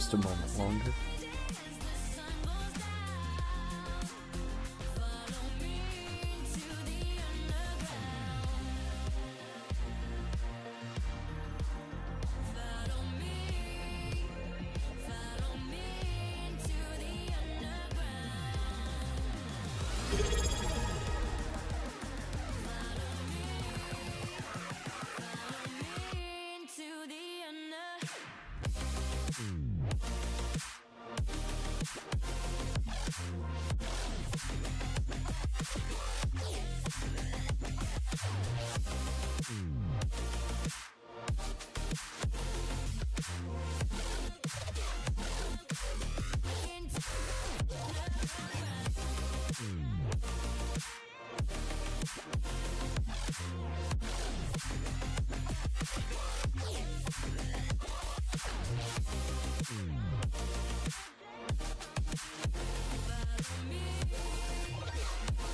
Just a moment longer.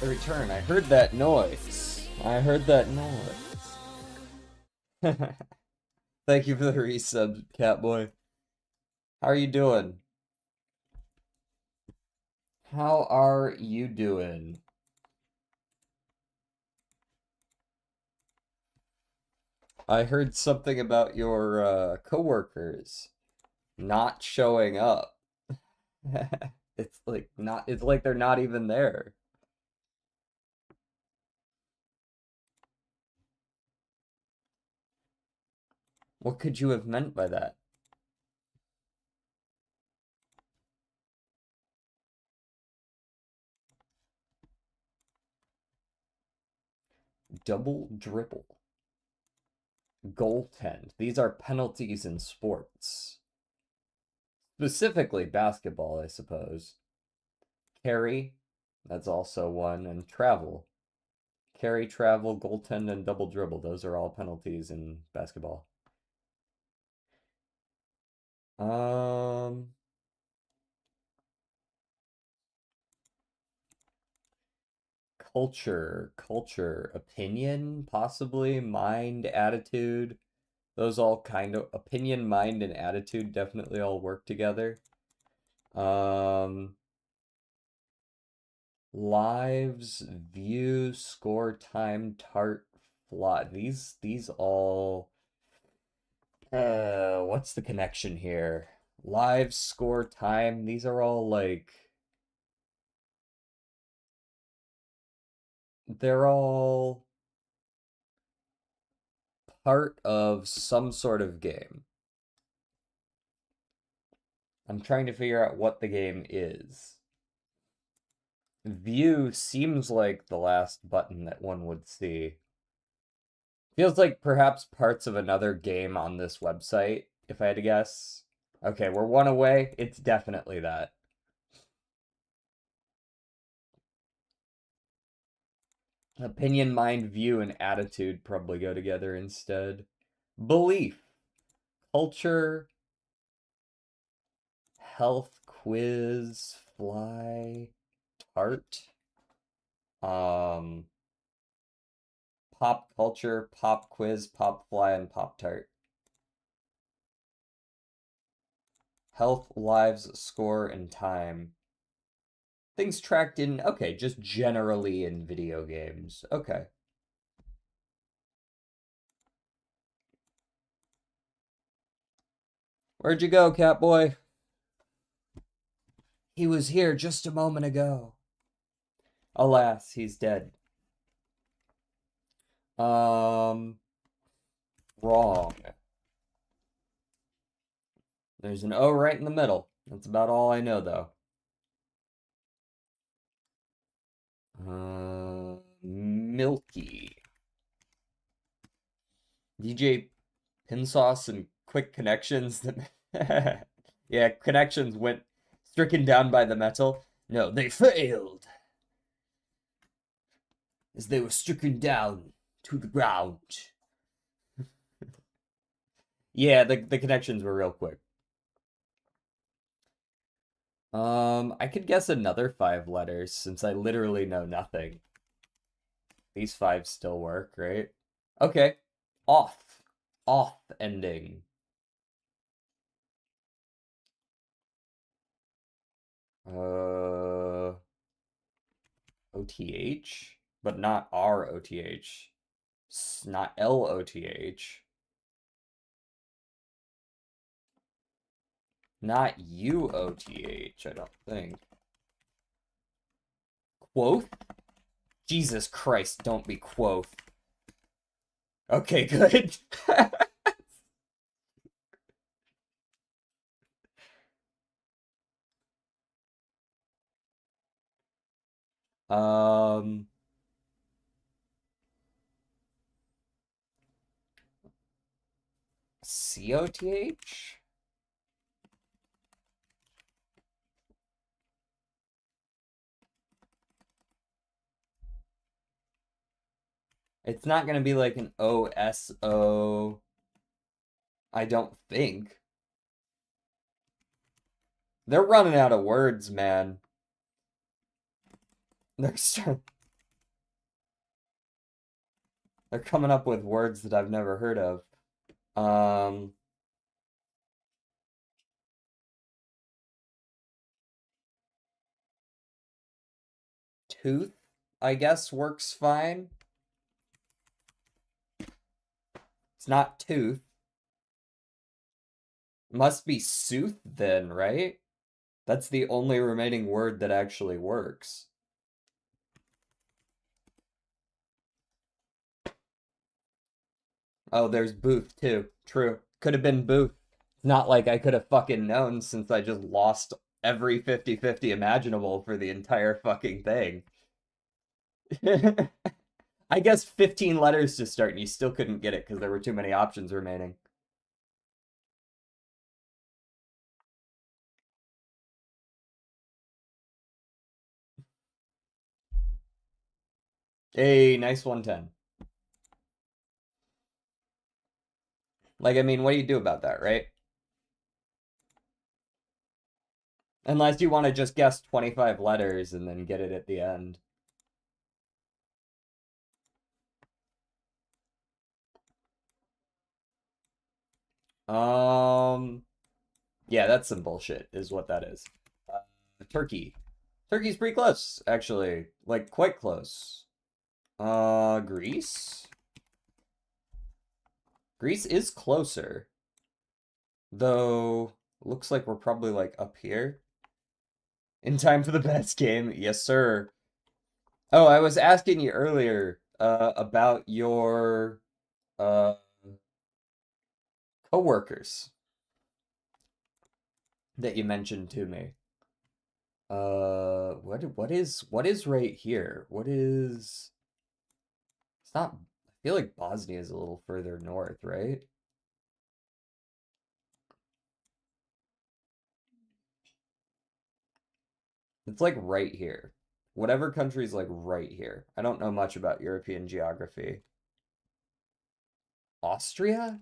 A return. I heard that noise. I heard that noise. Thank you for the resub, Catboy. How are you doing? How are you doing? I heard something about your coworkers not showing up. It's like they're not even there. What could you have meant by that? Double dribble. Goaltend. These are penalties in sports. Specifically basketball, I suppose. Carry. That's also one. And travel. Carry, travel, goaltend, and double dribble. Those are all penalties in basketball. Culture, opinion, possibly, mind, attitude. Those all kind of, opinion, mind, and attitude definitely all work together. Lives, view, score, time, tart, fly. These all, what's the connection here? Lives, score, time, these are all like, they're all part of some sort of game. I'm trying to figure out what the game is. View seems like the last button that one would see. Feels like perhaps parts of another game on this website, if I had to guess. Okay, we're one away. It's definitely that. Opinion, mind, view, and attitude probably go together instead. Belief, culture, health, quiz, fly, tart. Pop culture, pop quiz, pop fly, and pop tart. Health, lives, score, and time. Things tracked in, okay, just generally in video games. Okay. Where'd you go, Catboy? He was here just a moment ago. Alas, he's dead. Wrong. There's an O right in the middle. That's about all I know, though. Milky. DJ Pin Sauce and quick connections that yeah, connections went stricken down by the metal. No, they failed. As they were stricken down to the ground. Yeah, the connections were real quick. I could guess another 5 letters since I literally know nothing. These 5 still work, right? Okay. Off. Off ending. Uh, OTH, but not R OTH. Not LOTH. Not UOTH, I don't think. Quoth? Jesus Christ, don't be quoth. Okay, good. um, COTH? It's not gonna be like an OSO, I don't think. They're running out of words, man. They're start they're coming up with words that I've never heard of. Um, Tooth, I guess, works fine. It's not tooth. Must be sooth then, right? That's the only remaining word that actually works. Oh, there's booth too. True. Could have been booth. Not like I could have fucking known since I just lost every 50-50 imaginable for the entire fucking thing. I guess 15 letters to start and you still couldn't get it because there were too many options remaining. Hey, nice 110. Like, I mean, what do you do about that, right? Unless you want to just guess 25 letters and then get it at the end. Um, yeah, that's some bullshit, is what that is. Turkey. Turkey's pretty close, actually. Like, quite close. Greece? Greece is closer. Though, looks like we're probably, like, up here. In time for the best game. Yes, sir. Oh, I was asking you earlier, about your, uh, coworkers that you mentioned to me. What is right here? What is it's not I feel like Bosnia is a little further north, right? It's like right here. Whatever country's like right here. I don't know much about European geography. Austria?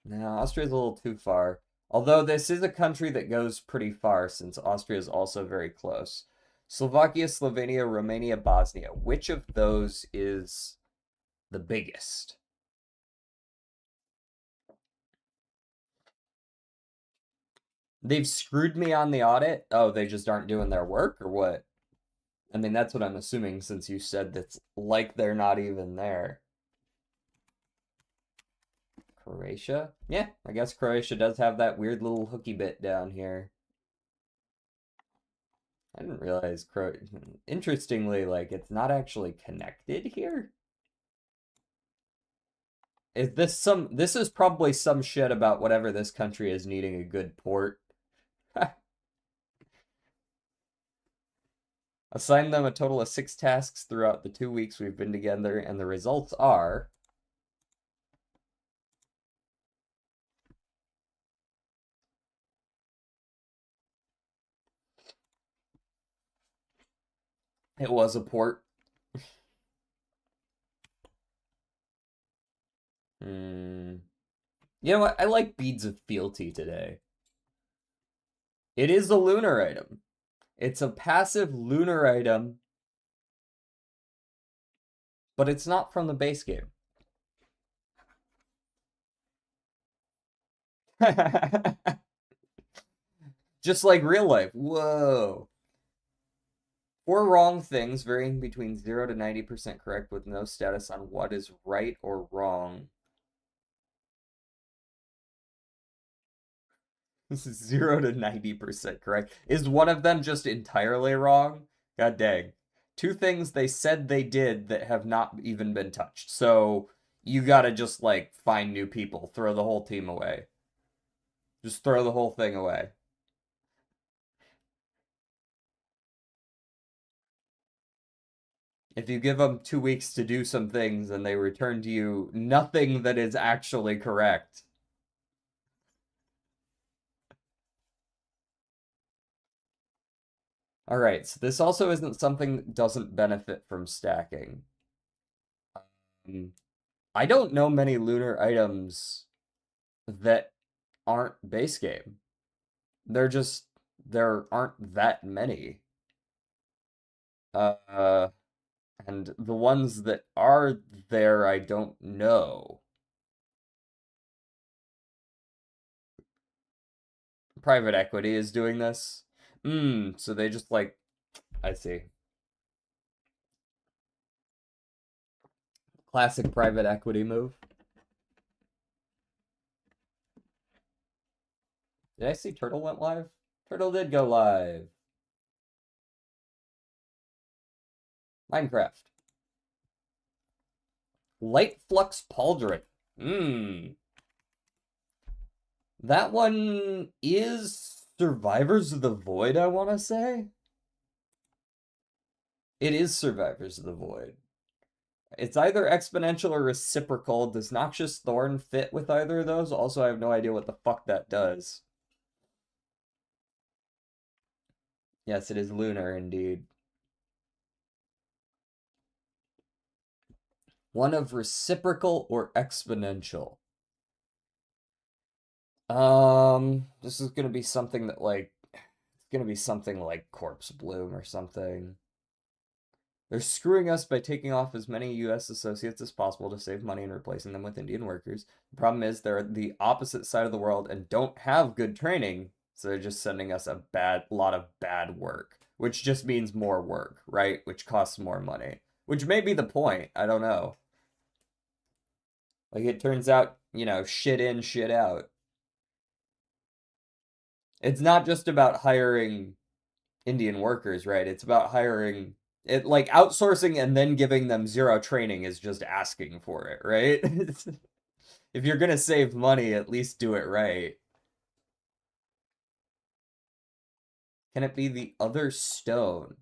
No, Austria's a little too far. Although this is a country that goes pretty far since Austria is also very close. Slovakia, Slovenia, Romania, Bosnia. Which of those is the biggest? They've screwed me on the audit. Oh, they just aren't doing their work or what? I mean, that's what I'm assuming since you said that's like they're not even there. Croatia? Yeah, I guess Croatia does have that weird little hooky bit down here. I didn't realize Interestingly, like it's not actually connected here. This is probably some shit about whatever this country is needing a good port. Assign them a total of 6 tasks throughout the 2 weeks we've been together, and the results are it was a port. Hmm. You know what? I like beads of fealty today. It is a lunar item. It's a passive lunar item, but it's not from the base game. Just like real life. Whoa. Four wrong things varying between 0 to 90% correct with no status on what is right or wrong. This is 0 to 90% correct. Is one of them just entirely wrong? God dang. Two things they said they did that have not even been touched. So you gotta just like find new people, throw the whole team away. Just throw the whole thing away. If you give them 2 weeks to do some things and they return to you nothing that is actually correct. All right, so this also isn't something that doesn't benefit from stacking. Um, I don't know many lunar items that aren't base game. They're just there aren't that many. Uh, and the ones that are there, I don't know. Private equity is doing this. So they just like I see. Classic private equity move. Did I see Turtle went live? Turtle did go live. Minecraft. Light Flux Pauldron. Hmm. That one is Survivors of the Void, I want to say. It is Survivors of the Void. It's either exponential or reciprocal. Does Noxious Thorn fit with either of those? Also, I have no idea what the fuck that does. Yes, it is lunar indeed. One of reciprocal or exponential. This is gonna be something that like it's gonna be something like Corpse Bloom or something. They're screwing us by taking off as many US associates as possible to save money and replacing them with Indian workers. The problem is they're the opposite side of the world and don't have good training, so they're just sending us a lot of bad work, which just means more work, right? Which costs more money. Which may be the point. I don't know. Like it turns out, shit in, shit out. It's not just about hiring Indian workers, right? It's about hiring it like outsourcing and then giving them zero training is just asking for it, right? If you're gonna save money, at least do it right. Can it be the other stone?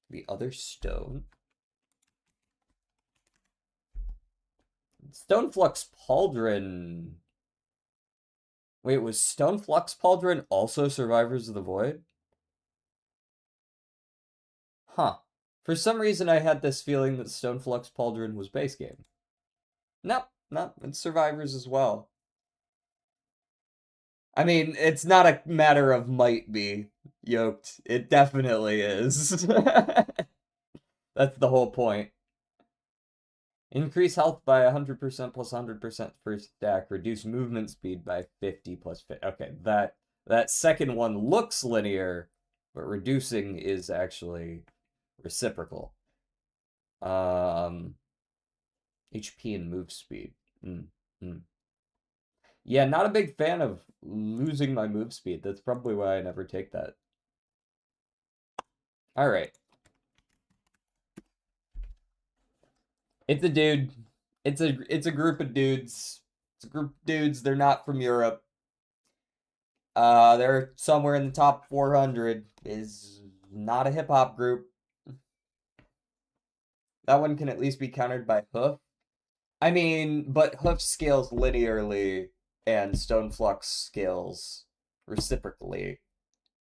The other stone? Stoneflux Pauldron. Wait, was Stoneflux Pauldron also Survivors of the Void? Huh. For some reason, I had this feeling that Stoneflux Pauldron was base game. Nope, nope, it's Survivors as well. I mean, it's not a matter of might be yoked. It definitely is. That's the whole point. Increase health by 100% plus 100% per stack. Reduce movement speed by 50 plus 50. Okay, that second one looks linear, but reducing is actually reciprocal. Um, HP and move speed. Mm, mm. Yeah, not a big fan of losing my move speed. That's probably why I never take that. All right. It's a dude. It's a group of dudes. It's a group of dudes. They're not from Europe. They're somewhere in the top 400. Is not a hip hop group. That one can at least be countered by Hoof. I mean, but Hoof scales linearly and Stoneflux scales reciprocally.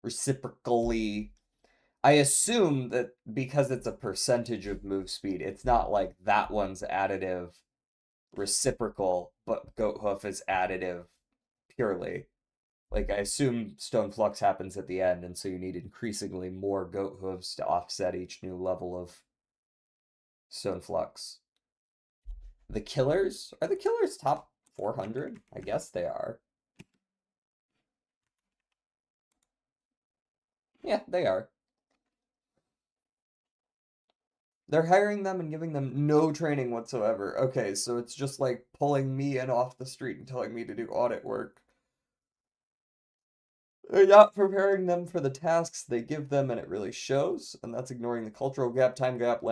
Reciprocally. I assume that because it's a percentage of move speed, it's not like that one's additive reciprocal, but Goat Hoof is additive purely. Like I assume Stone Flux happens at the end, and so you need increasingly more Goat Hooves to offset each new level of Stone Flux. The Killers? Are the Killers top 400? I guess they are. Yeah, they are. They're hiring them and giving them no training whatsoever. Okay, so it's just like pulling me in off the street and telling me to do audit work. They're not preparing them for the tasks they give them, and it really shows. And that's ignoring the cultural gap, time gap,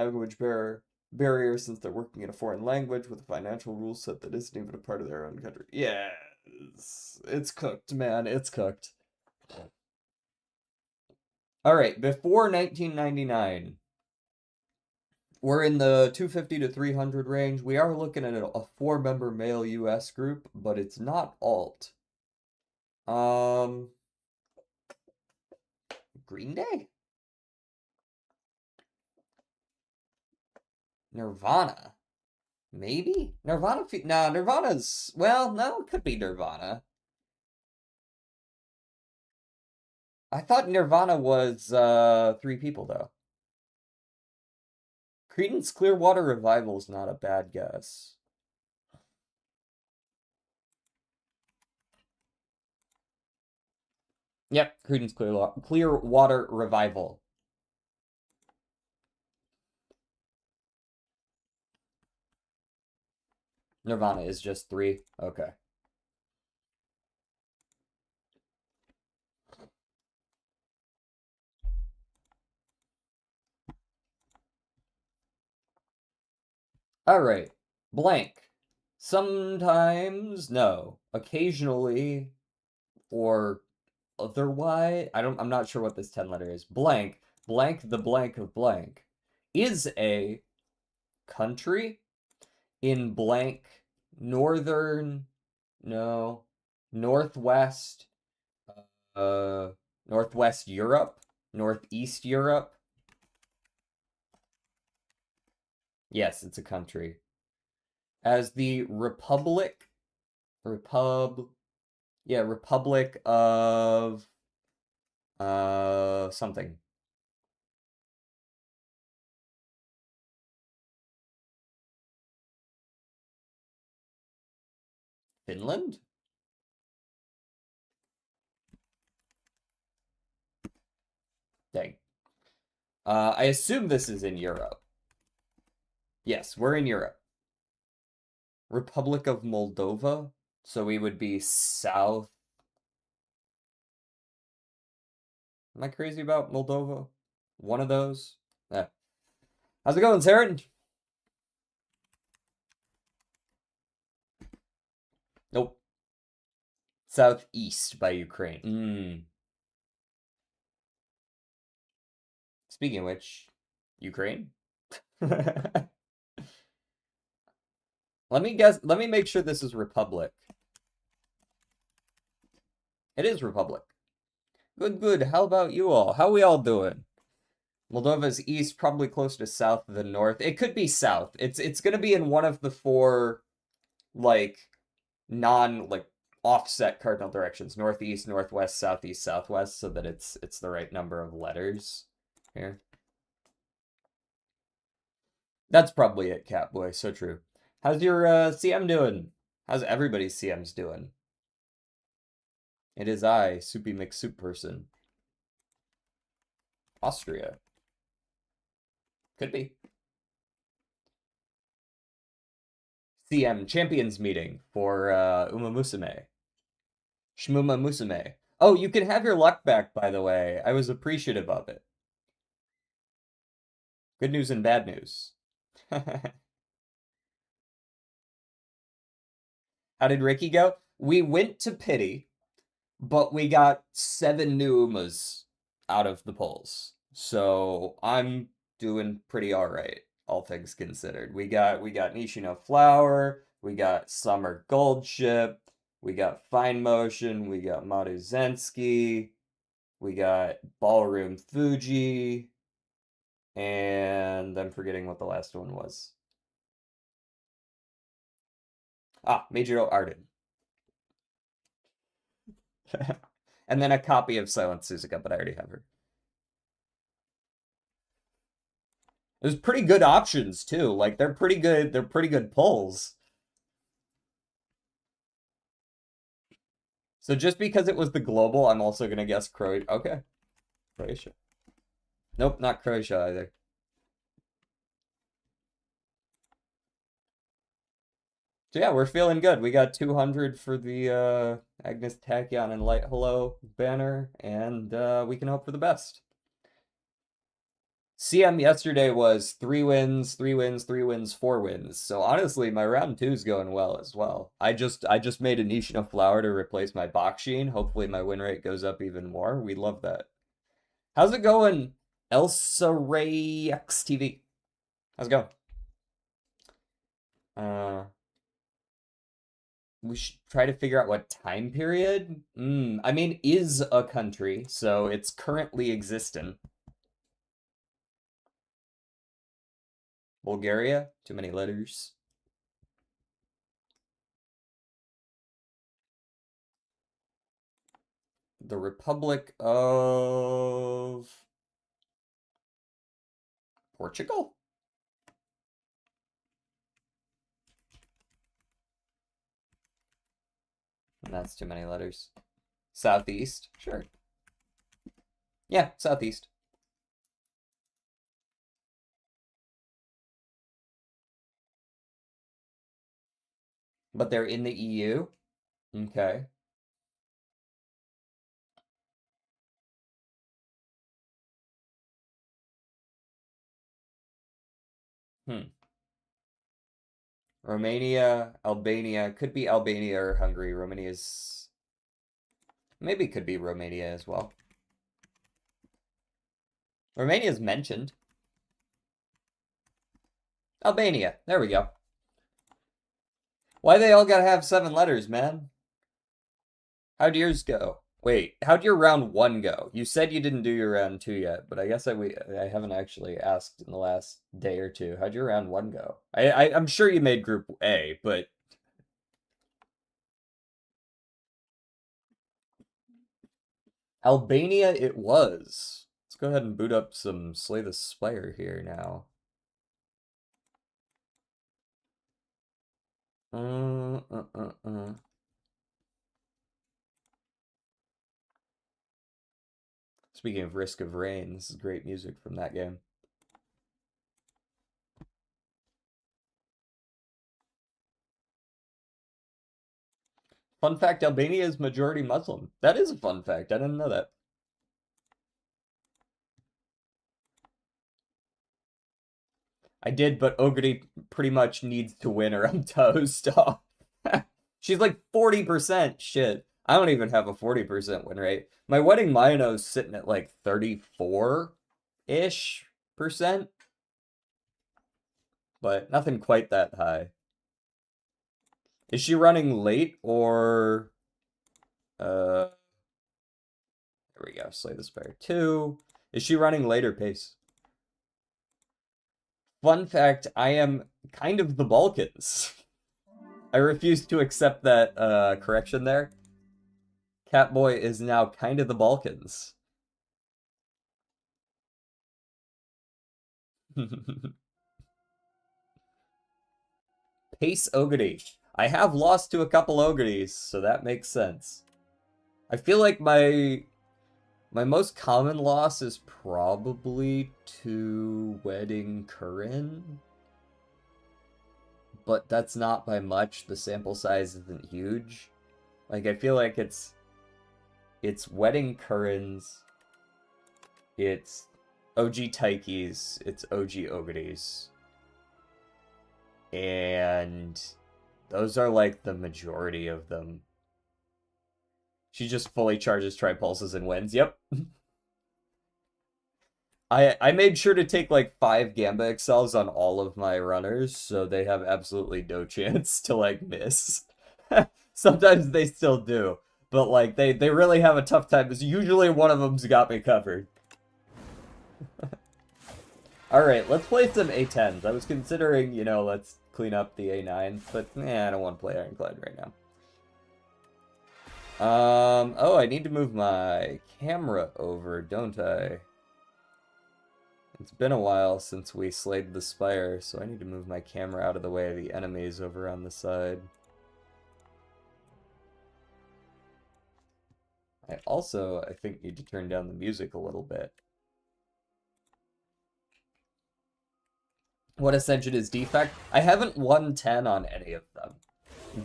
barrier since they're working in a foreign language with a financial rule set that isn't even a part of their own country. Yes, it's cooked, man. It's cooked. All right, before 1999, we're in the 250 to 300 range. We are looking at a four-member male US group, but it's not alt. Um, Green Day? Nirvana? Maybe? No, Nirvana's, well, no, it could be Nirvana. I thought Nirvana was, three people, though. Creedence Clearwater Revival's not a bad guess. Yep, Creedence Clearwater Revival. Nirvana is just three. Okay. All right. Blank. Sometimes, no. Occasionally, or otherwise, I'm not sure what this 10 letter is. Blank, blank the blank of blank is a country in blank northern, no, northwest, uh, northwest Europe, northeast Europe. Yes, it's a country. As the Repub, yeah, Republic of, something. Finland? Dang. I assume this is in Europe. Yes, we're in Europe. Republic of Moldova. So we would be south. Am I crazy about Moldova? One of those? Yeah. How's it going, Saren? Nope. Southeast by Ukraine. Speaking of which, Ukraine? Let me guess. Let me make sure this is Republic. It is Republic. Good, good. How about you all? How we all doing? Moldova's east, probably closer to south than north. It could be south. It's gonna be in one of the four, like, like offset cardinal directions: northeast, northwest, southeast, southwest, so that it's the right number of letters here. That's probably it, Catboy. So true. How's your CM doing? How's everybody's CMs doing? It is I, Soupy McSoup person. Austria. Could be. CM Champions meeting for Uma Musume. Shmuma Musume. Oh, you can have your luck back, by the way. I was appreciative of it. Good news and bad news. How did Ricky go? We went to pity, but we got 7 new Umas out of the polls. So I'm doing pretty all right, all things considered. We got Nishino Flower, we got Summer Goldship, we got Fine Motion, we got Maruzensky, we got Ballroom Fuji, and I'm forgetting what the last one was. Ah, Meijiro Arden. And then a copy of Silent Suzuka, but I already have her. There's pretty good options too. Like they're pretty good. They're pretty good pulls. So just because it was the global, I'm also gonna guess Croat. Okay. Croatia. Nope, not Croatia either. So yeah, we're feeling good. We got 200 for the Agnes Tachyon and Light Hello banner, and we can hope for the best. CM yesterday was 3 wins, 3 wins, 3 wins, 4 wins. So honestly, my round two is going well as well. I just made a Nishina flower to replace my Baksheen. Hopefully my win rate goes up even more. We love that. How's it going, Elsa Ray XTV? How's it going? We should try to figure out what time period. I mean, is a country, so it's currently existent. Bulgaria, too many letters. The Republic of Portugal? That's too many letters. Southeast, sure. Yeah, Southeast. But they're in the EU? Okay. Hmm. Romania, Albania, could be Albania or Hungary. Romania's maybe could be Romania as well. Romania's mentioned. Albania, there we go. Why they all gotta have 7 letters, man? How'd yours go? Wait, how'd your round one go? You said you didn't do your round two yet, but I guess I haven't actually asked in the last day or two. How'd your round one go? I'm sure you made group A, but Albania it was. Let's go ahead and boot up some Slay the Spire here now. uh, uh, uh, uh. Speaking of Risk of Rain, this is great music from that game. Fun fact, Albania is majority Muslim. That is a fun fact. I didn't know that. I did, but Ogre pretty much needs to win or I'm toast. She's like 40%. Shit. I don't even have a 40% win rate. My wedding Mino's sitting at like 34-ish percent. But nothing quite that high. Is she running late or there we go, Slay the Spire 2. Is she running later pace? Fun fact, I am kind of the Balkans. I refuse to accept that correction there. Catboy is now kind of the Balkans. Pace Ogre. I have lost to a couple Ogres, so that makes sense. I feel like my most common loss is probably to Wedding Curran. But that's not by much. The sample size isn't huge. Like, I feel like it's Wedding Currans, it's OG Taikis, it's OG Ogres. And those are like the majority of them. She just fully charges Tripulses and wins. Yep. I made sure to take like 5 Gamba Excels on all of my runners, so they have absolutely no chance to like miss. Sometimes they still do, but like they really have a tough time because usually one of them's got me covered. Alright, let's play some A10s. I was considering, you know, let's clean up the A9s, but I don't want to play Ironclad right now. Oh, I need to move my camera over, don't I? It's been a while since we slayed the Spire, so I need to move my camera out of the way of the enemies over on the side. I I also, I think, need to turn down the music a little bit. What Ascension is defect? I haven't won 10 on any of them,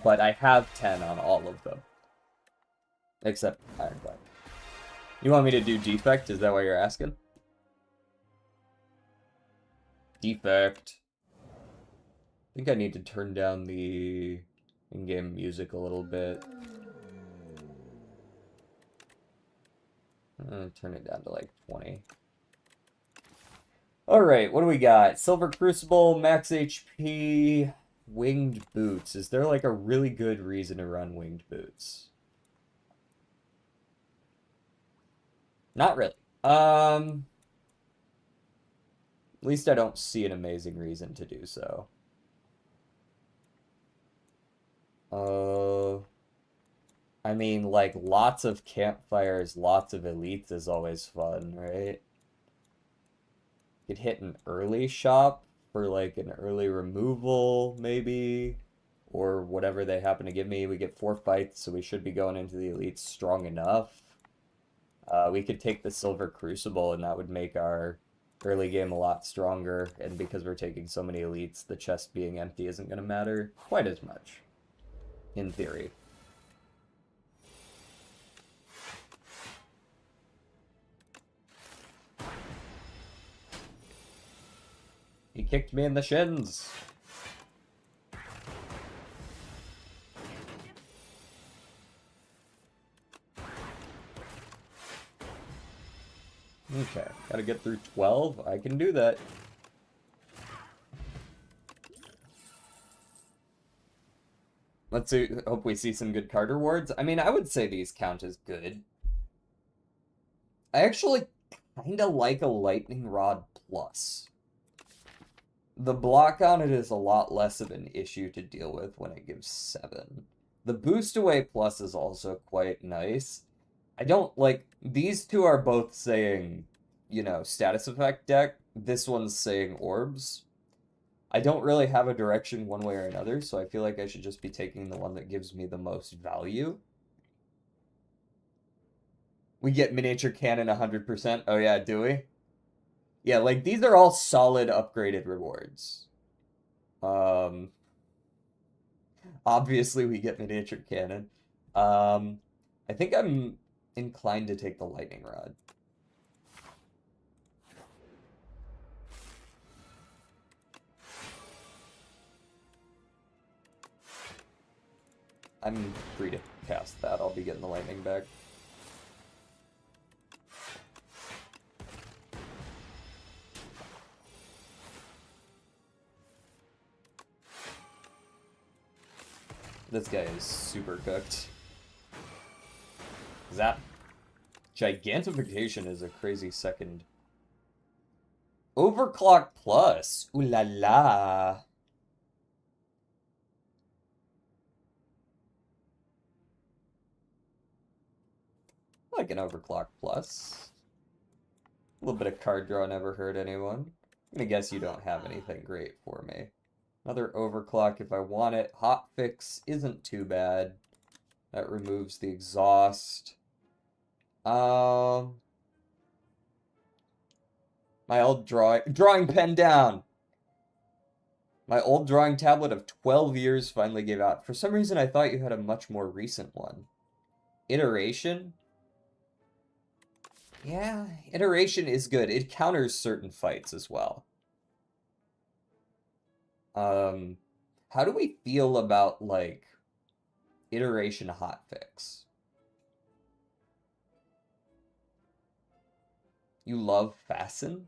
but I have 10 on all of them. Except Ironclad. You want me to do defect? Is that what you're asking? Defect. I think I need to turn down the in-game music a little bit. I'm gonna turn it down to like 20. Alright, what do we got? Silver Crucible, max HP, winged boots. Is there like a really good reason to run winged boots? Not really. At least I don't see an amazing reason to do so. I mean, like, lots of campfires, lots of elites is always fun, right? Could hit an early shop for, like, an early removal, maybe, or whatever they happen to give me. We get 4 fights, so we should be going into the elites strong enough. We could take the Silver Crucible, and that would make our early game a lot stronger, and because we're taking so many elites, the chest being empty isn't going to matter quite as much, in theory. He kicked me in the shins. Okay, gotta get through 12. I can do that. Let's see, hope we see some good card rewards. I mean, I would say these count as good. I actually kinda like a Lightning Rod Plus. The block on it is a lot less of an issue to deal with when it gives 7. The Boost Away Plus is also quite nice. I don't like, these two are both saying, you know, status effect deck. This one's saying orbs. I don't really have a direction one way or another, so I feel like I should just be taking the one that gives me the most value. We get miniature cannon 100%. Oh yeah, do we? Yeah, like, these are all solid upgraded rewards. Obviously we get miniature cannon. I think I'm inclined to take the lightning rod. I'm free to cast that. I'll be getting the lightning back. This guy is super cooked. Zap. Gigantification is a crazy second. Overclock Plus. Ooh la la. I like an Overclock Plus. A little bit of card draw never hurt anyone. I'm gonna guess you don't have anything great for me. Another Overclock if I want it. Hotfix isn't too bad. That removes the exhaust. My old drawing pen down. My old drawing tablet of 12 years finally gave out. For some reason, I thought you had a much more recent one. Iteration? Yeah, iteration is good. It counters certain fights as well. How do we feel about, like, iteration hotfix? You love Fasten?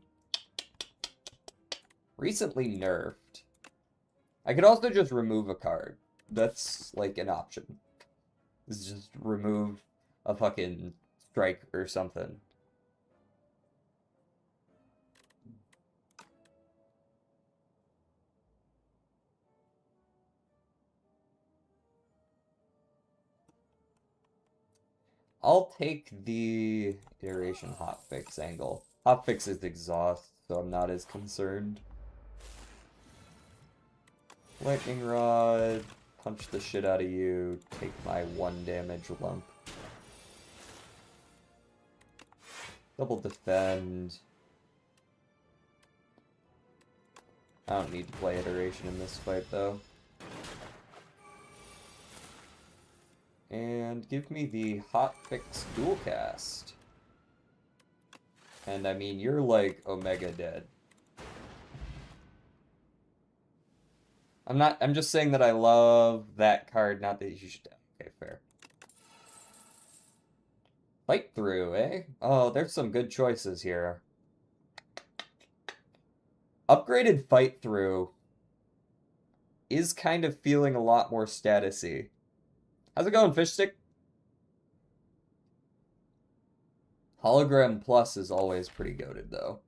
Recently nerfed. I could also just remove a card. That's, like, an option. Is just remove a fucking strike or something. I'll take the iteration hotfix angle. Hotfix is exhaust, so I'm not as concerned. Lightning Rod, punch the shit out of you, take my 1 damage lump. Double defend. I don't need to play iteration in this fight, though. And give me the hotfix dual cast. And I mean, you're like Omega dead. I'm just saying that I love that card, not that you should. Okay, fair. Fight through, eh? Oh, there's some good choices here. Upgraded fight through is kind of feeling a lot more statusy. How's it going, Fish Stick? Hologram Plus is always pretty goated, though.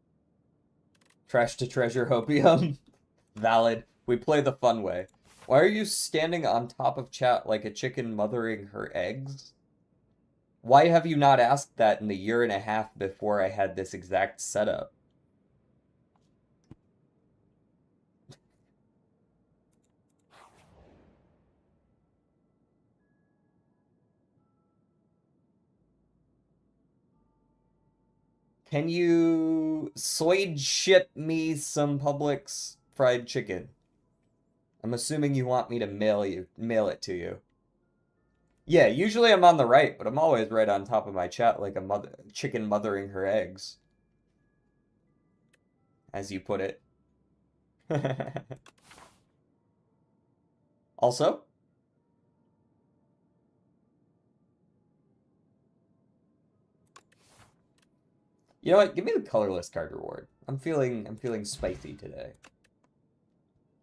Trash to treasure hopium. Valid. We play the fun way. Why are you standing on top of chat like a chicken mothering her eggs? Why have you not asked that in the year and a half before I had this exact setup? Can you Sloyd ship me some Publix fried chicken? I'm assuming you want me to mail it to you. Yeah, usually I'm on the right, but I'm always right on top of my chat like a chicken mothering her eggs, as you put it. Also, you know what? Give me the colorless card reward. I'm feeling spicy today.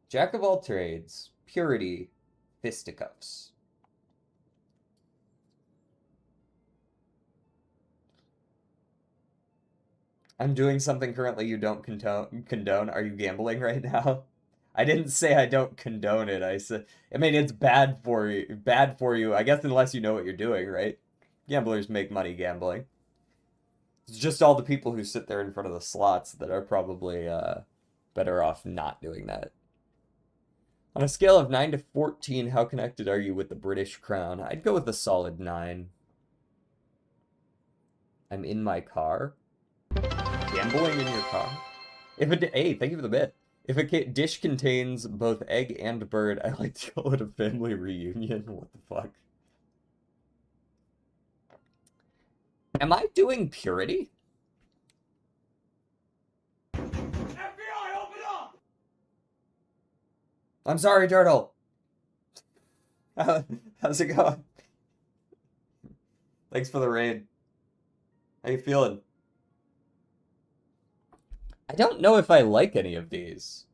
Jack of all trades, purity, fisticuffs. I'm doing something currently you don't condone. Are you gambling right now? I didn't say I don't condone it. I mean it's bad for you. Bad for you. I guess unless you know what you're doing, right? Gamblers make money gambling. It's just all the people who sit there in front of the slots that are probably better off not doing that. On a scale of 9 to 14, how connected are you with the British Crown? I'd go with a solid 9. I'm in my car. Gambling in your car? Hey, thank you for the bit. If a dish contains both egg and bird, I like to call it a family reunion. What the fuck? Am I doing purity? FBI, open up! I'm sorry, Turtle. How's it going? Thanks for the raid. How you feeling? I don't know if I like any of these.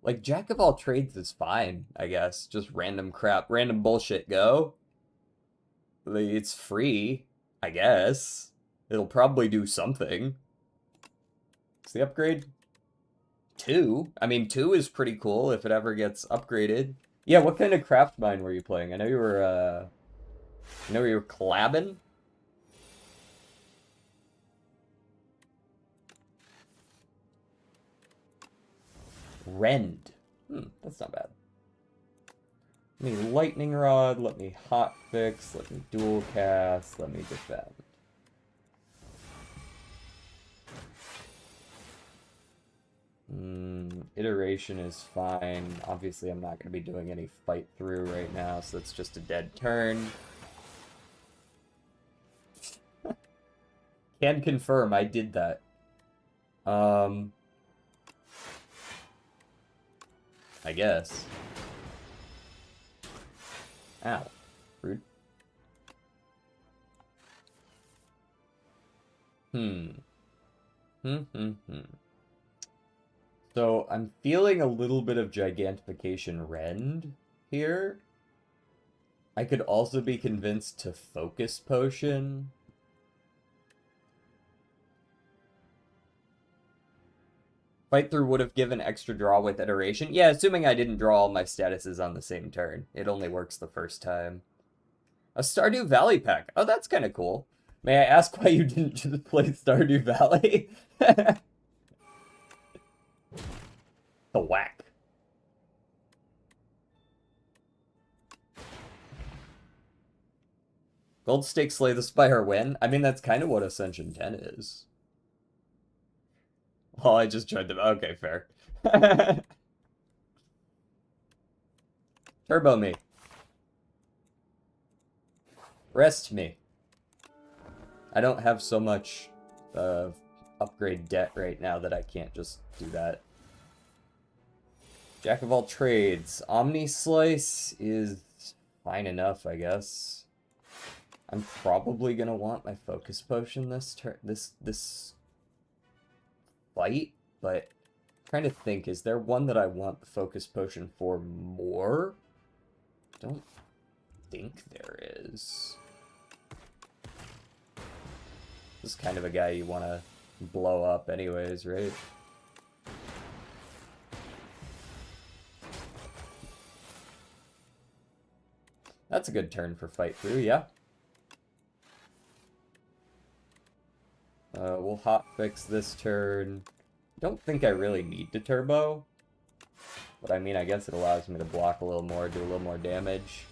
Like, Jack of all trades is fine, I guess. Just random crap, random bullshit go. Like, it's free, I guess. It'll probably do something. What's the upgrade? 2? I mean, 2 is pretty cool if it ever gets upgraded. Yeah, what kind of craft mine were you playing? I know you were collabing. Rend. That's not bad. Let me lightning rod, let me hot fix, let me dual cast, let me defend. Iteration is fine. Obviously, I'm not going to be doing any fight through right now, so it's just a dead turn. Can confirm I did that. I guess. Ow. Rude. So I'm feeling a little bit of gigantification rend here. I could also be convinced to focus potion. Fight through would have given extra draw with iteration. Yeah, assuming I didn't draw all my statuses on the same turn. It only works the first time. A Stardew Valley pack. Oh, that's kind of cool. May I ask why you didn't just play Stardew Valley? The whack. Gold Stake Slay the Spire win? I mean, that's kind of what Ascension 10 is. Oh, I just tried to... Okay, fair. Turbo me. Rest me. I don't have so much upgrade debt right now that I can't just do that. Jack of all trades. Omni Slice is fine enough, I guess. I'm probably gonna want my focus potion this fight, but I'm trying to think, is there one that I want the focus potion for more? Don't think there is. This is kind of a guy you want to blow up anyways, right? That's a good turn for fight through, yeah. We'll hotfix this turn. Don't think I really need to turbo. But I mean, I guess it allows me to block a little more, do a little more damage.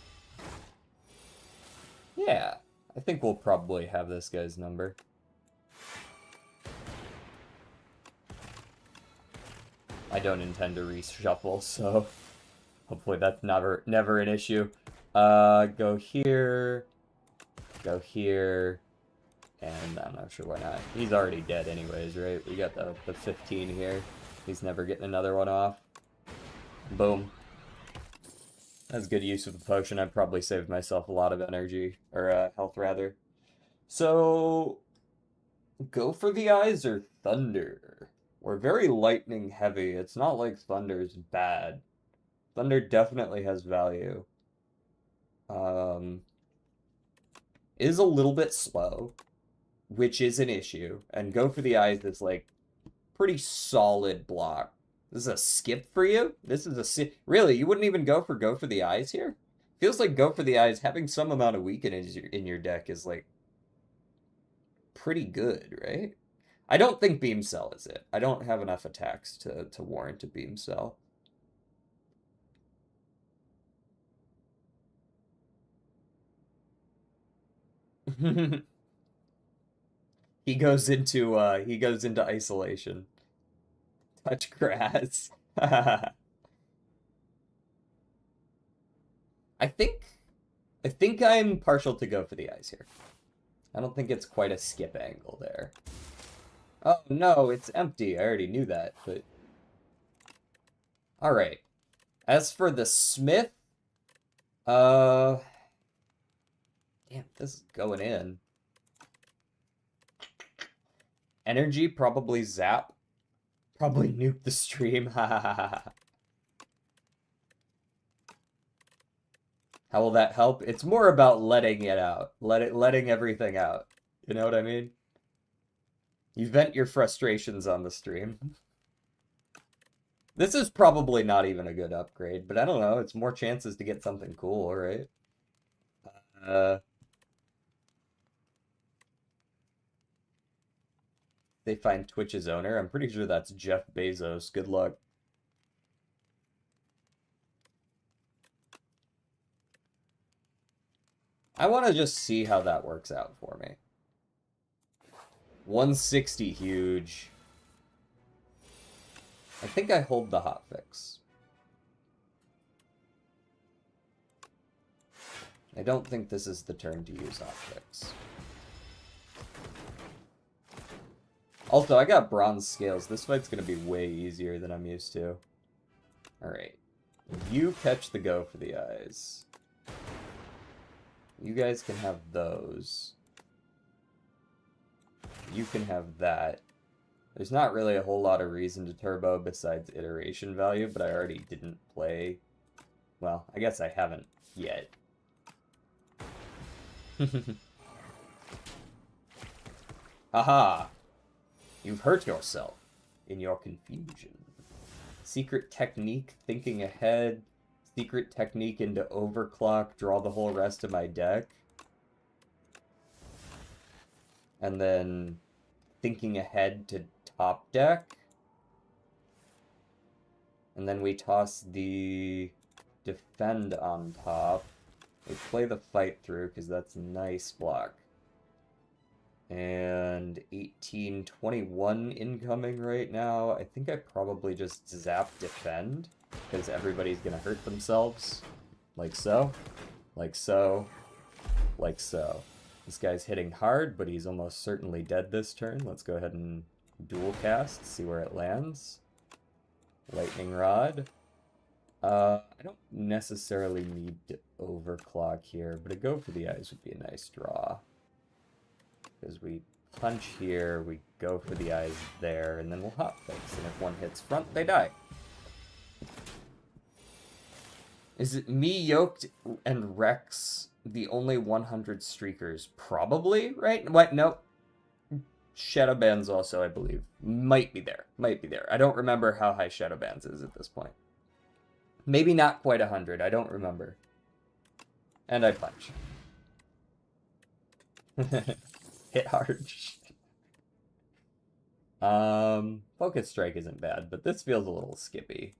Yeah, I think we'll probably have this guy's number. I don't intend to reshuffle, so hopefully that's never an issue. Go here, and I'm not sure why not. He's already dead anyways, right? We got the 15 here. He's never getting another one off. Boom. That's good use of the potion. I'd probably saved myself a lot of energy, or health rather. So, go for the eyes or thunder? We're very lightning heavy. It's not like thunder's bad. Thunder definitely has value. Is a little bit slow, which is an issue. And go for the eyes is like pretty solid block. This is a skip for you? This is a really, you wouldn't even go for the eyes here? Feels like go for the eyes, having some amount of weaken in your deck is like pretty good, right? I don't think Beam Cell is it. I don't have enough attacks to warrant a Beam Cell. He goes into isolation. Touch grass. I think I'm partial to go for the eyes here. I don't think it's quite a skip angle there. Oh no, it's empty. I already knew that, but all right. As for the smith, damn, this is going in. Energy, probably zap. Probably nuke the stream. How will that help? It's more about letting it out. Letting everything out. You know what I mean? You vent your frustrations on the stream. This is probably not even a good upgrade, but I don't know. It's more chances to get something cool, right? They find Twitch's owner. I'm pretty sure that's Jeff Bezos. Good luck. I want to just see how that works out for me. 160 huge. I think I hold the hotfix. I don't think this is the turn to use hotfix. Also, I got bronze scales. This fight's gonna be way easier than I'm used to. Alright. You catch the go for the eyes. You guys can have those. You can have that. There's not really a whole lot of reason to turbo besides iteration value, but I already didn't play. Well, I guess I haven't yet. Haha! You've hurt yourself in your confusion. Secret technique, thinking ahead. Secret technique into overclock, draw the whole rest of my deck. And then thinking ahead to top deck. And then we toss the defend on top. We play the fight through because that's nice block. And 1821 incoming right now. I think I probably just zap defend, because everybody's gonna hurt themselves. Like so. Like so. Like so. This guy's hitting hard, but he's almost certainly dead this turn. Let's go ahead and dual cast, see where it lands. Lightning Rod. I don't necessarily need to overclock here, but a go for the eyes would be a nice draw. Because we punch here, we go for the eyes there, and then we'll hotfix. And if one hits front, they die. Is it me, Yoked, and Rex the only 100 streakers? Probably, right? What? Nope. Shadowbands also, I believe. Might be there. Might be there. I don't remember how high Shadowbands is at this point. Maybe not quite 100. I don't remember. And I punch. Hit hard. Focus Strike isn't bad, but this feels a little skippy.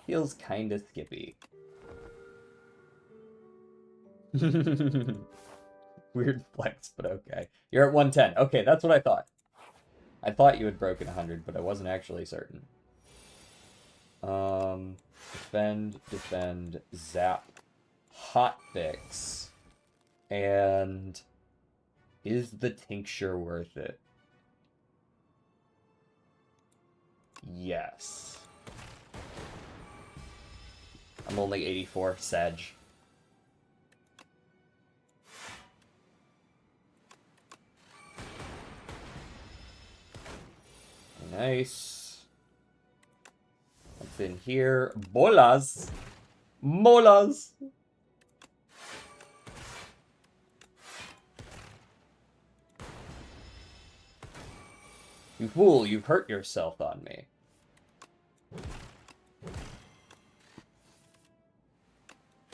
Feels kinda skippy. Weird flex, but okay. You're at 110. Okay, that's what I thought. I thought you had broken 100, but I wasn't actually certain. Defend, defend, zap, hotfix, and is the tincture worth it? Yes. I'm only 84, Sag. Nice. What's in here? Bolas! Molas! You fool, you've hurt yourself on me.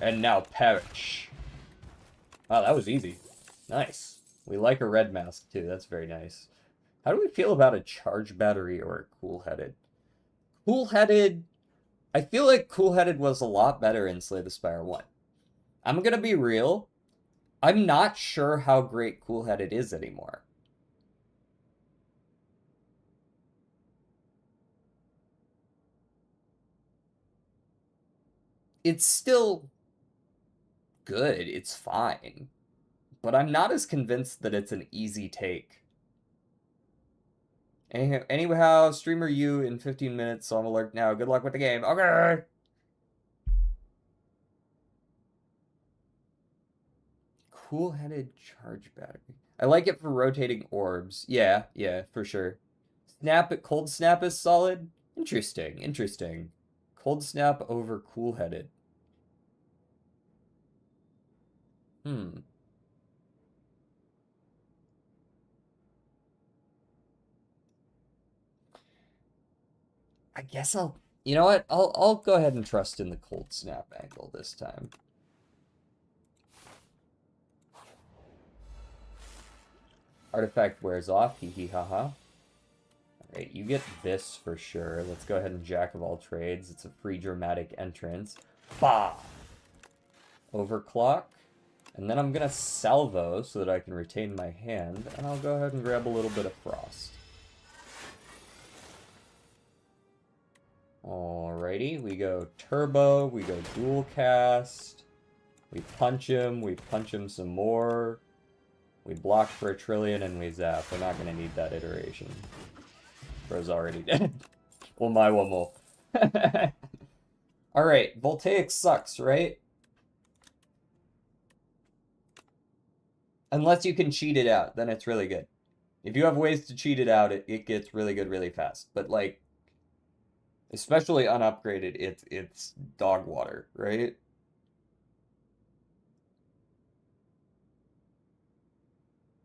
And now perish. Wow, that was easy. Nice. We like a red mask too, that's very nice. How do we feel about a charge battery or a cool-headed? Cool-headed... I feel like cool-headed was a lot better in Slay the Spire 1. I'm gonna be real. I'm not sure how great cool-headed is anymore. It's still good. It's fine. But I'm not as convinced that it's an easy take. Anyhow, streamer you in 15 minutes, so I'm alert now. Good luck with the game. Okay! Cool-headed charge battery. I like it for rotating orbs. Yeah, for sure. Cold snap is solid. Interesting, interesting. Cold snap over cool-headed. I guess you know what? I'll go ahead and trust in the cold snap angle this time. Artifact wears off, hee hee haha. Alright, you get this for sure. Let's go ahead and Jack of all trades. It's a free dramatic entrance. Bah! Overclock. And then I'm gonna salvo so that I can retain my hand, and I'll go ahead and grab a little bit of frost. Alrighty, we go turbo, we go dual cast, we punch him some more, we block for a trillion, and we zap. We're not gonna need that iteration. Bro's already dead. Well, my one will. Alright, Voltaic sucks, right? Unless you can cheat it out, then it's really good. If you have ways to cheat it out, it gets really good really fast. But, like, especially unupgraded, it's dog water, right?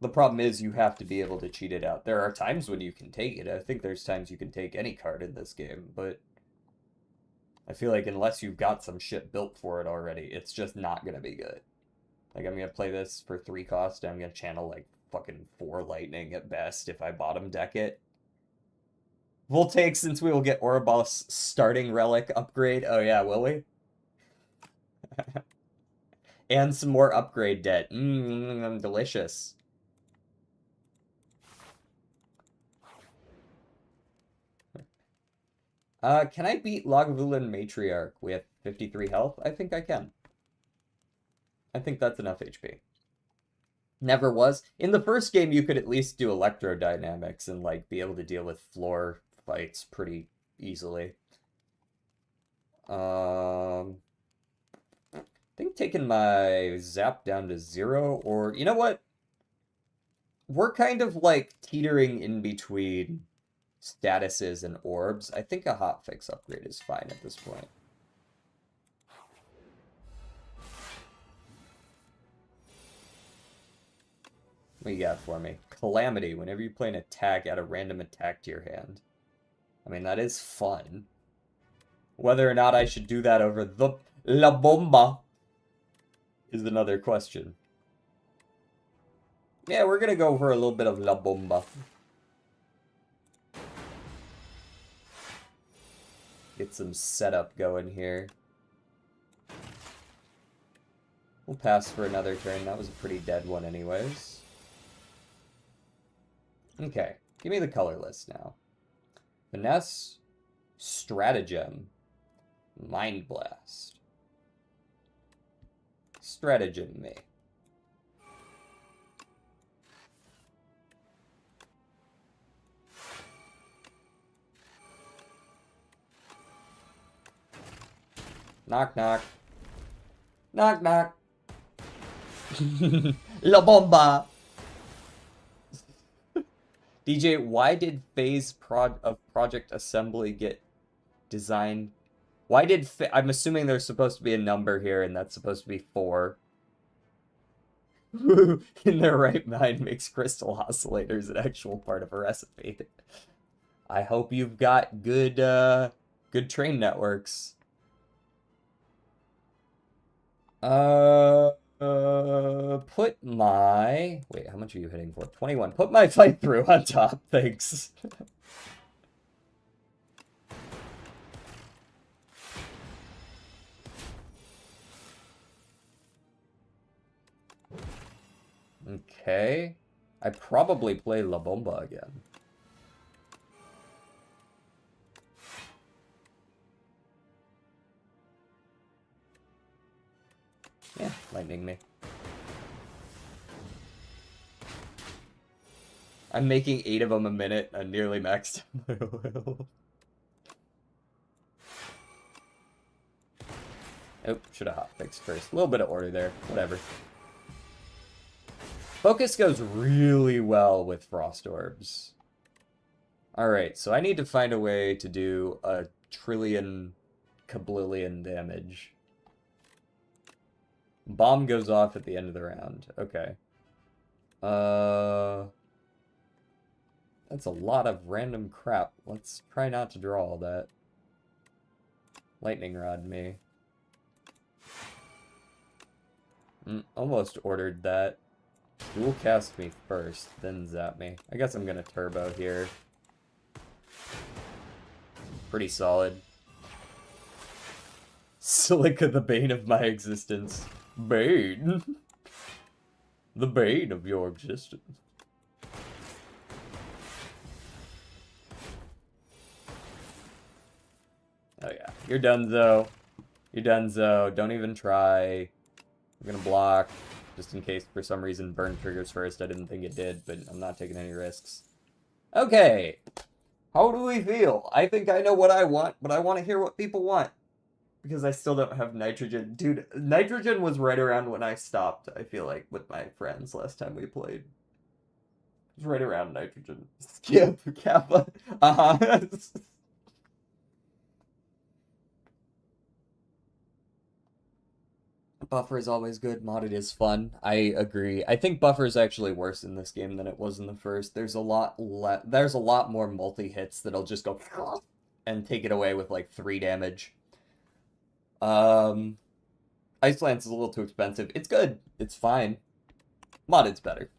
The problem is you have to be able to cheat it out. There are times when you can take it. I think there's times you can take any card in this game, but I feel like unless you've got some shit built for it already, it's just not gonna be good. Like, I'm gonna play this for 3 cost, and I'm gonna channel, like, fucking 4 lightning at best if I bottom deck it. We'll take, since we will get Ouroboros starting relic upgrade. Oh yeah, will we? And some more upgrade debt. Delicious. Can I beat Lagavulin Matriarch with 53 health? I think I can. I think that's enough HP. Never was. In the first game, you could at least do electrodynamics and, like, be able to deal with floor fights pretty easily. I think taking my zap down to 0, or, you know what? We're kind of, like, teetering in between statuses and orbs. I think a hotfix upgrade is fine at this point. What you got for me? Calamity. Whenever you play an attack, add a random attack to your hand. I mean, that is fun. Whether or not I should do that over the La Bomba is another question. Yeah, we're gonna go for a little bit of La Bomba. Get some setup going here. We'll pass for another turn. That was a pretty dead one anyways. Okay, give me the color list now. Finesse, Stratagem, Mind Blast. Stratagem me. Knock, knock. Knock, knock. La Bomba! DJ, why did phase of Project Assembly get designed? Why did... I'm assuming there's supposed to be a number here, and that's supposed to be 4. Who in their right mind makes crystal oscillators an actual part of a recipe? I hope you've got good, good train networks. Put my... Wait, how much are you hitting for? 21. Put my fight through on top, thanks. Okay. I probably play La Bomba again. Yeah, lightning me. I'm making 8 of them a minute. I'm nearly maxed my oil. Oh, should have hotfixed first. A little bit of order there. Whatever. Focus goes really well with Frost Orbs. Alright, so I need to find a way to do a trillion, kablillion damage. Bomb goes off at the end of the round. Okay. That's a lot of random crap. Let's try not to draw all that. Lightning Rod me. Almost ordered that. Dual cast me first, then zap me. I guess I'm gonna turbo here. Pretty solid. Silica, the bane of my existence. Bane? The bane of your existence. Oh yeah, you're donezo. You're donezo. Don't even try. I'm gonna block, just in case for some reason burn triggers first. I didn't think it did, but I'm not taking any risks. Okay. How do we feel? I think I know what I want, but I want to hear what people want. Because I still don't have nitrogen. Dude, nitrogen was right around when I stopped, I feel like, with my friends last time we played. It was right around nitrogen. Skip, Kappa. Uh-huh. Buffer is always good. Modded is fun. I agree. I think buffer is actually worse in this game than it was in the first. There's a lot more multi-hits that'll just go and take it away with like 3 damage. Ice Lance is a little too expensive. It's good. It's fine. Modded's better.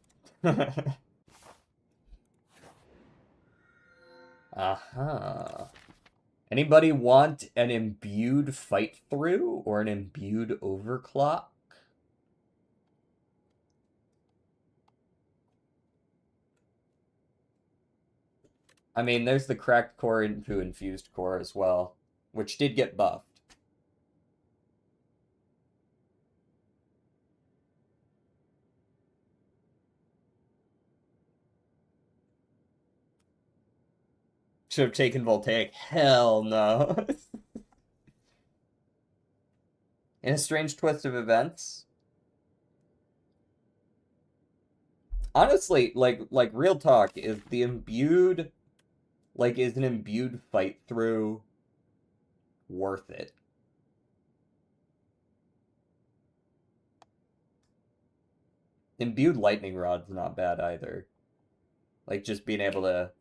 Aha. Anybody want an imbued fight through or an imbued overclock? I mean, there's the cracked core into infused core as well, which did get buffed. Should have taken Voltaic. Hell no. In a strange twist of events. Honestly, like real talk, is the imbued, like, is an imbued fight through worth it? Imbued lightning rod's not bad either. Like just being able to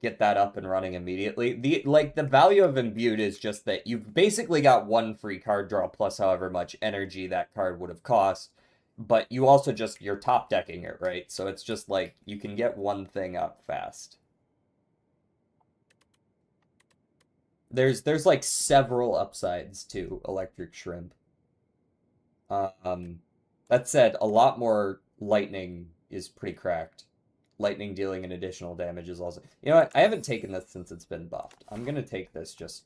get that up and running immediately. The value of imbued is just that you've basically got one free card draw plus however much energy that card would have cost, but you also just you're top decking it, right? So it's just like you can get one thing up fast. There's like several upsides to Electric Shrimp. That said, a lot more lightning is pretty cracked. Lightning dealing an additional damage is also... You know what? I haven't taken this since it's been buffed. I'm going to take this just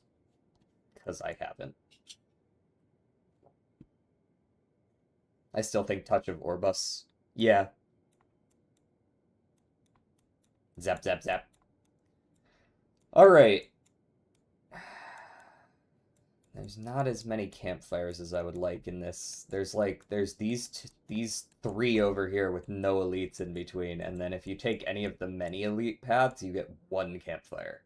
because I haven't. I still think Touch of Orbus. Yeah. Zap, zap, zap. Alright. There's not as many campfires as I would like in this. There's these three over here with no elites in between, and then if you take any of the many elite paths, you get one campfire.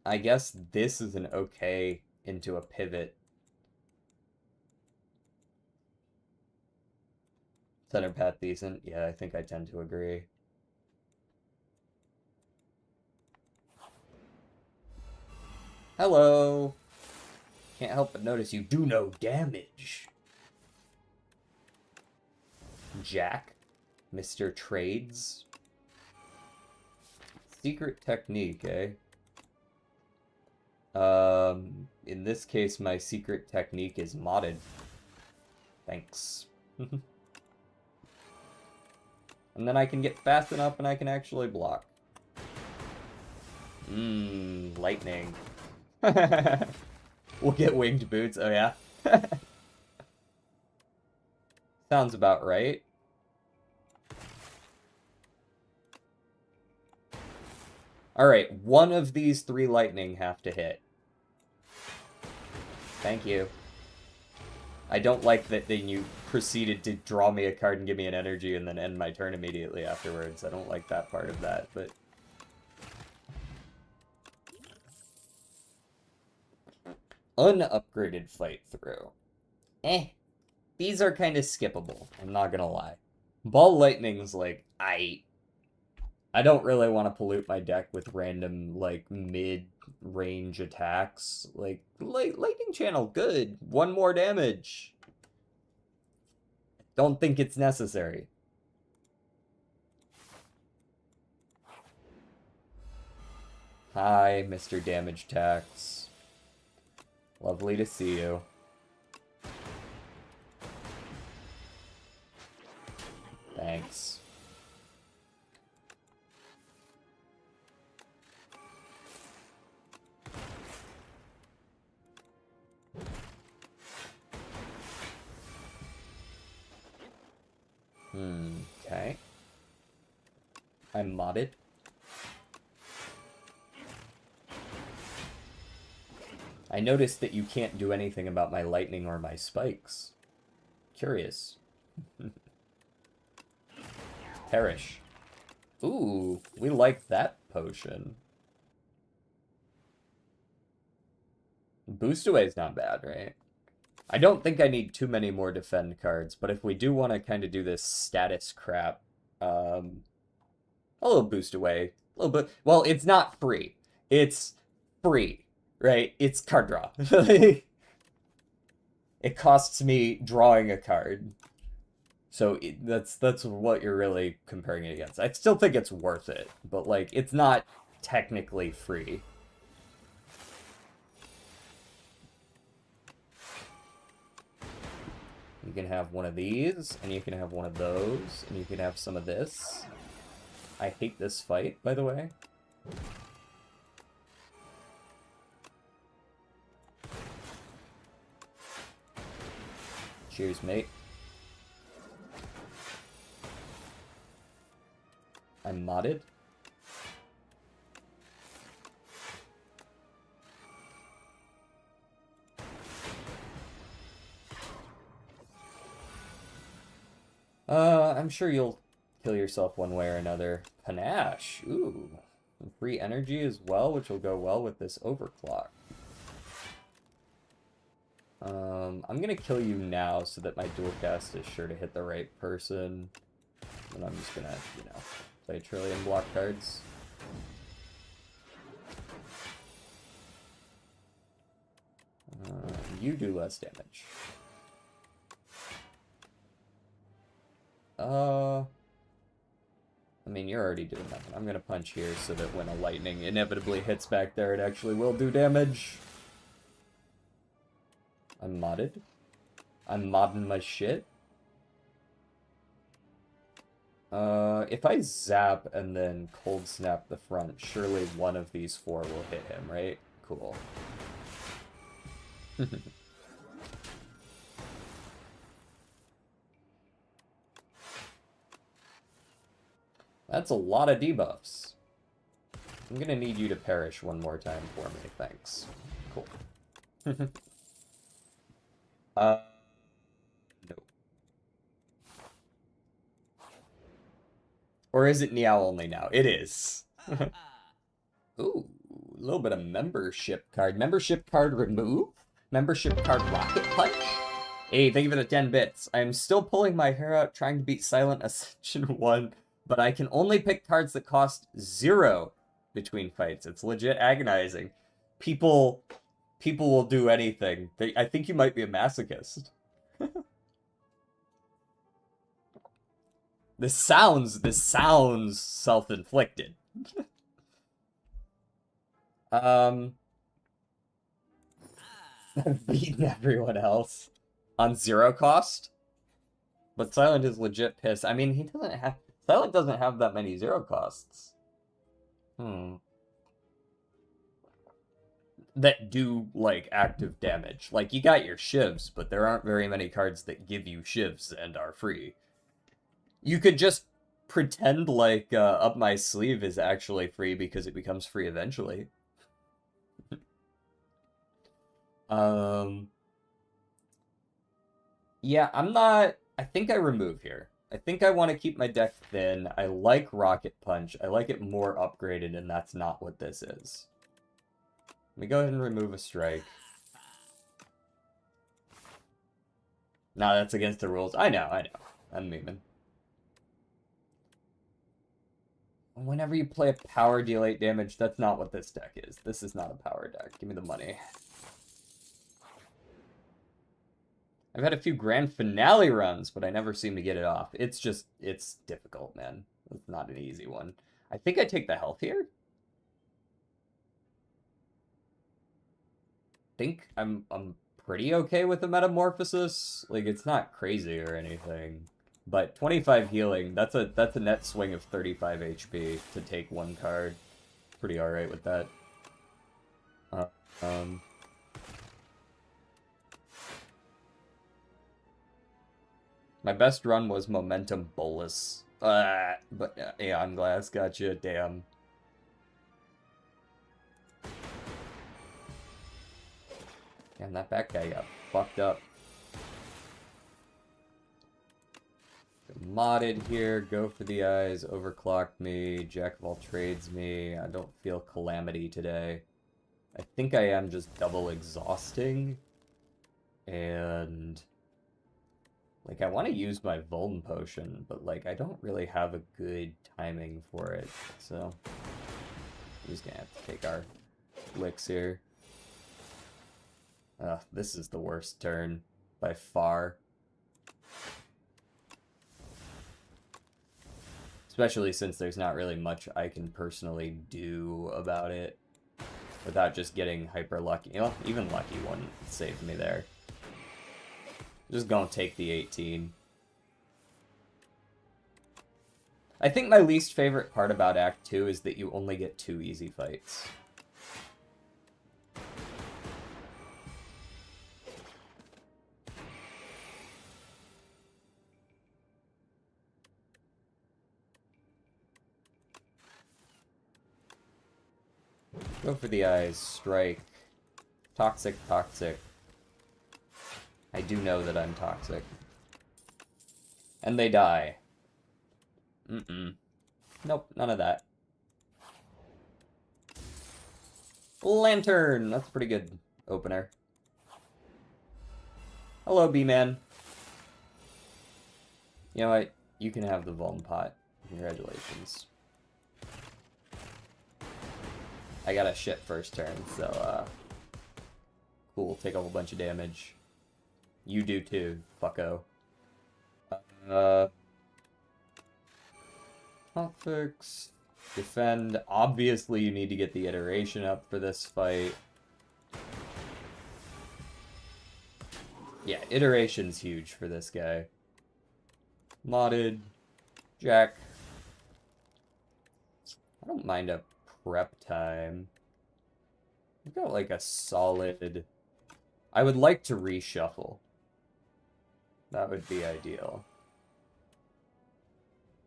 I guess this is an okay into a pivot. Center path decent. Yeah, I think I tend to agree. Hello. Can't help but notice you do no damage. Jack. Mr. Trades. Secret technique, eh? In this case, my secret technique is modded. Thanks. And then I can get fast enough and I can actually block. Lightning. We'll get winged boots, oh yeah? Sounds about right. Alright, one of these three lightning have to hit. Thank you. I don't like that then you proceeded to draw me a card and give me an energy and then end my turn immediately afterwards. I don't like that part of that, but... Unupgraded fight through. These are kind of skippable, I'm not gonna lie. Ball Lightning's like, I don't really want to pollute my deck with random, like, mid-range attacks. Like, Lightning Channel, good. One more damage. Don't think it's necessary. Hi, Mr. Damage Tax. Lovely to see you. Thanks. Okay. I'm modded. I noticed that you can't do anything about my lightning or my spikes. Curious. Perish. Ooh, we like that potion. Boost away is not bad, right? I don't think I need too many more defend cards, but if we do want to kind of do this status crap, a little boost away, a little bit. Well, it's not free. It's free, right? It's card draw. It costs me drawing a card. So that's what you're really comparing it against. I still think it's worth it, but like it's not technically free. can have one of these, and you can have one of those, and you can have some of this. I hate this fight, by the way. Cheers, mate. I'm modded. I'm sure you'll kill yourself one way or another. Panache. Ooh. Free energy as well, which will go well with this overclock. I'm gonna kill you now so that my dual cast is sure to hit the right person. And I'm just gonna, you know, play a trillion block cards. You do less damage. I mean, you're already doing nothing. I'm gonna punch here so that when a lightning inevitably hits back there, it actually will do damage. I'm modded. I'm modding my shit. If I zap and then cold snap the front, surely one of these four will hit him, right? Cool. That's a lot of debuffs. I'm gonna need you to perish one more time for me, thanks. Cool. No. Or is it Meow only now? It is. Ooh, a little bit of membership card. Membership card remove? Membership card rocket punch? Hey, thank you for the 10 bits. I'm still pulling my hair out trying to beat Silent Ascension 1, but I can only pick cards that cost 0 between fights. It's legit agonizing. People will do anything. I think you might be a masochist. This sounds self-inflicted. Beating everyone else on 0 cost, but Silent is legit pissed. I mean, Silent doesn't have that many 0 costs. That do, like, active damage. Like, you got your shivs, but there aren't very many cards that give you shivs and are free. You could just pretend like Up My Sleeve is actually free because it becomes free eventually. Yeah, I think I remove here. I think I want to keep my deck thin. I like Rocket Punch. I like it more upgraded, and that's not what this is. Let me go ahead and remove a strike. Nah, that's against the rules. I know. I'm memeing. Whenever you play a power deal 8 damage, that's not what this deck is. This is not a power deck. Give me the money. I've had a few grand finale runs, but I never seem to get it off. It's difficult, man. It's not an easy one. I think I take the health here. I think I'm pretty okay with the Metamorphosis. Like, it's not crazy or anything. But 25 healing, that's a net swing of 35 HP to take one card. Pretty alright with that. My best run was Momentum Bolus. But Aeon Glass, gotcha, damn. Damn, that back guy got fucked up. Modded here, go for the eyes, overclocked me, jack of all trades me. I don't feel calamity today. I think I am just double exhausting. And like, I want to use my Vuln Potion, but like, I don't really have a good timing for it. So I'm just gonna have to take our licks here. This is the worst turn by far. Especially since there's not really much I can personally do about it without just getting hyper lucky. Well, even lucky wouldn't save me there. Just gonna take the 18. I think my least favorite part about Act 2 is that you only get 2 easy fights. Go for the eyes, strike. Toxic, toxic. I do know that I'm toxic. And they die. Nope, none of that. Lantern! That's a pretty good opener. Hello, B-Man. You know what? You can have the Vuln pot. Congratulations. I got a shit first turn, so, cool, take a whole bunch of damage. You do too, fucko. Hotfix. Defend. Obviously, you need to get the iteration up for this fight. Yeah, iteration's huge for this guy. Modded. Jack. I don't mind a prep time. We've got like a solid... I would like to reshuffle. That would be ideal.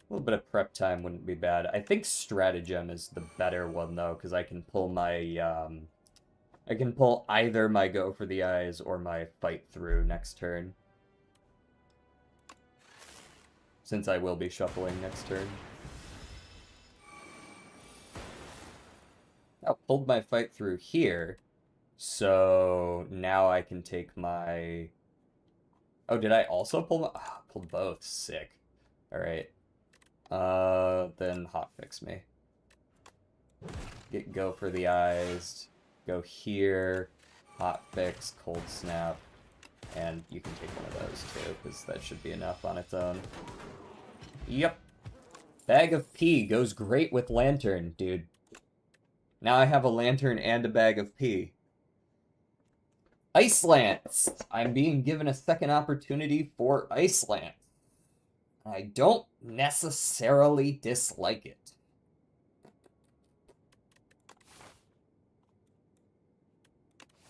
A little bit of prep time wouldn't be bad. I think Stratagem is the better one, though, because I can pull my, I can pull either my Go for the Eyes or my Fight Through next turn. Since I will be shuffling next turn. I pulled my Fight Through here, so now I can take my... Oh, did I also pull my... Oh, pulled both. Sick. Alright. Then hotfix me. Go for the eyes. Go here. Hotfix, cold snap. And you can take one of those too, because that should be enough on its own. Yep. Bag of pee goes great with lantern, dude. Now I have a lantern and a bag of pee. Ice Lance! I'm being given a second opportunity for Ice Lance. I don't necessarily dislike it.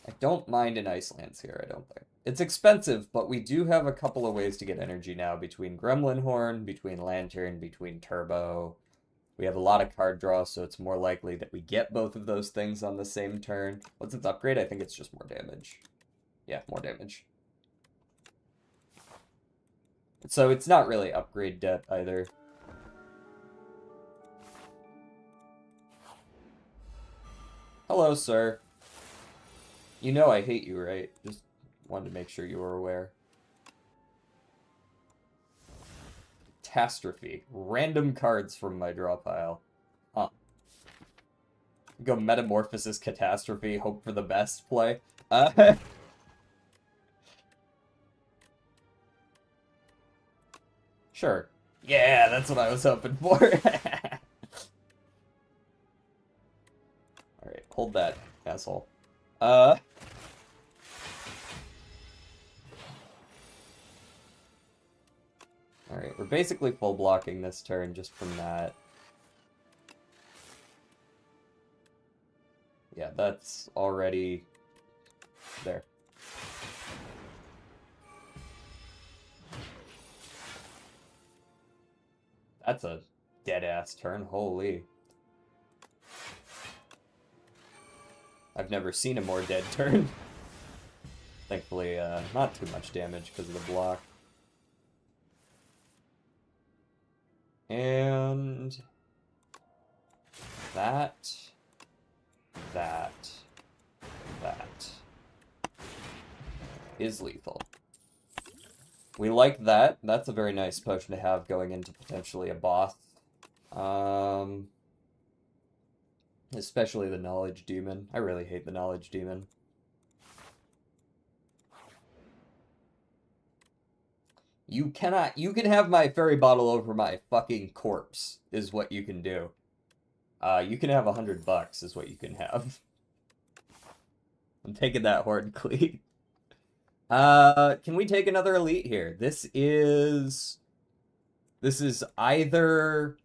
I don't mind an Ice Lance here, I don't think. It's expensive, but we do have a couple of ways to get energy now, between Gremlin Horn, between Lantern, between Turbo. We have a lot of card draw, so it's more likely that we get both of those things on the same turn. What's its upgrade? I think it's just more damage. Yeah, more damage. So it's not really upgrade debt either. Hello, sir. You know I hate you, right? Just wanted to make sure you were aware. Catastrophe. Random cards from my draw pile. Huh. Go Metamorphosis Catastrophe, hope for the best play. Sure. Yeah, that's what I was hoping for. Alright, hold that, asshole. Alright, we're basically full blocking this turn just from that. Yeah, that's already there. That's a dead-ass turn, holy. I've never seen a more dead turn. Thankfully, not too much damage because of the block. And... that... is lethal. We like that. That's a very nice potion to have going into potentially a boss. Especially the Knowledge Demon. I really hate the Knowledge Demon. You can have my fairy bottle over my fucking corpse, is what you can do. You can have $100 is what you can have. I'm taking that horde clean. Can we take another elite here? This is either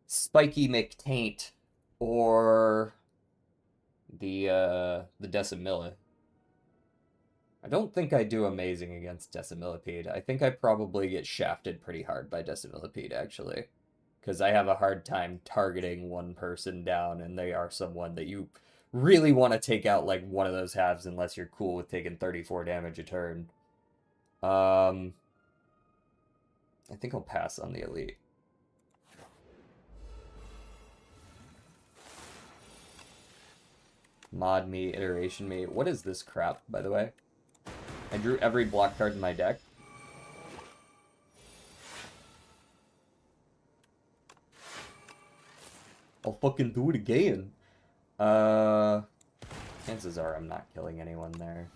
Spiky McTaint or the Decimilla. I don't think I do amazing against Decimillipede. I think I probably get shafted pretty hard by Decimillipede, actually. Because I have a hard time targeting one person down, and they are someone that you really want to take out like one of those halves unless you're cool with taking 34 damage a turn. I think I'll pass on the elite. Mod me, iteration me. What is this crap, by the way? I drew every block card in my deck. I'll fucking do it again. Chances are I'm not killing anyone there.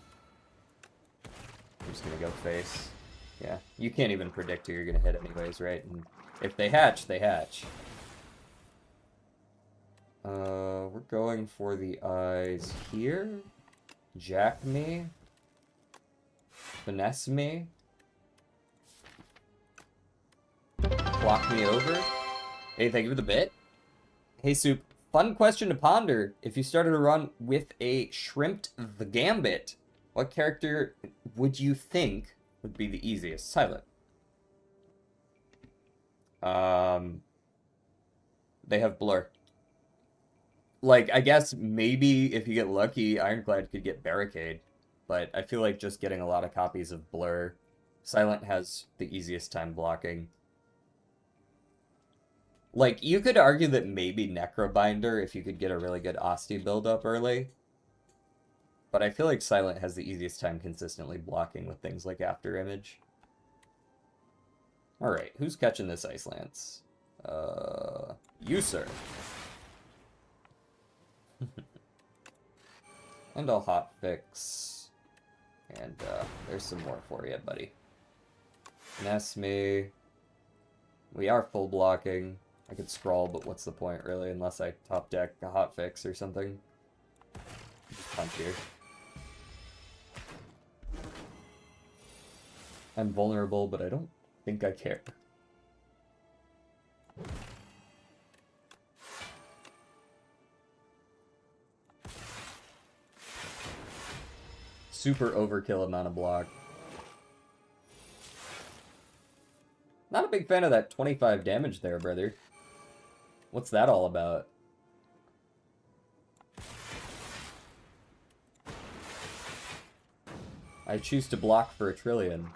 I'm just gonna go face. Yeah, you can't even predict who you're gonna hit anyways, right? And if they hatch, they hatch. We're going for the eyes here. Jack me. Finesse me. Block me over. Hey, thank you for the bit. Hey, Soup. Fun question to ponder. If you started a run with a Shrimped the Gambit, what character would you think would be the easiest? Silent. They have Blur. Like, I guess maybe if you get lucky, Ironclad could get Barricade. But I feel like just getting a lot of copies of Blur. Silent has the easiest time blocking. Like, you could argue that maybe Necrobinder if you could get a really good Osti build-up early. But I feel like Silent has the easiest time consistently blocking with things like After Image. Alright, who's catching this Ice Lance? You, sir. And I'll hotfix. And, there's some more for you, buddy. Finesse me. We are full blocking. I could scroll, but what's the point, really, unless I top deck a hotfix or something. Just punch here. I'm vulnerable, but I don't think I care. Super overkill amount of block. Not a big fan of that 25 damage there, brother. What's that all about? I choose to block for a trillion.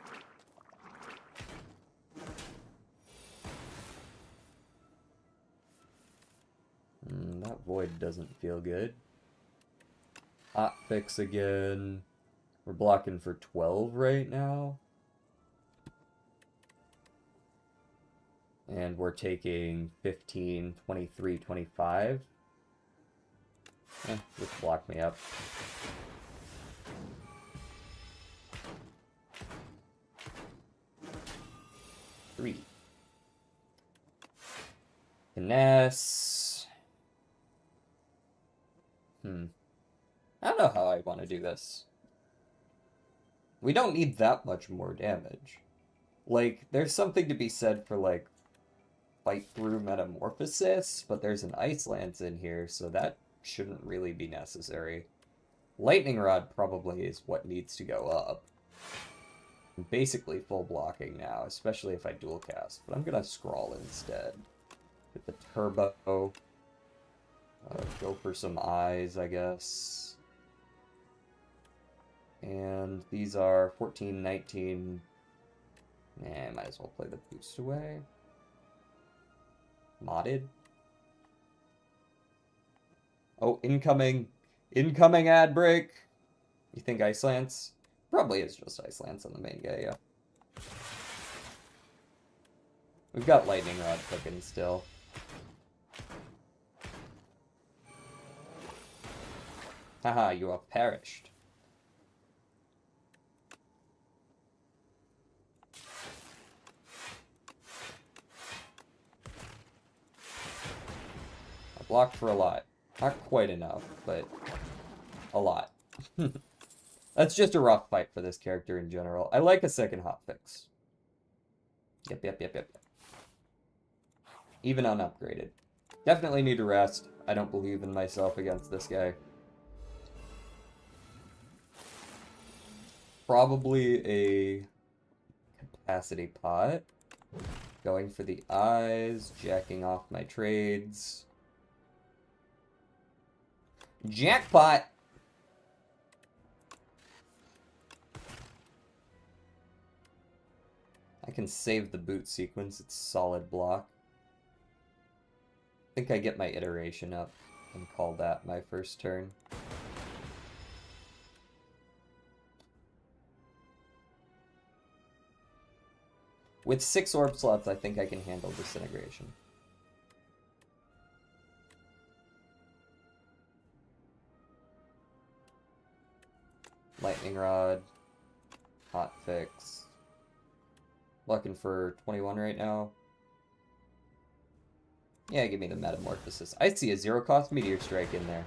That void doesn't feel good. Hotfix again. We're blocking for 12 right now. And we're taking 15, 23, 25. Just block me up. Three. Finesse. I don't know how I want to do this. We don't need that much more damage. Like, there's something to be said for, like, fight through Metamorphosis, but there's an Ice Lance in here, so that shouldn't really be necessary. Lightning Rod probably is what needs to go up. I'm basically full blocking now, especially if I dual cast, but I'm gonna scroll instead. Get the turbo. Go for some eyes, I guess. And these are 14, 19. Might as well play the boost away. Modded. Oh, incoming ad break. You think Ice Lance? Probably is just Ice Lance on the main guy, yeah. We've got Lightning Rod cooking still. Haha, you have perished. I blocked for a lot. Not quite enough, but a lot. That's just a rough fight for this character in general. I like a second hotfix. Yep. Even unupgraded. Definitely need to rest. I don't believe in myself against this guy. Probably a capacity pot. Going for the eyes, jacking off my trades. Jackpot! I can save the boot sequence, it's solid block. I think I get my iteration up and call that my first turn. With 6 orb slots, I think I can handle disintegration. Lightning Rod. Hotfix. Looking for 21 right now. Yeah, give me the Metamorphosis. I see a 0-cost Meteor Strike in there.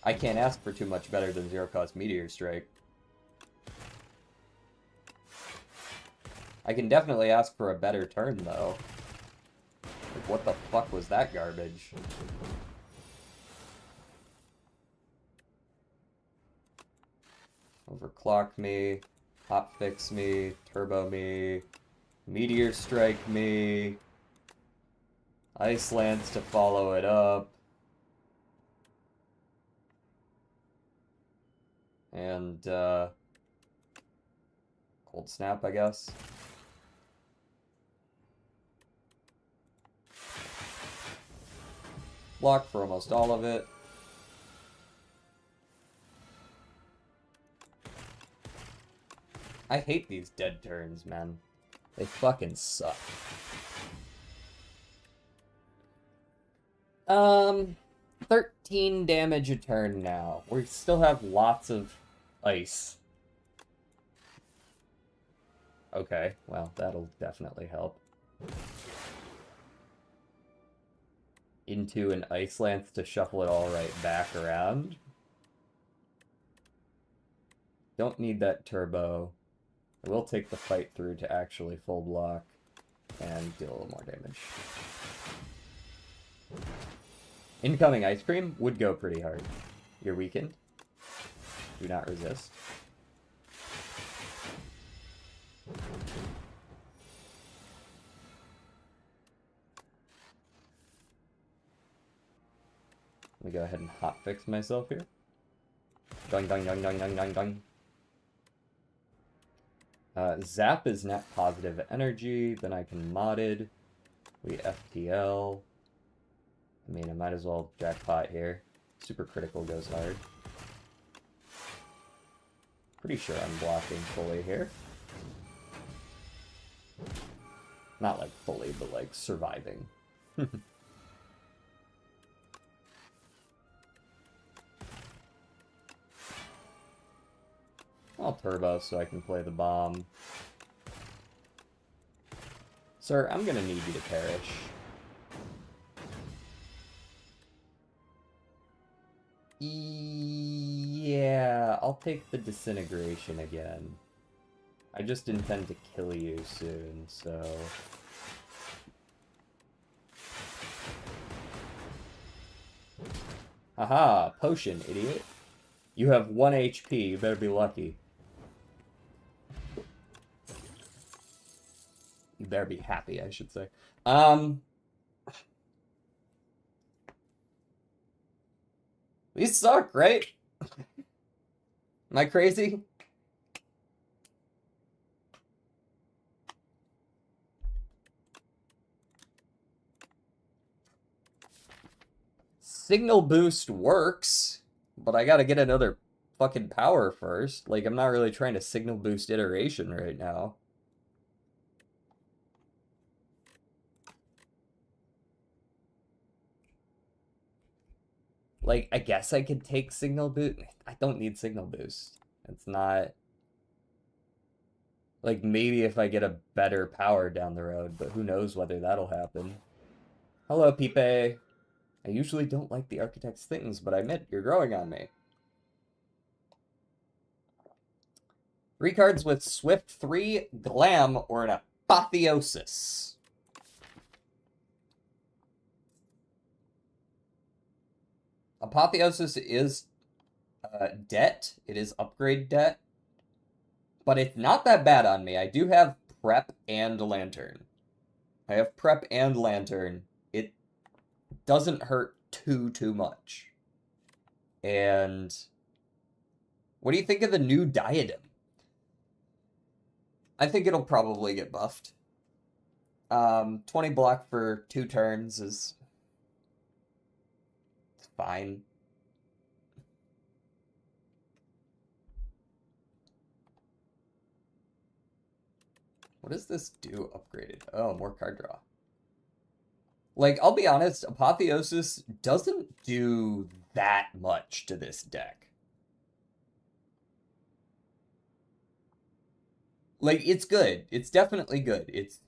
I can't ask for too much better than 0-cost Meteor Strike. I can definitely ask for a better turn, though. Like, what the fuck was that garbage? Overclock me, hotfix me, turbo me, meteor strike me, ice lance to follow it up, and cold snap, I guess. Block for almost all of it. I hate these dead turns, man. They fucking suck. 13 damage a turn now. We still have lots of ice. Okay, well, that'll definitely help. Into an ice lance to shuffle it all right back around. Don't need that turbo. I will take the fight through to actually full block and deal a little more damage. Incoming ice cream would go pretty hard. You're weakened. Do not resist. Let me go ahead and hotfix myself here. Doing, doing, doing, doing, doing, doing, doing. Zap is net positive energy, then I can modded. We FTL. I mean, I might as well jackpot here. Super critical goes hard. Pretty sure I'm blocking fully here. Not like fully, but like surviving. I'll turbo so I can play the bomb. Sir, I'm gonna need you to perish. Yeah, I'll take the disintegration again. I just intend to kill you soon, so... Haha, potion, idiot. You have 1 HP, you better be lucky. You better be happy, I should say. These suck, right? Am I crazy? Signal boost works, but I gotta get another fucking power first. Like, I'm not really trying to signal boost iteration right now. Like, I guess I could take signal boost. I don't need signal boost. It's not... Like, maybe if I get a better power down the road, but who knows whether that'll happen. Hello, Pipe. I usually don't like the architect's things, but I admit you're growing on me. 3 cards with Swift 3, Glam, or an Apotheosis. Apotheosis is debt. It is upgrade debt. But it's not that bad on me. I do have Prep and Lantern. I have Prep and Lantern. It doesn't hurt too much. And what do you think of the new Diadem? I think it'll probably get buffed. 20 block for 2 turns is fine. What does this do upgraded? Oh, more card draw. Like, I'll be honest, Apotheosis doesn't do that much to this deck. Like, it's good. It's definitely good. It's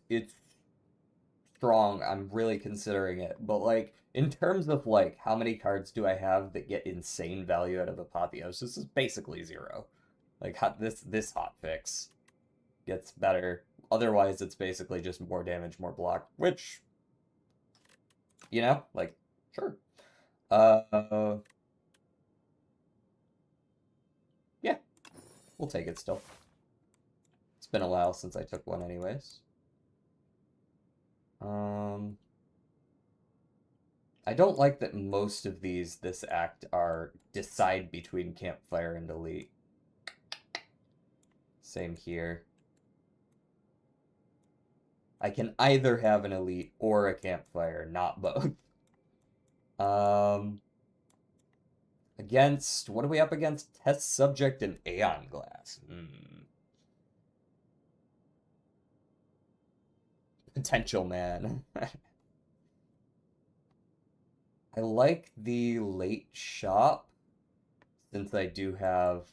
strong. I'm really considering it. But, like, in terms of, like, how many cards do I have that get insane value out of Apotheosis is basically 0. Like, this hotfix gets better. Otherwise, it's basically just more damage, more block, which, you know, like, sure. Yeah, we'll take it still. It's been a while since I took one anyways. I don't like that most of these, this act, are decide between Campfire and Elite. Same here. I can either have an Elite or a Campfire, not both. Against, what are we up against? Test Subject and Aeon Glass. Potential Man. I like the late shop, since I do have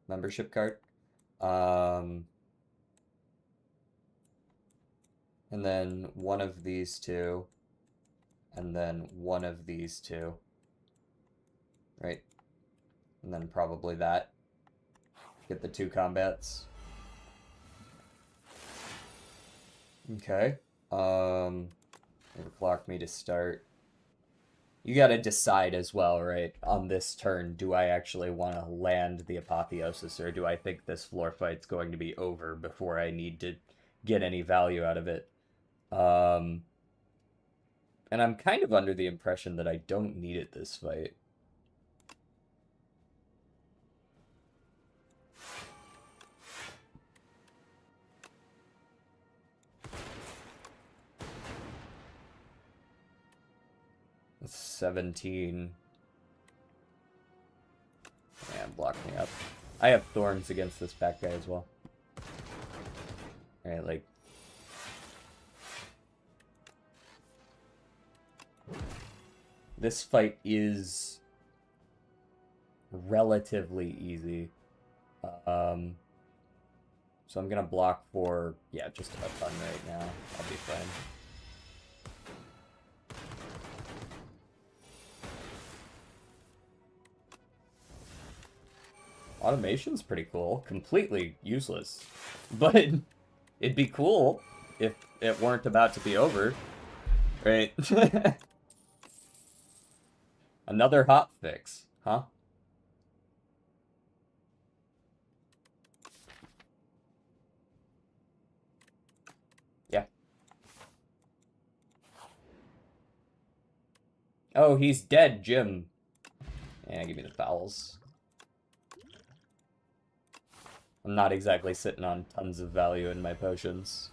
membership card. And then one of these two, and then one of these two, right? And then probably that. Get the 2 combats. Okay. Overclock me to start. You gotta decide as well, right? On this turn, do I actually want to land the Apotheosis, or do I think this floor fight's going to be over before I need to get any value out of it? And I'm kind of under the impression that I don't need it this fight. That's 17. Yeah, block me up. I have Thorns against this back guy as well. Alright, like... This fight is relatively easy. So I'm gonna block for, yeah, just about fun right now. I'll be fine. Automation's pretty cool. Completely useless. But it'd be cool if it weren't about to be over. Right? Another hot fix, huh? Yeah. Oh, he's dead, Jim. Yeah, give me the fouls. I'm not exactly sitting on tons of value in my potions.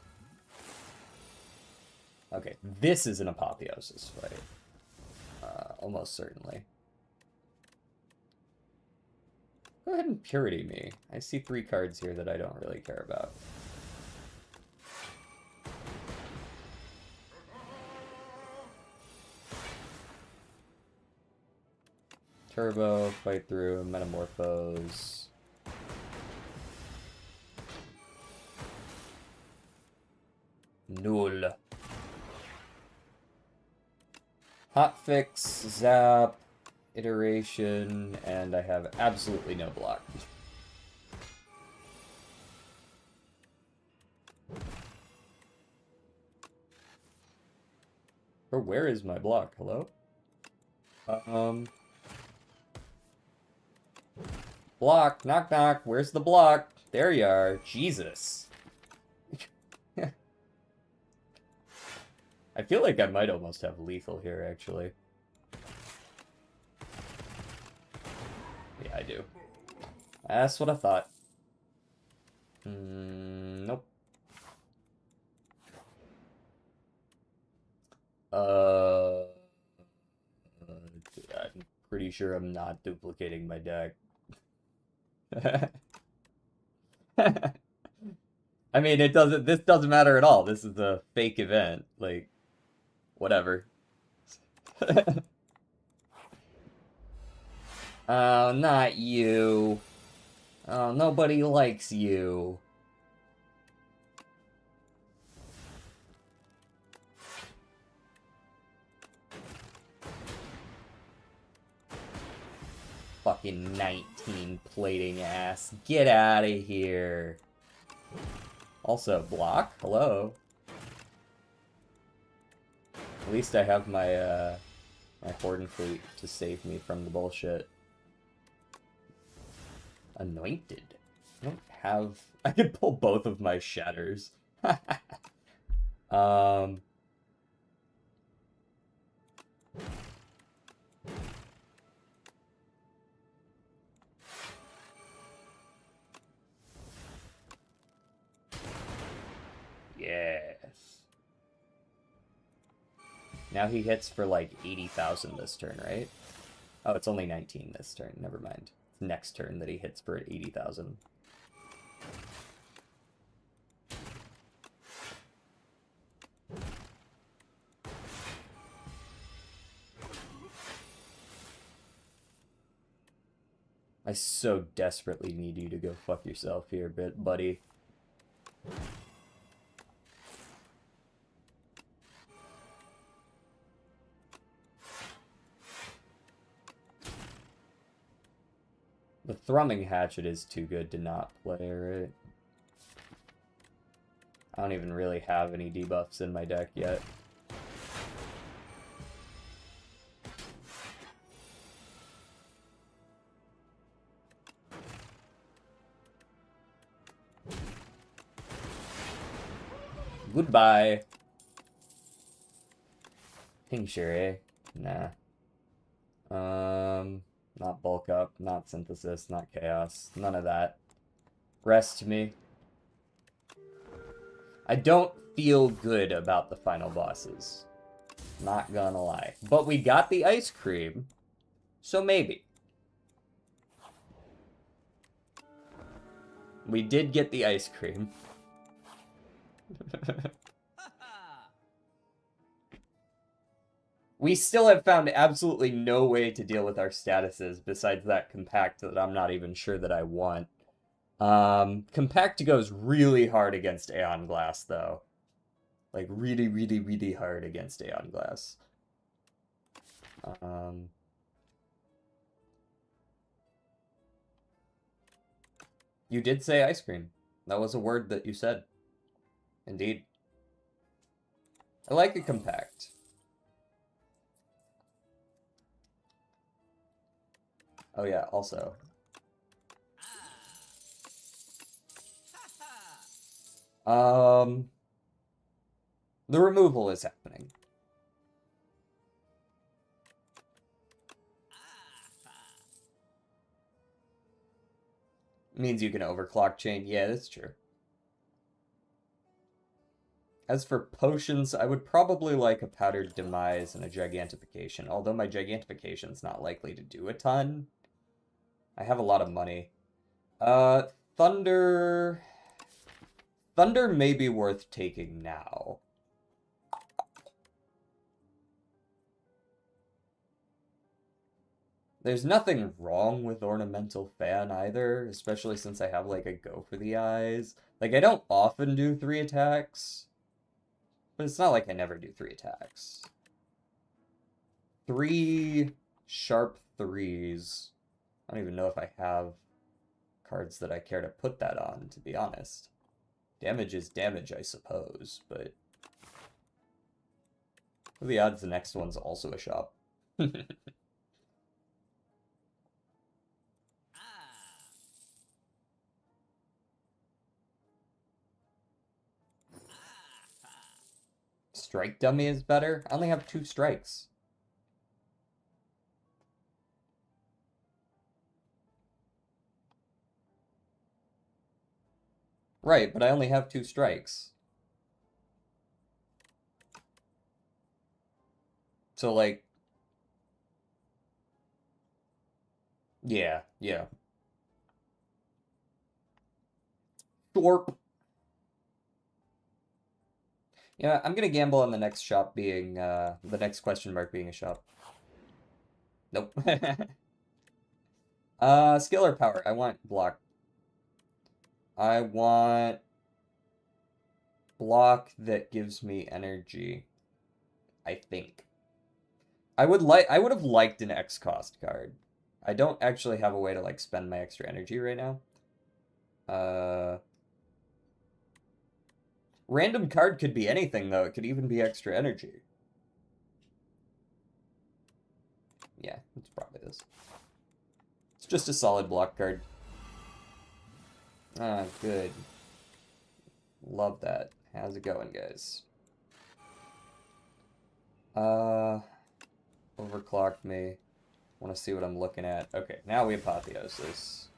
Okay, this is an Apotheosis fight. Almost certainly. Go ahead and Purity me. I see 3 cards here that I don't really care about. Turbo, fight through, Metamorphose. Null. Hotfix, Zap, Iteration, and I have absolutely no block. Or where is my block? Hello? Block, knock knock, where's the block? There you are. Jesus. I feel like I might almost have lethal here, actually. Yeah, I do. That's what I thought. Nope. I'm pretty sure I'm not duplicating my deck. I mean, this doesn't matter at all. This is a fake event. Like, whatever. Oh, not you. Oh, nobody likes you. Fucking 19 plating ass. Get out of here. Also, block? Hello. At least I have my, my Horden fleet to save me from the bullshit. Anointed. I don't have... I could pull both of my shatters. Yes. Now he hits for like 80,000 this turn, right? Oh, it's only 19 this turn. Never mind. It's next turn that he hits for 80,000. I so desperately need you to go fuck yourself here, buddy. The Thrumming Hatchet is too good to not play, right? I don't even really have any debuffs in my deck yet. Goodbye. Tincture, eh? Nah. Not Bulk Up, not Synthesis, not Chaos. None of that. Rest me. I don't feel good about the final bosses. Not gonna lie. But we got the ice cream, so maybe. We did get the ice cream. We still have found absolutely no way to deal with our statuses besides that compact that I'm not even sure that I want. Compact goes really hard against Aeon Glass, though. Like, really, really, really hard against Aeon Glass. You did say ice cream. That was a word that you said. Indeed. I like a compact. Oh yeah, also. The removal is happening. Means you can overclock chain. Yeah, that's true. As for potions, I would probably like a Powdered Demise and a Gigantification, although my Gigantification's not likely to do a ton. I have a lot of money. Thunder... Thunder may be worth taking now. There's nothing wrong with Ornamental Fan either, especially since I have, like, a Go for the Eyes. Like, I don't often do 3 attacks, but it's not like I never do 3 attacks. 3 sharp 3s. I don't even know if I have cards that I care to put that on, to be honest. Damage is damage, I suppose, but... What are the odds the next one's also a shop? Strike dummy is better? I only have 2 strikes. Right, but I only have 2 strikes. So, like... Yeah. Shorp. Yeah, I'm gonna gamble on the next shop being, the next question mark being a shop. Nope. Skill or power? I want block. I want block that gives me energy. I think. I would have liked an X cost card. I don't actually have a way to like spend my extra energy right now. Random card could be anything though. It could even be extra energy. Yeah, it's probably this. It's just a solid block card. Ah, good. Love that. How's it going, guys? Overclocked me. Want to see what I'm looking at. Okay, now we apotheosis.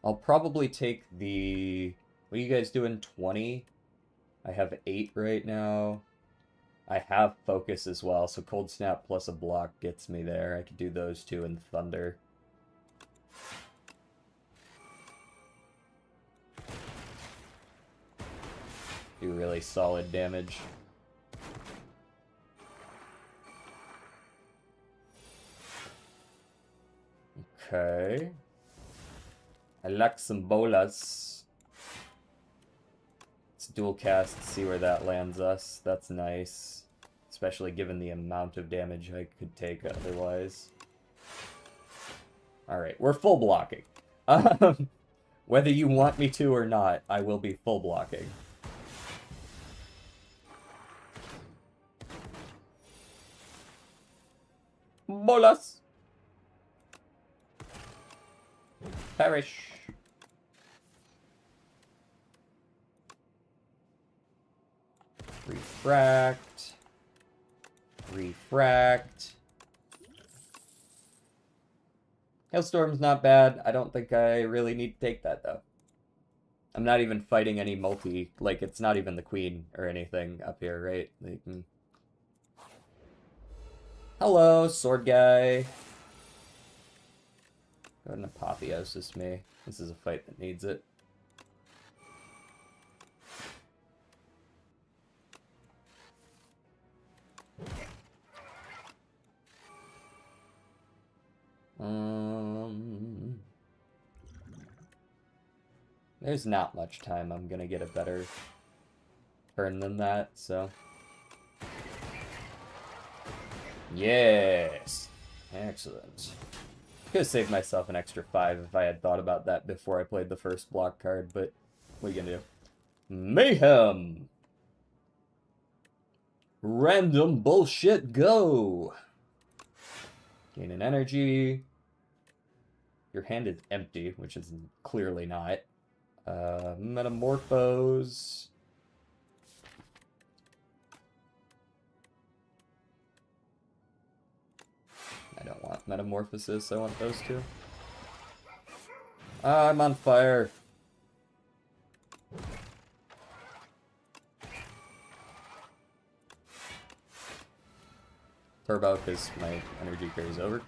I'll probably take the... What are you guys doing? 20? I have 8 right now. I have focus as well, so cold snap plus a block gets me there. I could do those 2 in thunder. Do really solid damage. Okay. I like some bolas. Let's dual cast, see where that lands us. That's nice. Especially given the amount of damage I could take otherwise. Alright, we're full blocking. Whether you want me to or not, I will be full blocking. Bolas! Perish. Refract. Refract. Hailstorm's not bad. I don't think I really need to take that, though. I'm not even fighting any multi. Like, it's not even the queen or anything up here, right? Like, Hello, sword guy. Go ahead and apotheosis me. This is a fight that needs it. There's not much time. I'm gonna get a better turn than that, so. Yes! Excellent. Could have saved myself an extra 5 if I had thought about that before I played the first block card, but what are you gonna do? Mayhem! Random bullshit go! Gain an energy. Your hand is empty, which is clearly not. Metamorphose. I don't want Metamorphosis, I want those 2. I'm on fire. Turbo, because my energy carries over.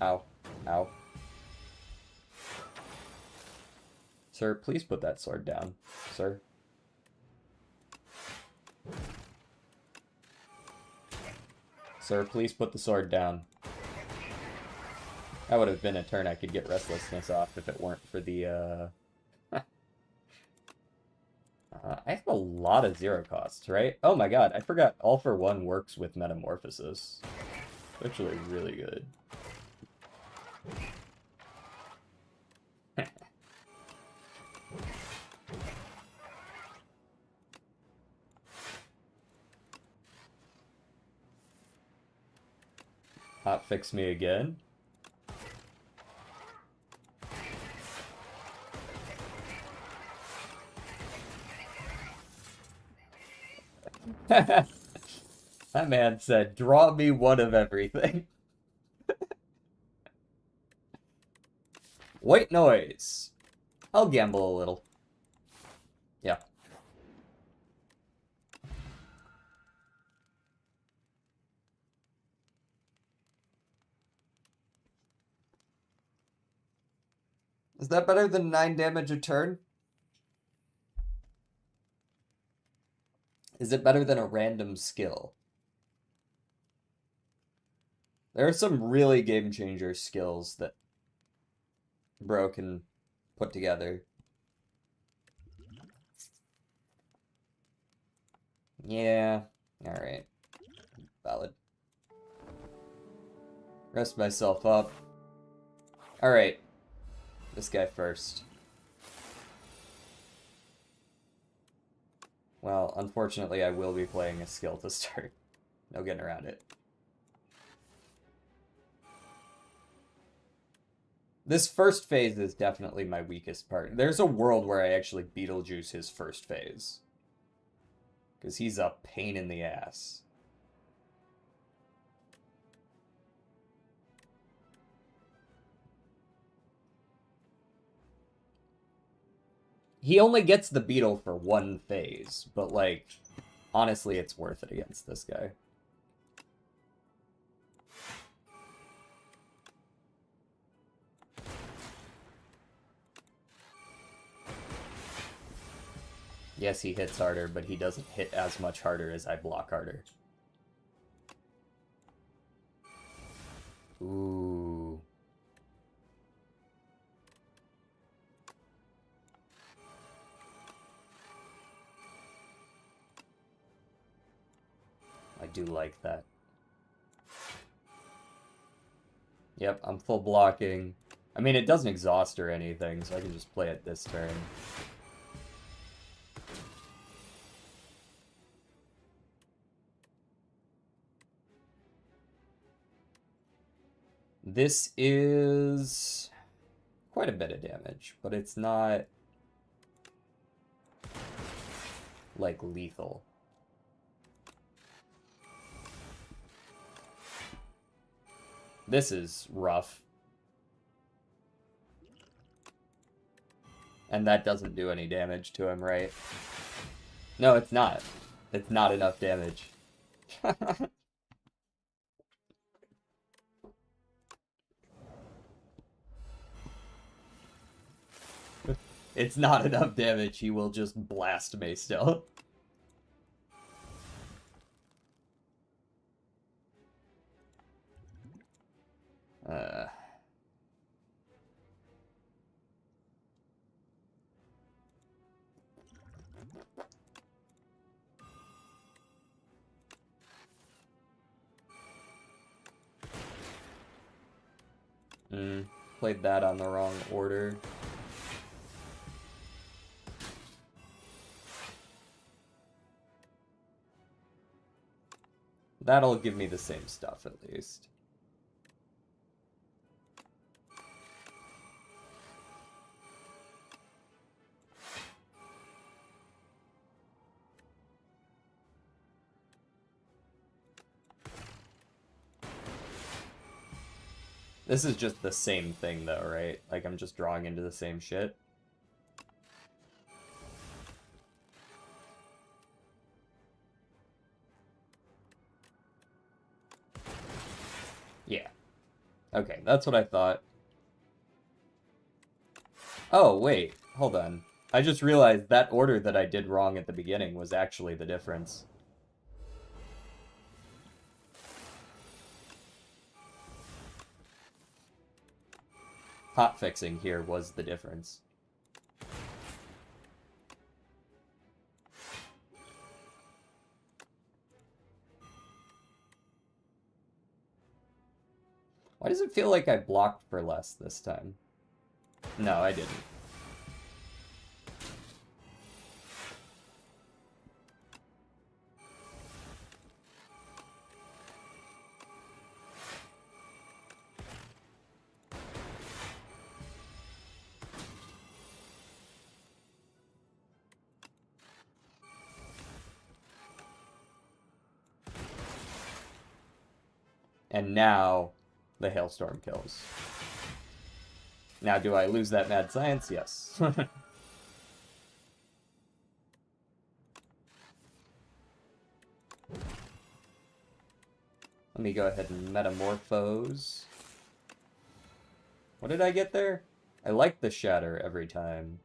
Ow. Ow. Sir, please put that sword down. Sir. Sir, please put the sword down. That would have been a turn I could get Restlessness off if it weren't for the, I have a lot of 0 costs, right? Oh my god, I forgot All for One works with Metamorphosis. It's actually really good. Hot fix me again. That man said, draw me one of everything. White noise. I'll gamble a little. Yeah. Is that better than 9 damage a turn? Is it better than a random skill? There are some really game changer skills that Bro can put together. Yeah, alright. Valid. Rest myself up. Alright. This guy first. Well, unfortunately, I will be playing a skill to start. No getting around it. This first phase is definitely my weakest part. There's a world where I actually Beetlejuice his first phase. Because he's a pain in the ass. He only gets the beetle for one phase, but, like, honestly, it's worth it against this guy. Yes, he hits harder, but he doesn't hit as much harder as I block harder. Ooh. I do like that. Yep, I'm full blocking. I mean, it doesn't exhaust or anything, so I can just play it this turn. This is quite a bit of damage, but it's not, like, lethal. This is rough. And that doesn't do any damage to him, right? No, it's not. It's not enough damage. It's not enough damage. He will just blast me still. Uh... Played that on the wrong order. That'll give me the same stuff, at least. This is just the same thing, though, right? Like, I'm just drawing into the same shit. Yeah. Okay, that's what I thought. Oh, wait. Hold on. I just realized that order that I did wrong at the beginning was actually the difference. Hot fixing here was the difference. Why does it feel like I blocked for less this time? No, I didn't. And now the hailstorm kills. Now, do I lose that mad science? Yes. Let me go ahead and metamorphose. What did I get there? I like the shatter every time.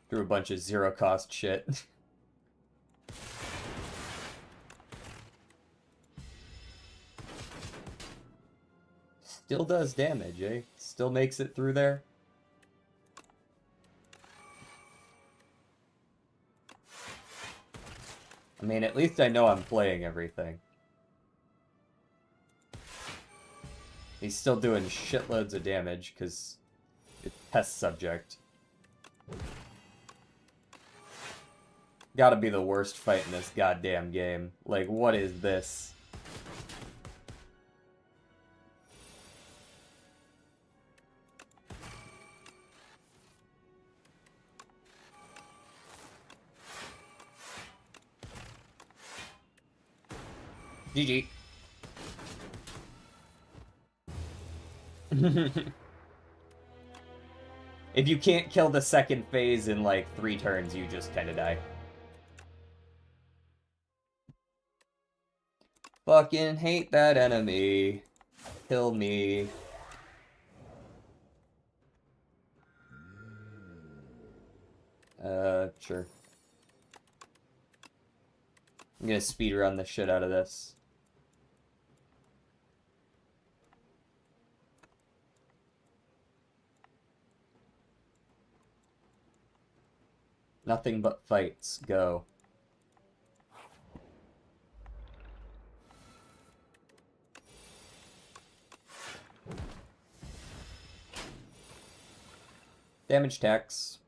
Through a bunch of zero-cost shit. Still does damage, eh? Still makes it through there. I mean, at least I know I'm playing everything. He's still doing shitloads of damage, because it's test subject. Gotta be the worst fight in this goddamn game. Like, what is this? GG. If you can't kill the second phase in, like, 3 turns, you just kinda die. Fucking hate that enemy. Kill me. Sure. I'm gonna speedrun the shit out of this. Nothing but fights. Go. Damage tax.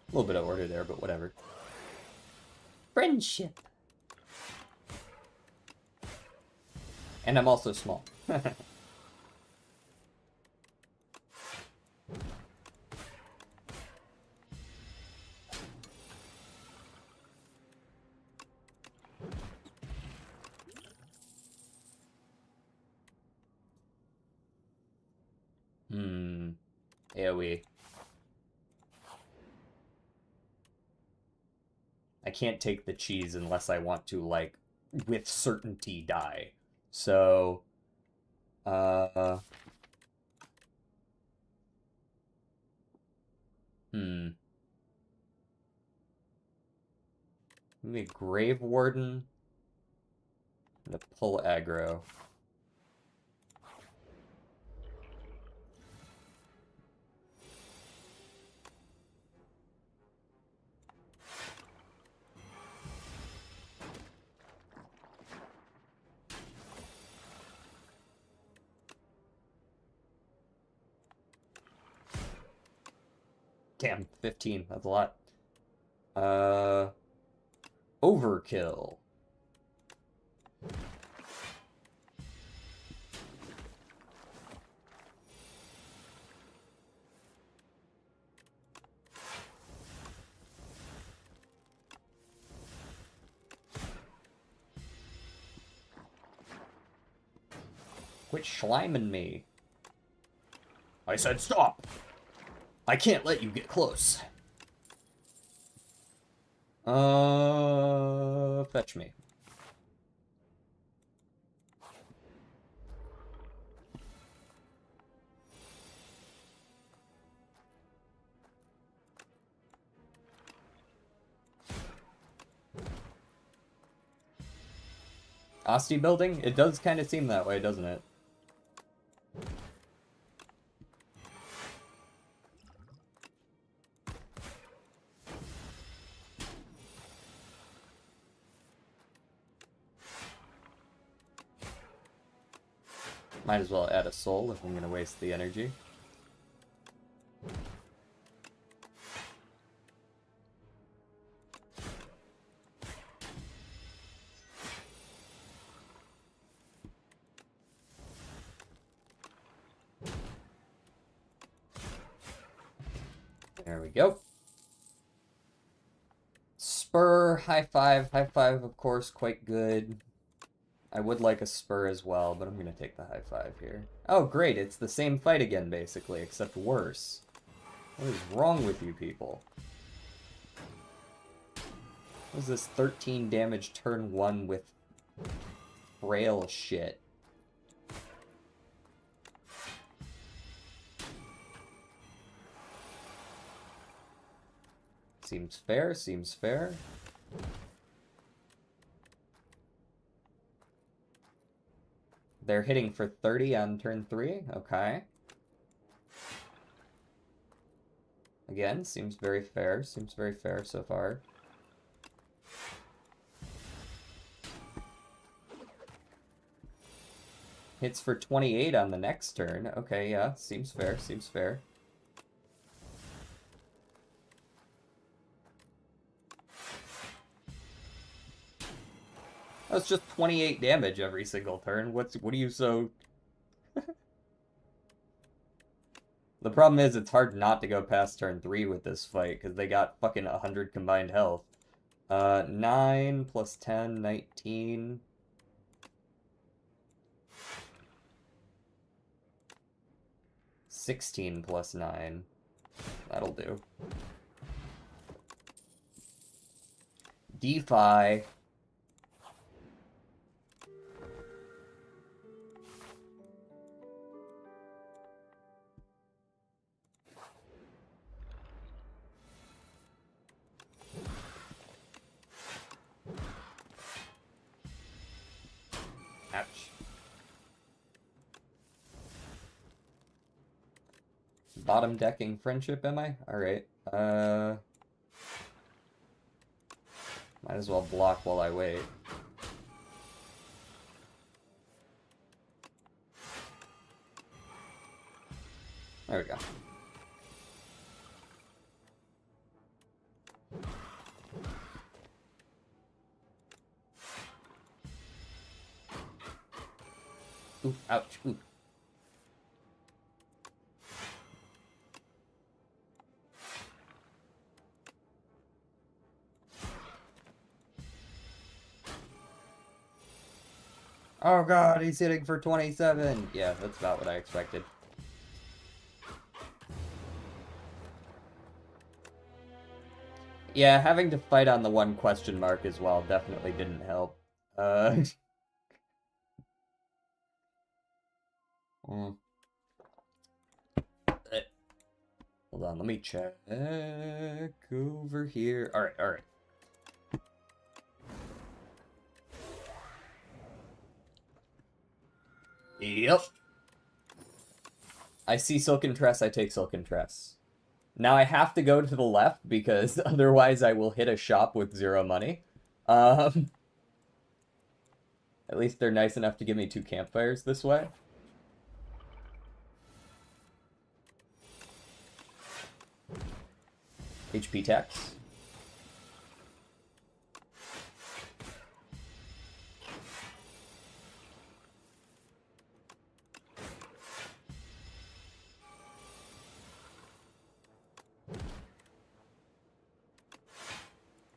A little bit of order there, but whatever. Friendship. And I'm also small. AoE. I can't take the cheese unless I want to, like, with certainty die. So, maybe Grave Warden and a pull aggro. Damn, 15. That's a lot. Overkill. Quit schliming me. I said stop! I can't let you get close. Fetch me. Asti building? It does kind of seem that way, doesn't it? Might as well add a soul if I'm going to waste the energy. There we go. Spur, high five, of course, quite good. I would like a spur as well, but I'm going to take the high five here. Oh, great, it's the same fight again, basically, except worse. What is wrong with you people? What is this 13 damage turn 1 with frail shit? Seems fair, seems fair. They're hitting for 30 on turn 3, okay. Again, seems very fair so far. Hits for 28 on the next turn. Okay, yeah, seems fair, seems fair. That's just 28 damage every single turn. What are you so... The problem is it's hard not to go past turn 3 with this fight, because they got fucking 100 combined health. 9 plus 10, 19... 16 plus 9. That'll do. DeFi. Ouch. Bottom decking friendship, am I? Alright. Might as well block while I wait. There we go. Ooh, ouch. Ooh. Oh god, he's hitting for 27! Yeah, that's about what I expected. Yeah, having to fight on the one question mark as well definitely didn't help. Mm. Hold on, let me check over here. Alright, alright. Yep. I see Silken Tress, I take Silken Tress. Now I have to go to the left because otherwise I will hit a shop with 0 money. At least they're nice enough to give me 2 campfires this way. HP tax.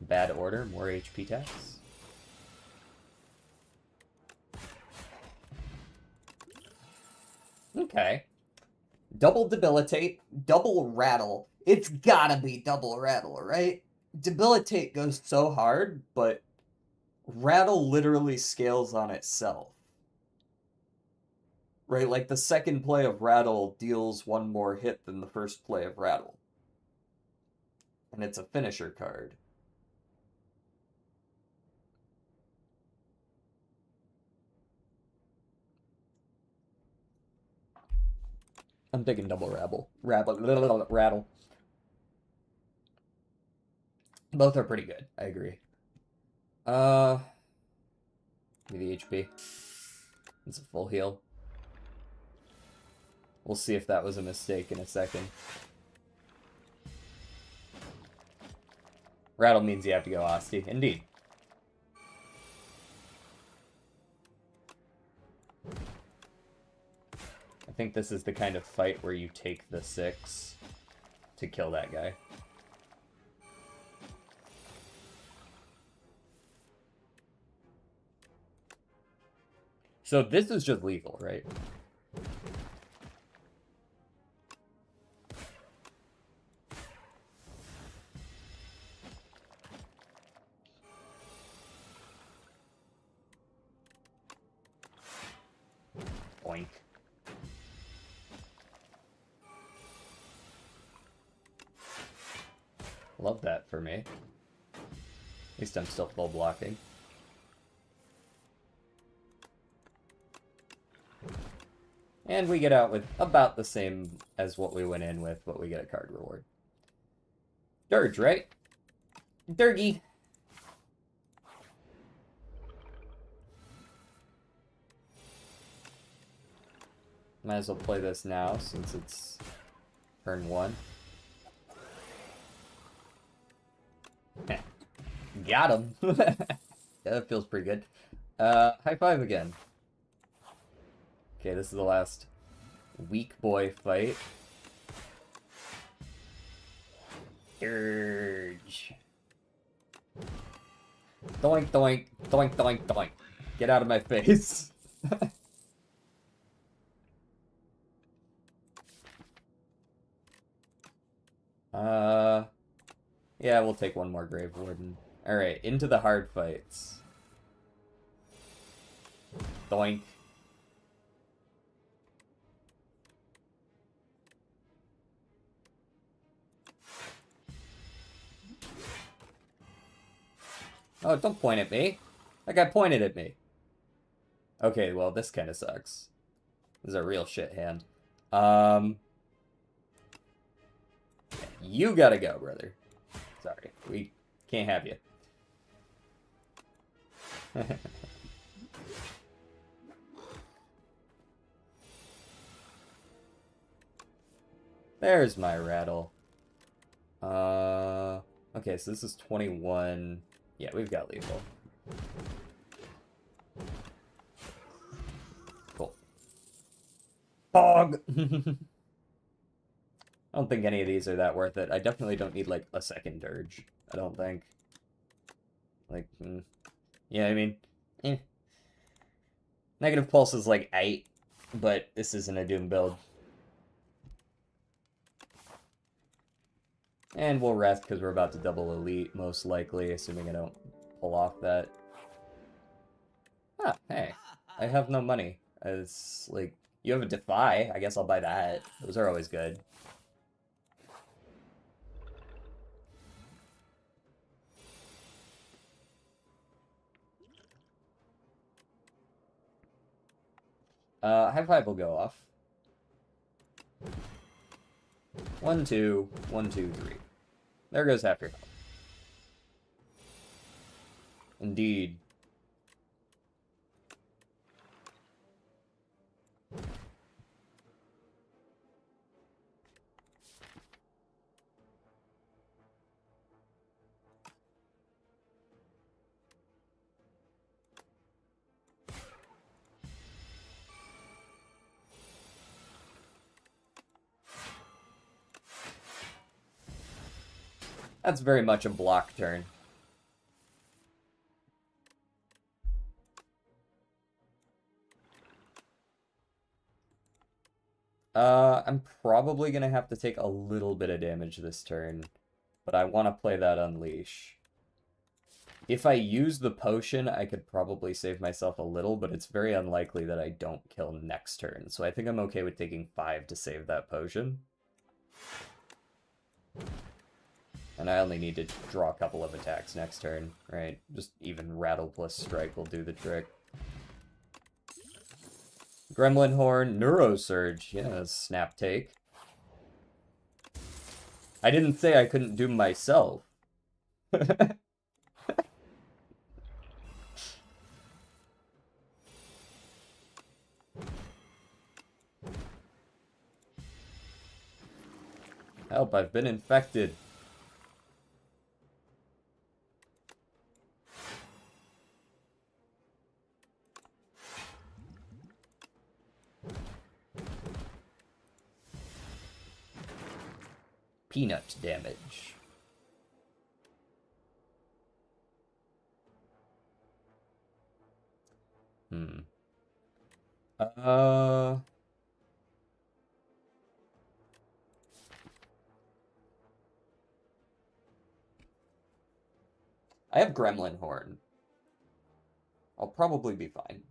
Bad order, more HP tax. Okay. Double debilitate, double rattle. It's gotta be double rattle, right? Debilitate goes so hard, but rattle literally scales on itself. Right, like the second play of rattle deals 1 more hit than the first play of rattle. And it's a finisher card. I'm taking double rattle. Both are pretty good, I agree. Give me the HP. It's a full heal. We'll see if that was a mistake in a second. Rattle means you have to go Asti. Indeed. I think this is the kind of fight where you take the 6 to kill that guy. So this is just legal, right? Boink. Love that for me. At least I'm still full blocking. And we get out with about the same as what we went in with, but we get a card reward. Dirge, right? Durgy. Might as well play this now since it's turn 1. Got him. Yeah, that feels pretty good. High five again. Okay, this is the last weak boy fight. Dirge. Doink, doink, doink, doink, doink. Get out of my face. Yeah, we'll take one more Grave Warden. Alright, into the hard fights. Doink. Oh, don't point at me. That guy pointed at me. Okay, well, this kind of sucks. This is a real shit hand. You gotta go, brother. Sorry, we can't have you. There's my rattle. Okay, so this is 21. Yeah, we've got lethal. Cool. Bog! I don't think any of these are that worth it. I definitely don't need, like, a second Dirge. I don't think. Like, yeah, I mean, Negative Pulse is, like, 8, but this isn't a Doom build. And we'll rest because we're about to double Elite, most likely, assuming I don't pull off that. Ah, hey. I have no money. It's, like, you have a Defy. I guess I'll buy that. Those are always good. High five will go off. 1, 2, 1, 2, 3. There goes half your health. Indeed. That's very much a block turn. I'm probably gonna have to take a little bit of damage this turn, but I want to play that Unleash. If I use the potion, I could probably save myself a little, but it's very unlikely that I don't kill next turn, so I think I'm okay with taking 5 to save that potion. And I only need to draw a couple of attacks next turn, right? Just even Rattle plus Strike will do the trick. Gremlin Horn, Neurosurge, yeah, Snap Take. I didn't say I couldn't do myself. Help, I've been infected. Peanut damage. Uh... I have Gremlin Horn. I'll probably be fine.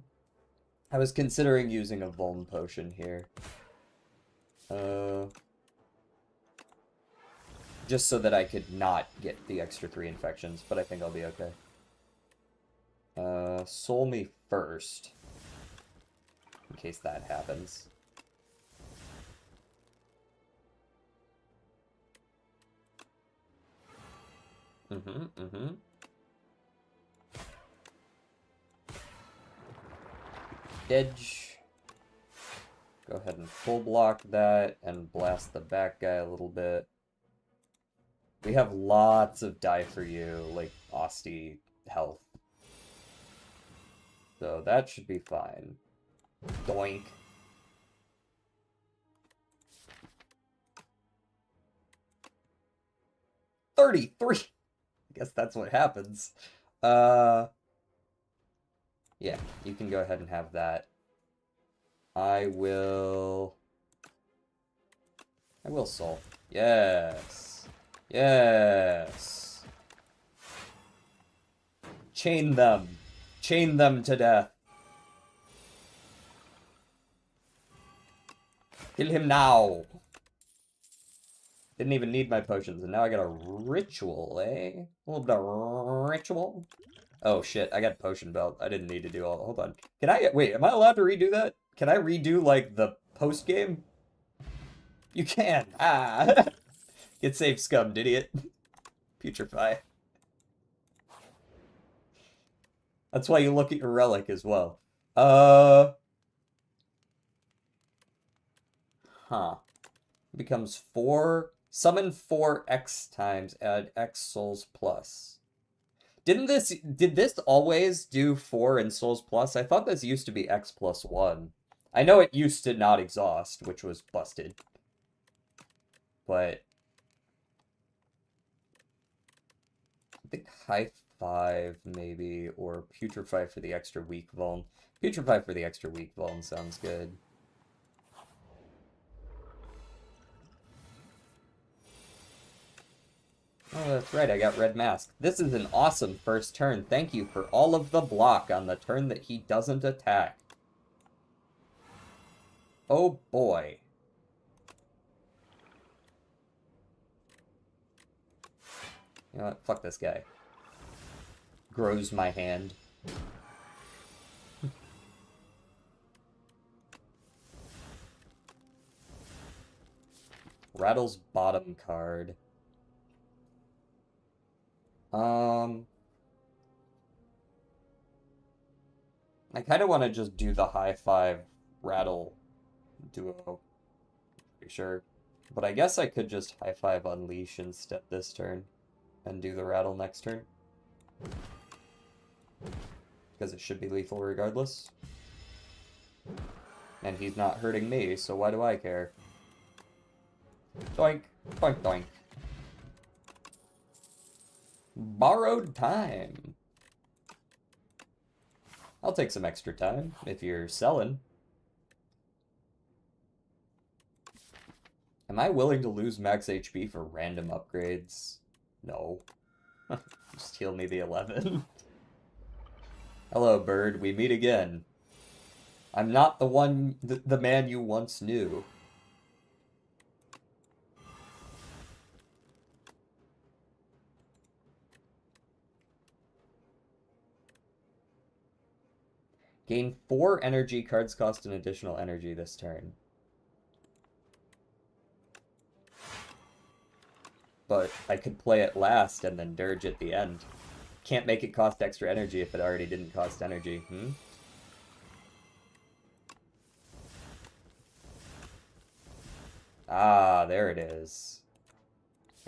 I was considering using a Vuln potion here. Just so that I could not get the extra 3 infections, but I think I'll be okay. Soul me first. In case that happens. Edge. Go ahead and full block that and blast the back guy a little bit. We have lots of die for you, like Osti health. So that should be fine. Doink. $33! I guess that's what happens. Yeah, you can go ahead and have that. I will soul. Yes. Yes. Chain them. Chain them to death. Kill him now. Didn't even need my potions, and now I got a ritual, eh? A little bit of ritual. Oh shit, I got potion belt. I didn't need to do all. Hold on. Can I wait, am I allowed to redo that? Can I redo like the post game? You can. Ah. Get safe, scummed, idiot. Putrefy. That's why you look at your relic as well. Huh. Becomes 4. Summon 4 X times, add X souls plus. Did this always do 4 in souls plus? I thought this used to be X plus 1. I know it used to not exhaust, which was busted. But I think high 5 maybe, or putrefy for the extra weak vuln. Putrefy for the extra weak vuln sounds good. Oh, that's right, I got red mask. This is an awesome first turn. Thank you for all of the block on the turn that he doesn't attack. Oh boy. You know what? Fuck this guy. Grows my hand. Rattles bottom card. I kind of want to just do the high 5 rattle duo. Pretty sure. But I guess I could just high 5 unleash instead this turn. And do the rattle next turn. Because it should be lethal regardless. And he's not hurting me, so why do I care? Doink, doink, doink. Borrowed time. I'll take some extra time if you're selling. Am I willing to lose max HP for random upgrades? No. Just heal me the 11. Hello, bird. We meet again. I'm not the man you once knew. Gain 4 energy. Cards cost an additional energy this turn. But I could play it last and then dirge at the end. Can't make it cost extra energy if it already didn't cost energy. Ah, there it is.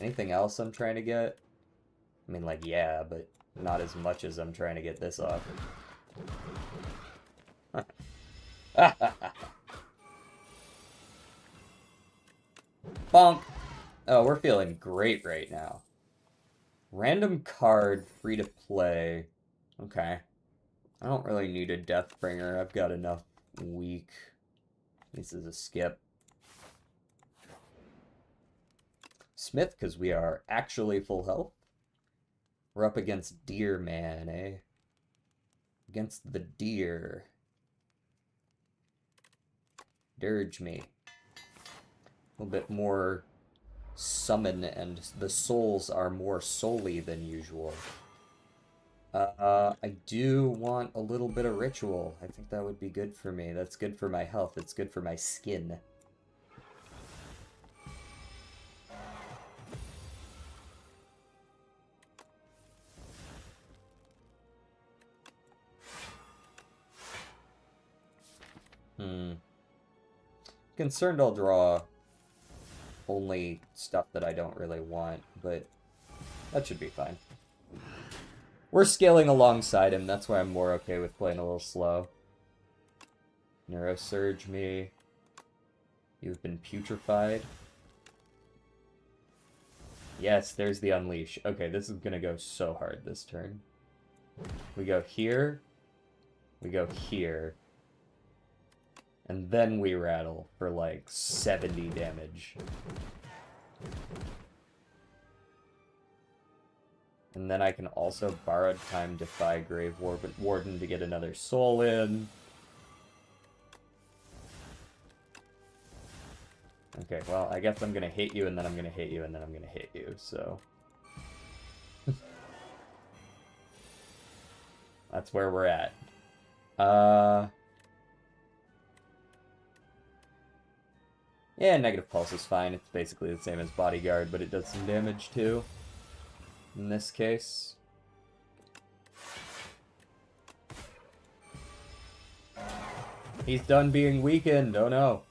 Anything else I'm trying to get? I mean, like, yeah, but not as much as I'm trying to get this off. Bonk! Oh, we're feeling great right now. Random card, free to play. Okay. I don't really need a Deathbringer. I've got enough weak. This is a skip. Smith, because we are actually full health. We're up against Deer Man, eh? Against the deer. Dirge me. A little bit more summon, and the souls are more soul-y than usual. I do want a little bit of ritual. I think that would be good for me. That's good for my health. It's good for my skin. Concerned I'll draw only stuff that I don't really want, but that should be fine. We're scaling alongside him, that's why I'm more okay with playing a little slow. Neurosurge me. You've been putrefied. Yes, there's the unleash. Okay, this is gonna go so hard this turn. We go here. We go here. And then we rattle for like 70 damage. And then I can also Borrowed Time defy Grave Warden to get another soul in. Okay, well, I guess I'm gonna hit you, and then I'm gonna hit you, and then I'm gonna hit you, so... That's where we're at. Yeah, Negative Pulse is fine. It's basically the same as Bodyguard, but it does some damage too. In this case. He's done being weakened. Oh no.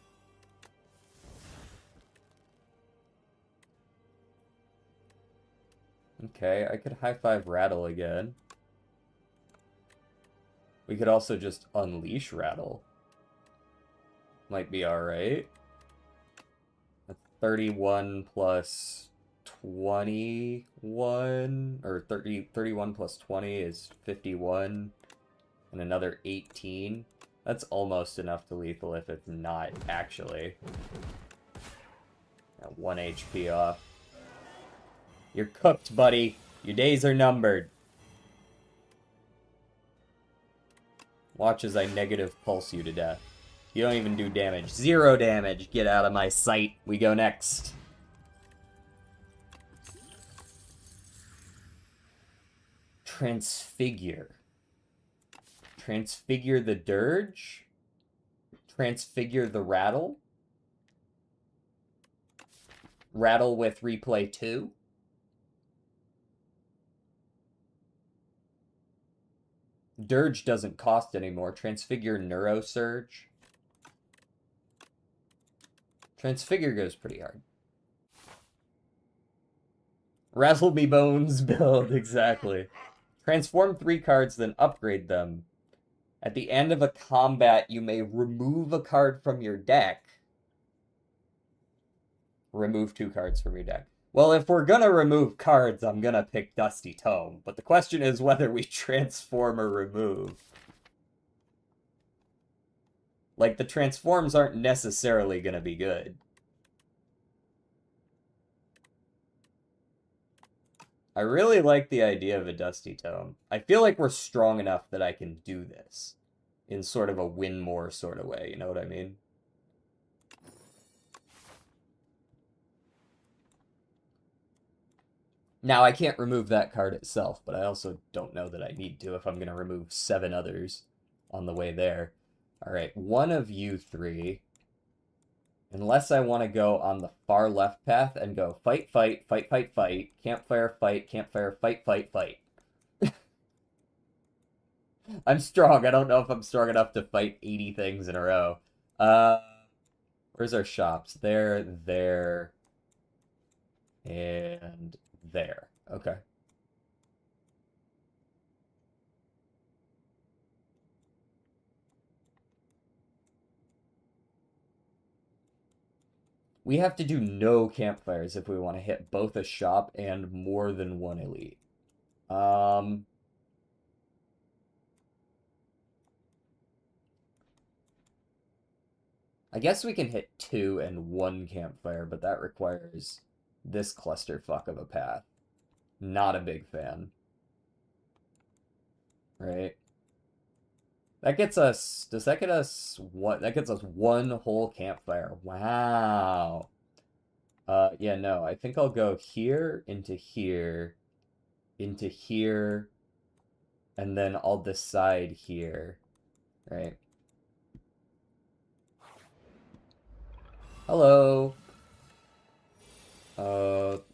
Okay, I could high five Rattle again. We could also just unleash Rattle. Might be alright. 31 plus 21, or 31 plus 20 is 51, and another 18. That's almost enough to lethal if it's not actually. 1 HP off. You're cooked, buddy. Your days are numbered. Watch as I negative pulse you to death. You don't even do damage. 0 damage. Get out of my sight. We go next. Transfigure. Transfigure the Dirge. Transfigure the Rattle. Rattle with replay 2. Dirge doesn't cost anymore. Transfigure Neurosurge. Transfigure goes pretty hard. Razzle Me Bones build, exactly. Transform 3 cards, then upgrade them. At the end of a combat, you may remove a card from your deck. Remove 2 cards from your deck. Well, if we're gonna remove cards, I'm gonna pick Dusty Tome. But the question is whether we transform or remove. Like, the transforms aren't necessarily gonna be good. I really like the idea of a Dusty Tome. I feel like we're strong enough that I can do this. In sort of a win more sort of way, you know what I mean? Now, I can't remove that card itself, but I also don't know that I need to if I'm going to remove 7 others on the way there. Alright, one of you 3, unless I want to go on the far left path and go fight, fight, fight, fight, fight, campfire, fight, fight, fight. I'm strong. I don't know if I'm strong enough to fight 80 things in a row. Where's our shops? There. And there. Okay. We have to do no campfires if we want to hit both a shop and more than one elite. Um, I guess we can hit 2 and 1 campfire, but that requires this clusterfuck of a path. Not a big fan. Right? That gets us, does that get us what? That gets us 1 whole campfire. Wow. Yeah, no, I think I'll go here, into here, into here, and then I'll decide here, right? Hello.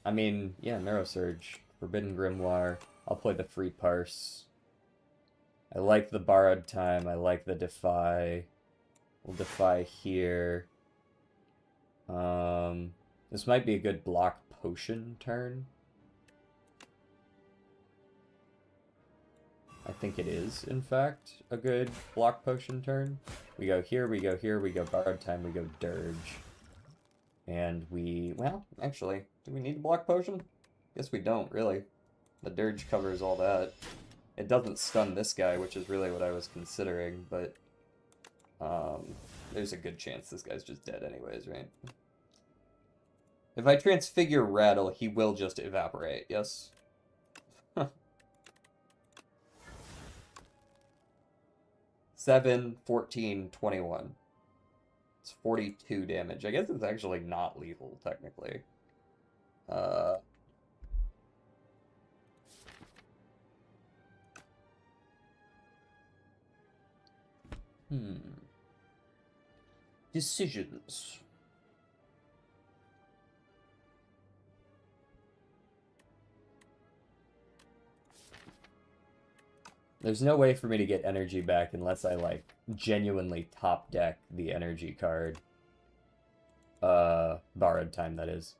I mean, yeah, Marrow Surge, Forbidden Grimoire. I'll play the free parse. I like the borrowed time. I like the defy. We'll defy here. This might be a good block potion turn. I think it is, in fact, a good block potion turn. We go here, we go here, we go borrowed time, we go dirge. And we, well, actually, do we need the block potion? Guess we don't, really. The dirge covers all that. It doesn't stun this guy, which is really what I was considering, but there's a good chance this guy's just dead anyways, right? If I transfigure Rattle, he will just evaporate, yes? 7, 14, 21. It's 42 damage. I guess it's actually not lethal, technically. Decisions. There's no way for me to get energy back unless I, like, genuinely top deck the energy card. Borrowed time, that is.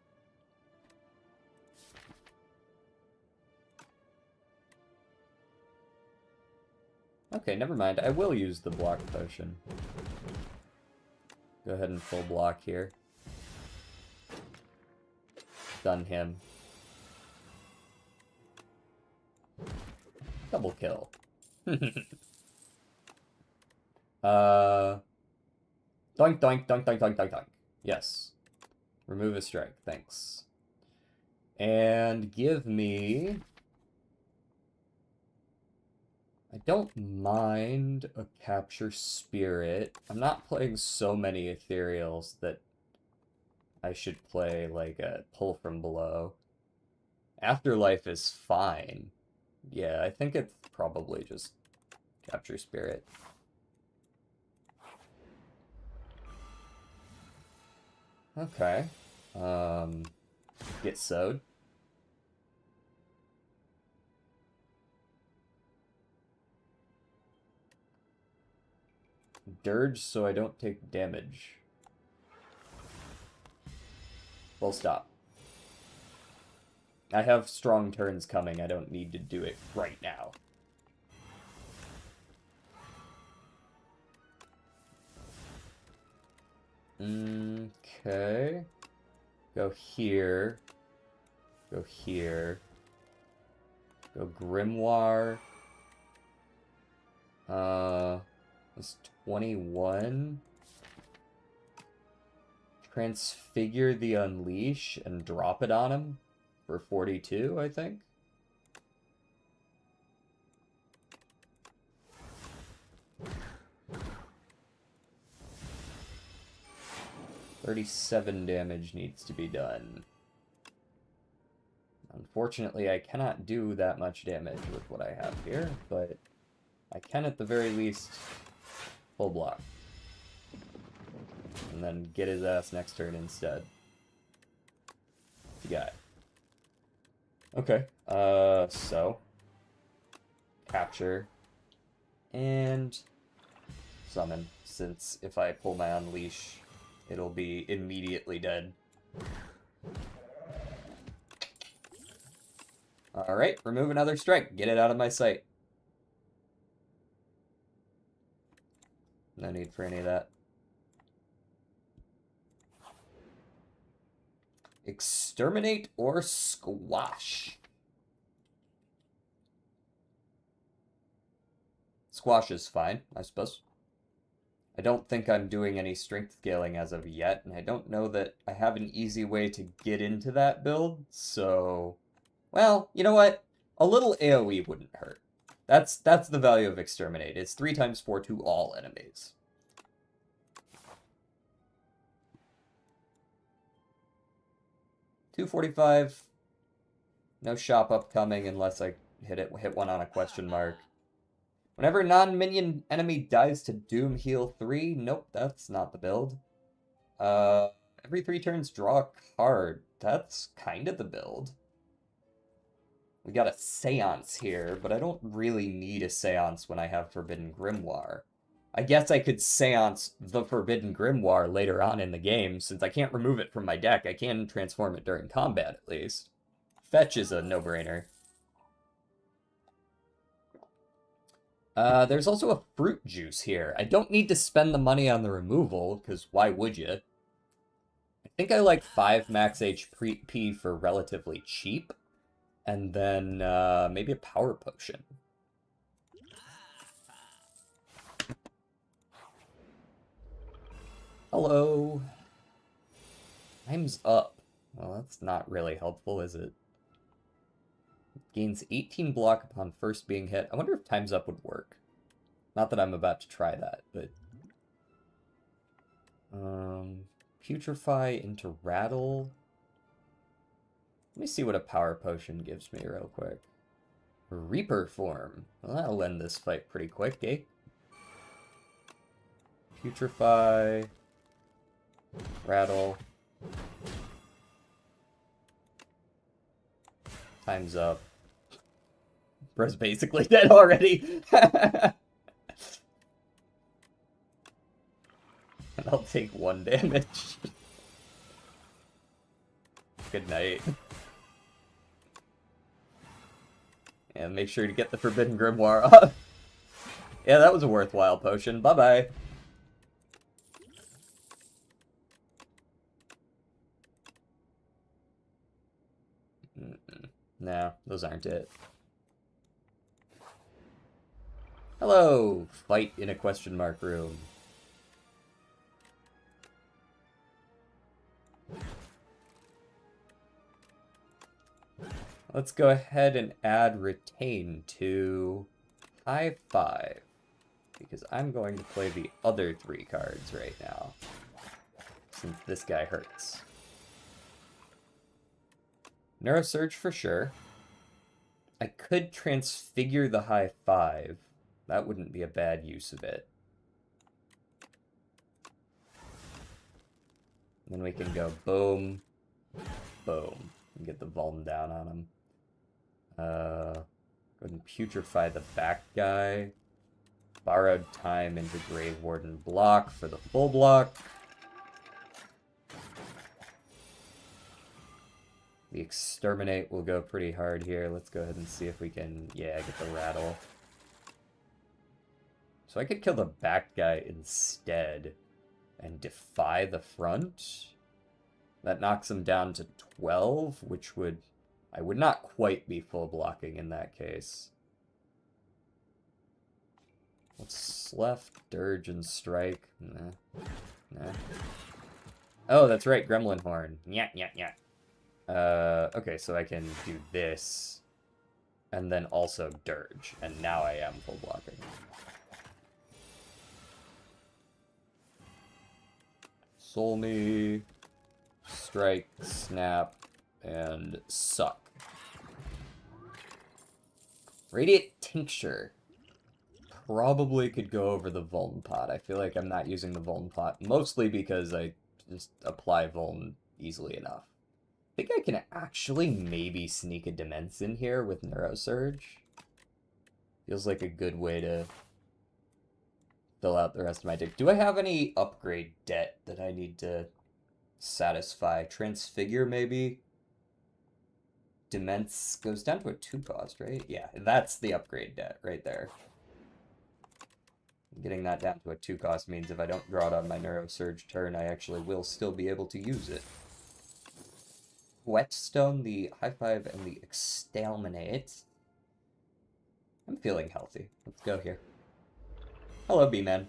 Okay, never mind. I will use the block potion. Go ahead and full block here. Stun him. Double kill. Doink, doink, doink, doink, doink, doink, doink. Yes. Remove a strike, thanks. And give me... I don't mind a capture spirit. I'm not playing so many ethereals that I should play like a pull from below. Afterlife is fine. Yeah, I think it's probably just capture spirit. Okay. Get sewed. Dirge so I don't take damage. Full stop. I have strong turns coming. I don't need to do it right now. Okay. Go here. Go here. Go Grimoire. That's 21. Transfigure the Unleash and drop it on him for 42, I think. $37 damage needs to be done. Unfortunately, I cannot do that much damage with what I have here, but I can at the very least full block. And then get his ass next turn instead. You got it. Okay, so capture and summon, since if I pull my Unleash, it'll be immediately dead. Alright, remove another strike. Get it out of my sight. No need for any of that. Exterminate or squash? Squash is fine, I suppose. I don't think I'm doing any strength scaling as of yet, and I don't know that I have an easy way to get into that build, so... Well, you know what? A little AoE wouldn't hurt. That's the value of Exterminate. It's 3 times 4 to all enemies. $245. No shop upcoming unless I hit one on a question mark. Whenever non-minion enemy dies to Doom heal 3. Nope, that's not the build. Every 3 turns draw a card. That's kind of the build. We got a Seance here, but I don't really need a Seance when I have Forbidden Grimoire. I guess I could Seance the Forbidden Grimoire later on in the game. Since I can't remove it from my deck, I can transform it during combat at least. Fetch is a no-brainer. There's also a fruit juice here. I don't need to spend the money on the removal, because why would you? I think I like 5 max HP for relatively cheap. And then maybe a power potion. Hello. Time's up. Well, that's not really helpful, is it? Gains 18 block upon first being hit. I wonder if Time's Up would work. Not that I'm about to try that, but... Putrefy into Rattle. Let me see what a power potion gives me real quick. Reaper form. Well, that'll end this fight pretty quick, eh? Putrefy. Rattle. Time's up. Bro's basically dead already. And I'll take 1 damage. Good night. And make sure to get the Forbidden Grimoire off. Yeah, that was a worthwhile potion. Bye-bye. No, those aren't it. Hello! Fight in a question mark room. Let's go ahead and add Retain to high 5. Because I'm going to play the other 3 cards right now. Since this guy hurts. Neurosurge for sure. I could transfigure the high 5. That wouldn't be a bad use of it. Then we can go boom, boom, and get the Vuln down on him. Go ahead and Putrefy the back guy. Borrowed Time into Grave Warden block for the full block. The Exterminate will go pretty hard here. Let's go ahead and see if we can, yeah, get the Rattle. So I could kill the back guy instead and defy the front. That knocks him down to 12, which would... I would not quite be full blocking in that case. What's left? Dirge and Strike. Nah. Nah. Oh, that's right. Gremlin Horn. Yeah, yeah, yeah. Okay, so I can do this. And then also Dirge. And now I am full blocking. Soul Me. Strike. Snap. And Suck. Radiant Tincture. Probably could go over the Vuln pot. I feel like I'm not using the Vuln pot, mostly because I just apply Vuln easily enough. I think I can actually maybe sneak a Demence in here with Neurosurge. Feels like a good way to fill out the rest of my deck. Do I have any upgrade debt that I need to satisfy? Transfigure, maybe? Demence goes down to a 2 cost, right? Yeah, that's the upgrade debt right there. Getting that down to a 2 cost means if I don't draw it on my Neurosurge turn, I actually will still be able to use it. Whetstone, the High Five, and the Exterminate. I'm feeling healthy. Let's go here. Hello, B-Man.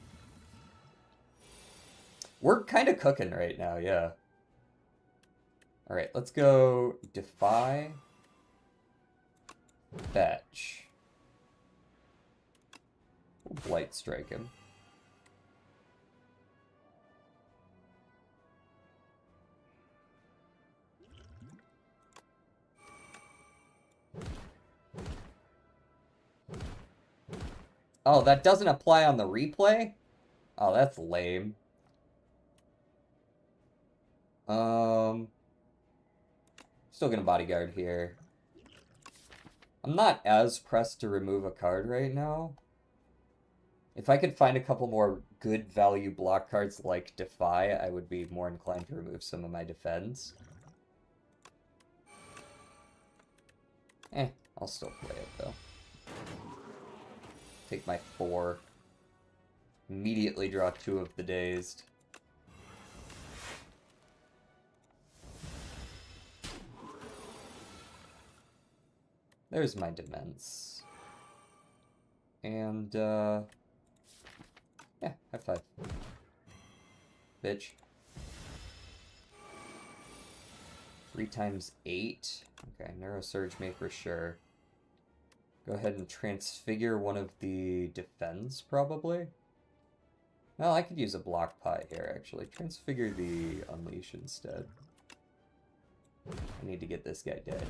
We're kind of cooking right now, yeah. Alright, let's go Defy. Fetch. We'll Blight Strike him. Oh, that doesn't apply on the replay? Oh, that's lame. Still gonna bodyguard here. I'm not as pressed to remove a card right now. If I could find a couple more good value block cards like Defy, I would be more inclined to remove some of my defense. I'll still play it though. Take my 4. Immediately draw 2 of the Dazed. There's my Demence. And, yeah, high five. Bitch. 3 times 8. Okay, Neurosurge Maker, sure. Go ahead and transfigure one of the defense, probably. Well, I could use a block pie here, actually. Transfigure the Unleash instead. I need to get this guy dead.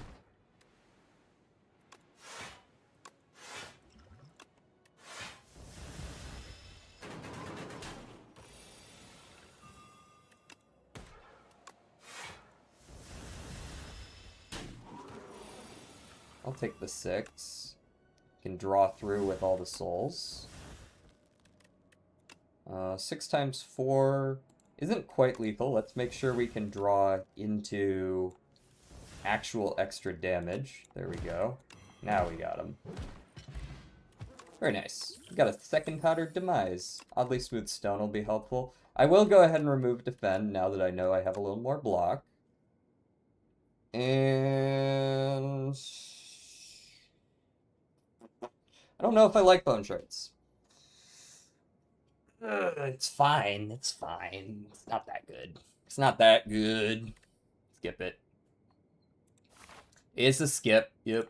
I'll take the 6. Can draw through with all the souls. 6 times 4 isn't quite lethal. Let's make sure we can draw into actual extra damage. There we go. Now we got him. Very nice. We got a second powdered demise. Oddly smooth stone will be helpful. I will go ahead and remove defend now that I know I have a little more block. And I don't know if I like bone shards. It's fine. It's fine. It's not that good. It's not that good. Skip it. It's a skip. Yep.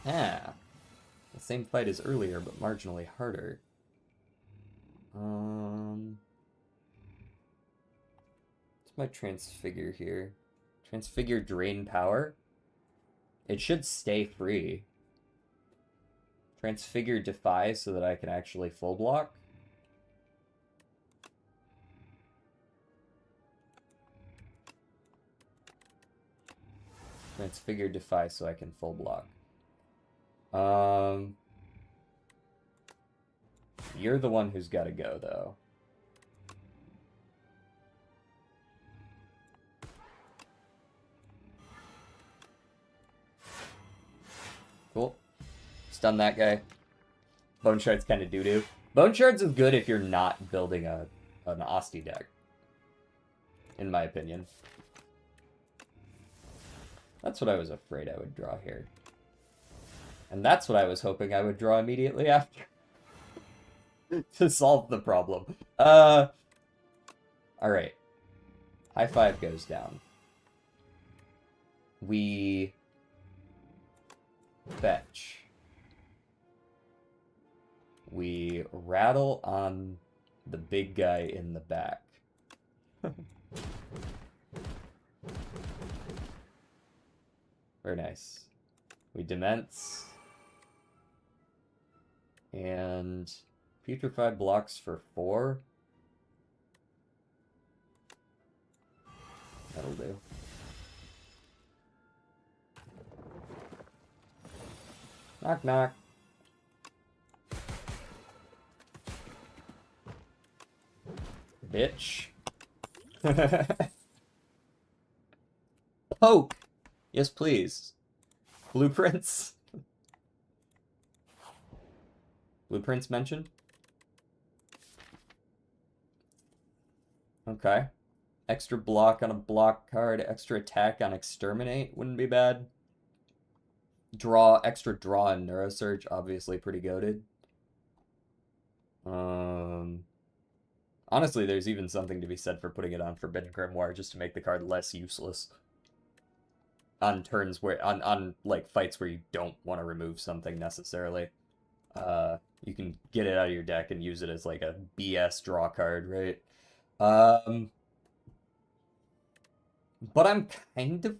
Ah. The same fight as earlier, but marginally harder. What's my transfigure here? Transfigure drain power? It should stay free. Transfigure defy so that I can actually full block. Transfigure defy so I can full block. You're the one who's got to go, though. Cool. Stun that guy. Bone Shards kind of doo-doo. Bone Shards is good if you're not building an Osti deck. In my opinion. That's what I was afraid I would draw here. And that's what I was hoping I would draw immediately after. To solve the problem. Alright. High five goes down. We fetch. We rattle on the big guy in the back. Very nice. We demence. And Putrefied blocks for 4. That'll do. Knock, knock. Bitch. Poke. Yes, please. Blueprints? Blueprints mentioned? Okay. Extra block on a block card, extra attack on exterminate wouldn't be bad. Extra draw and neurosurge, obviously pretty goated. Honestly, there's even something to be said for putting it on Forbidden Grimoire just to make the card less useless. On turns where, on like fights where you don't want to remove something necessarily. You can get it out of your deck and use it as like a BS draw card, right? But I'm kind of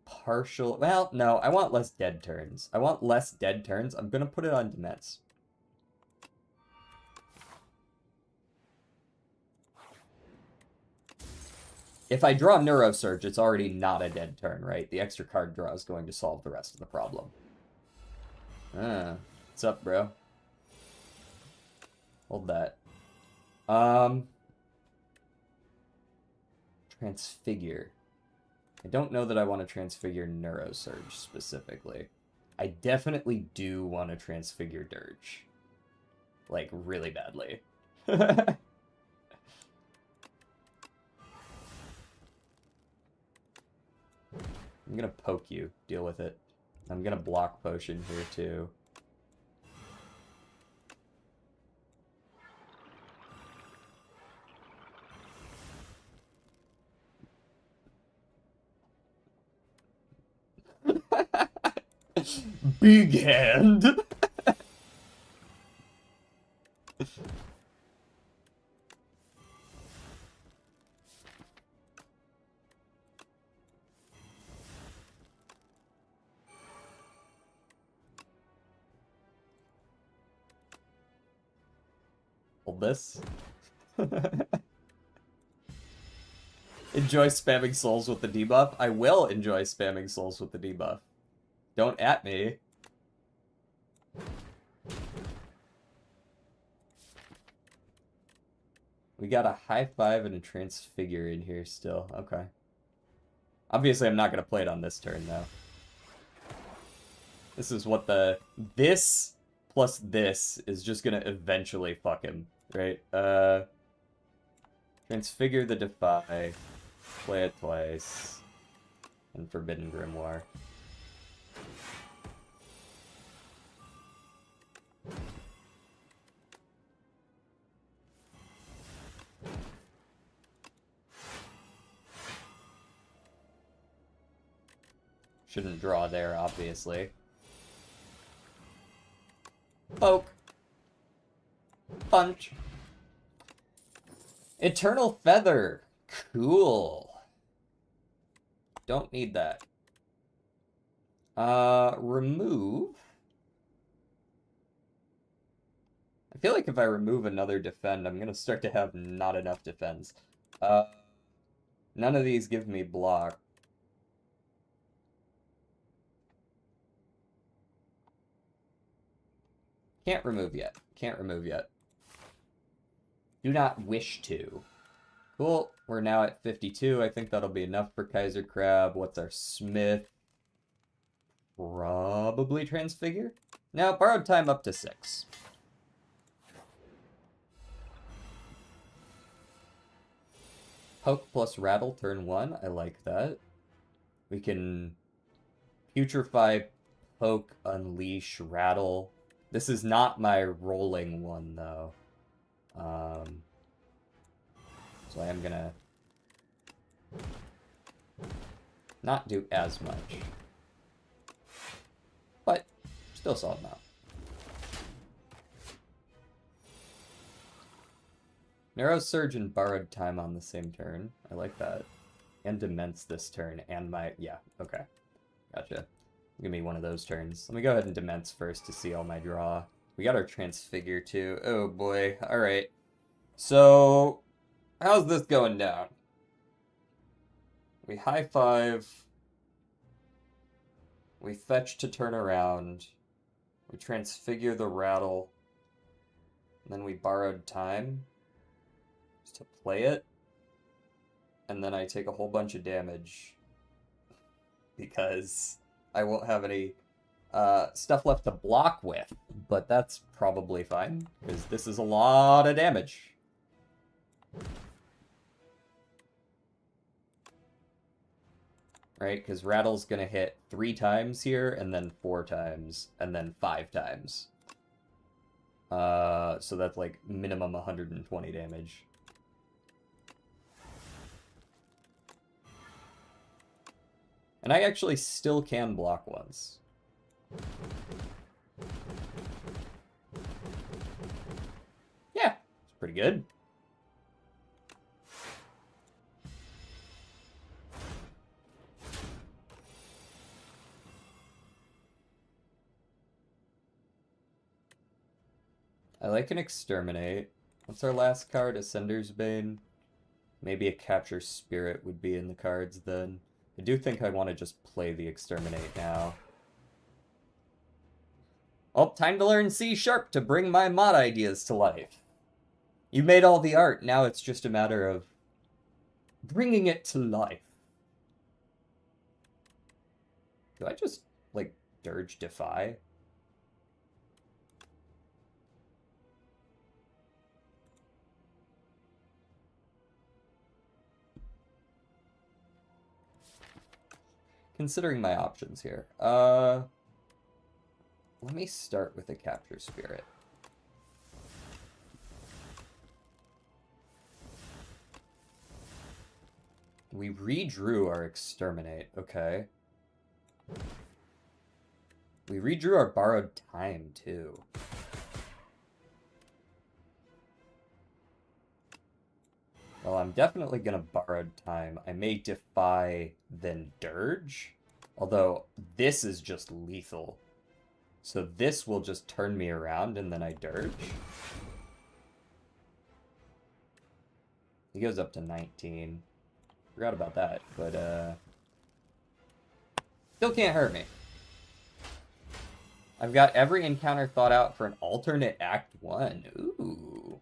partial. Well, no, I want less dead turns. I want less dead turns. I'm gonna put it on Demets. If I draw Neurosurge, it's already not a dead turn, right? The extra card draw is going to solve the rest of the problem. What's up, bro? Hold that. Transfigure. I don't know that I want to transfigure Neurosurge specifically. I definitely do want to transfigure Dirge. Like, really badly. I'm gonna poke you. Deal with it. I'm gonna block potion here, too. Big hand! Hold this. Enjoy spamming souls with the debuff? I will enjoy spamming souls with the debuff. Don't at me. We got a high five and a transfigure in here still. Okay. Obviously, I'm not going to play it on this turn, though. This is what this plus this is just going to eventually fuck him, right? Transfigure the Defy. Play it twice. And Forbidden Grimoire. Shouldn't draw there, obviously. Poke. Punch. Eternal Feather. Cool. Don't need that. Remove. I feel like if I remove another defend, I'm gonna start to have not enough defense. None of these give me block. Can't remove yet. Can't remove yet. Do not wish to. Cool. We're now at 52. I think that'll be enough for Kaiser Crab. What's our Smith? Probably Transfigure? Now, borrowed time up to 6. Poke plus Rattle, turn 1. I like that. We can Putrefy, Poke, Unleash, Rattle. This is not my rolling one, though. So I am gonna not do as much. But still solid amount. Neurosurge and Borrowed Time on the same turn. I like that. And Demence this turn, and my... Yeah, okay. Gotcha. Give me one of those turns. Let me go ahead and Demence first to see all my draw. We got our Transfigure, too. Oh, boy. Alright. So, how's this going down? We high five. We fetch to turn around. We transfigure the Rattle. And then we Borrowed Time to play it. And then I take a whole bunch of damage. because I won't have any stuff left to block with, but that's probably fine, because this is a lot of damage. Right, because Rattle's gonna hit 3 times here, and then 4 times, and then 5 times. So that's like minimum 120 damage. And I actually still can block once. Yeah, it's pretty good. I like an Exterminate. What's our last card? Ascender's Bane. Maybe a Capture Spirit would be in the cards then. I do think I want to just play the Exterminate now. Oh, time to learn C# to bring my mod ideas to life. You made all the art, now it's just a matter of bringing it to life. Do I just, like, Dirge Defy? Considering my options here. Let me start with a Capture Spirit. We redrew our Exterminate, okay. We redrew our Borrowed Time, too. Well, I'm definitely gonna Borrowed Time. I may Defy, then Dirge. Although, this is just lethal. So this will just turn me around, and then I Dirge. He goes up to 19. Forgot about that, but, still can't hurt me. I've got every encounter thought out for an alternate Act 1. Ooh.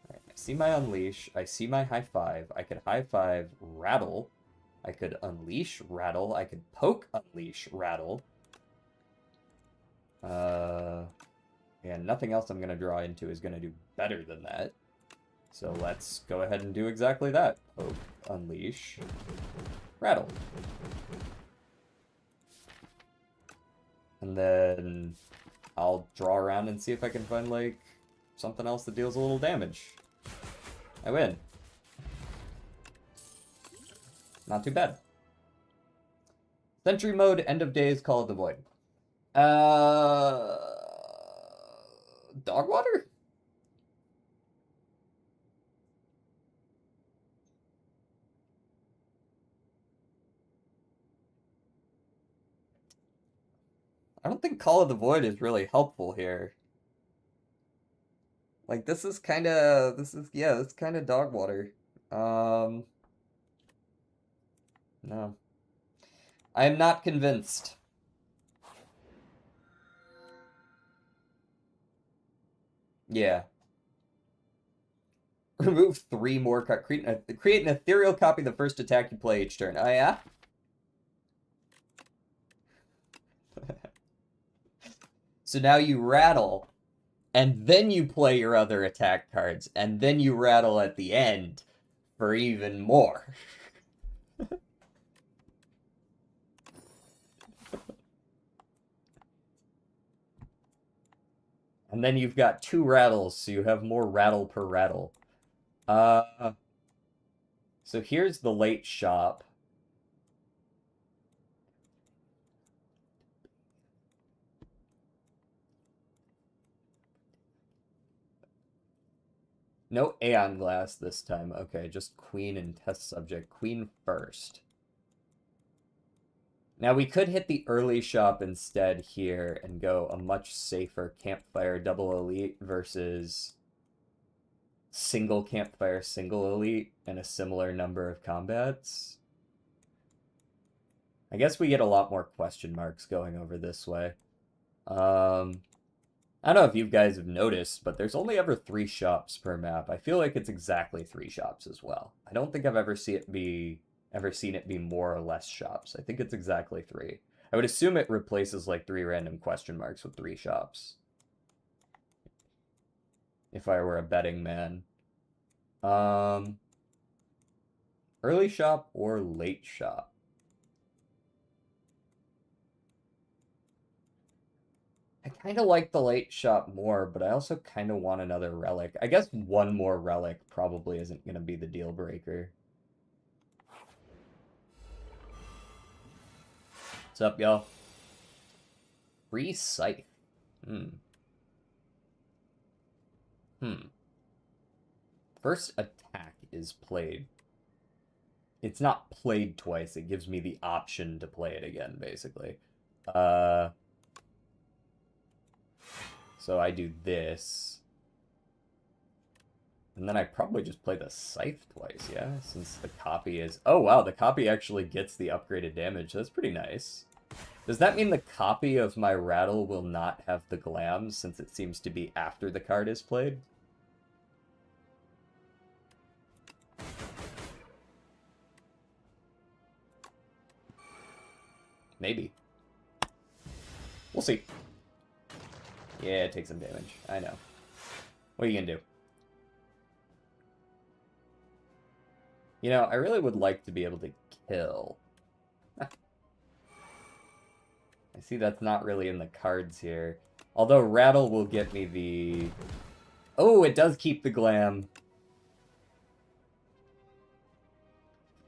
Alright, I see my Unleash. I see my High Five. I could High Five Rattle. I could Unleash Rattle. I could Poke Unleash Rattle. And nothing else I'm going to draw into is going to do better than that. So let's go ahead and do exactly that. Poke, Unleash, Rattle. And then I'll draw around and see if I can find, like, something else that deals a little damage. I win. Not too bad. Sentry mode, End of Days, Call of the Void. Dog water? I don't think Call of the Void is really helpful here. Like, this is kind of dog water. No. I am not convinced. Yeah. Remove 3 more create an ethereal copy of the first attack you play each turn. Oh, yeah? So now you rattle, and then you play your other attack cards, and then you rattle at the end for even more. And then you've got 2 rattles, so you have more rattle per rattle. So here's the late shop. No Aeon Glass this time. Okay, just Queen and test subject. Queen first. Now we could hit the early shop instead here and go a much safer Campfire double elite versus single Campfire single elite and a similar number of combats. I guess we get a lot more question marks going over this way. I don't know if you guys have noticed, but there's only ever 3 shops per map. I feel like it's exactly 3 shops as well. I don't think I've ever seen it be ever seen it be more or less shops. I think it's exactly 3. I would assume it replaces like 3 random question marks with 3 shops. If I were a betting man. Early shop or late shop? I kind of like the late shop more, but I also kind of want another relic. I guess one more relic probably isn't going to be the deal breaker. What's up, y'all? Free scythe. First attack is played. It's not played twice. It gives me the option to play it again, basically. So I do this. And then I probably just play the scythe twice, yeah? Since the copy is... Oh, wow, the copy actually gets the upgraded damage. That's pretty nice. Does that mean the copy of my rattle will not have the glam, since it seems to be after the card is played? Maybe. We'll see. Yeah, it takes some damage. I know. What are you gonna do? You know, I really would like to be able to kill. I see that's not really in the cards here. Although Rattle will get me the... Oh, it does keep the glam.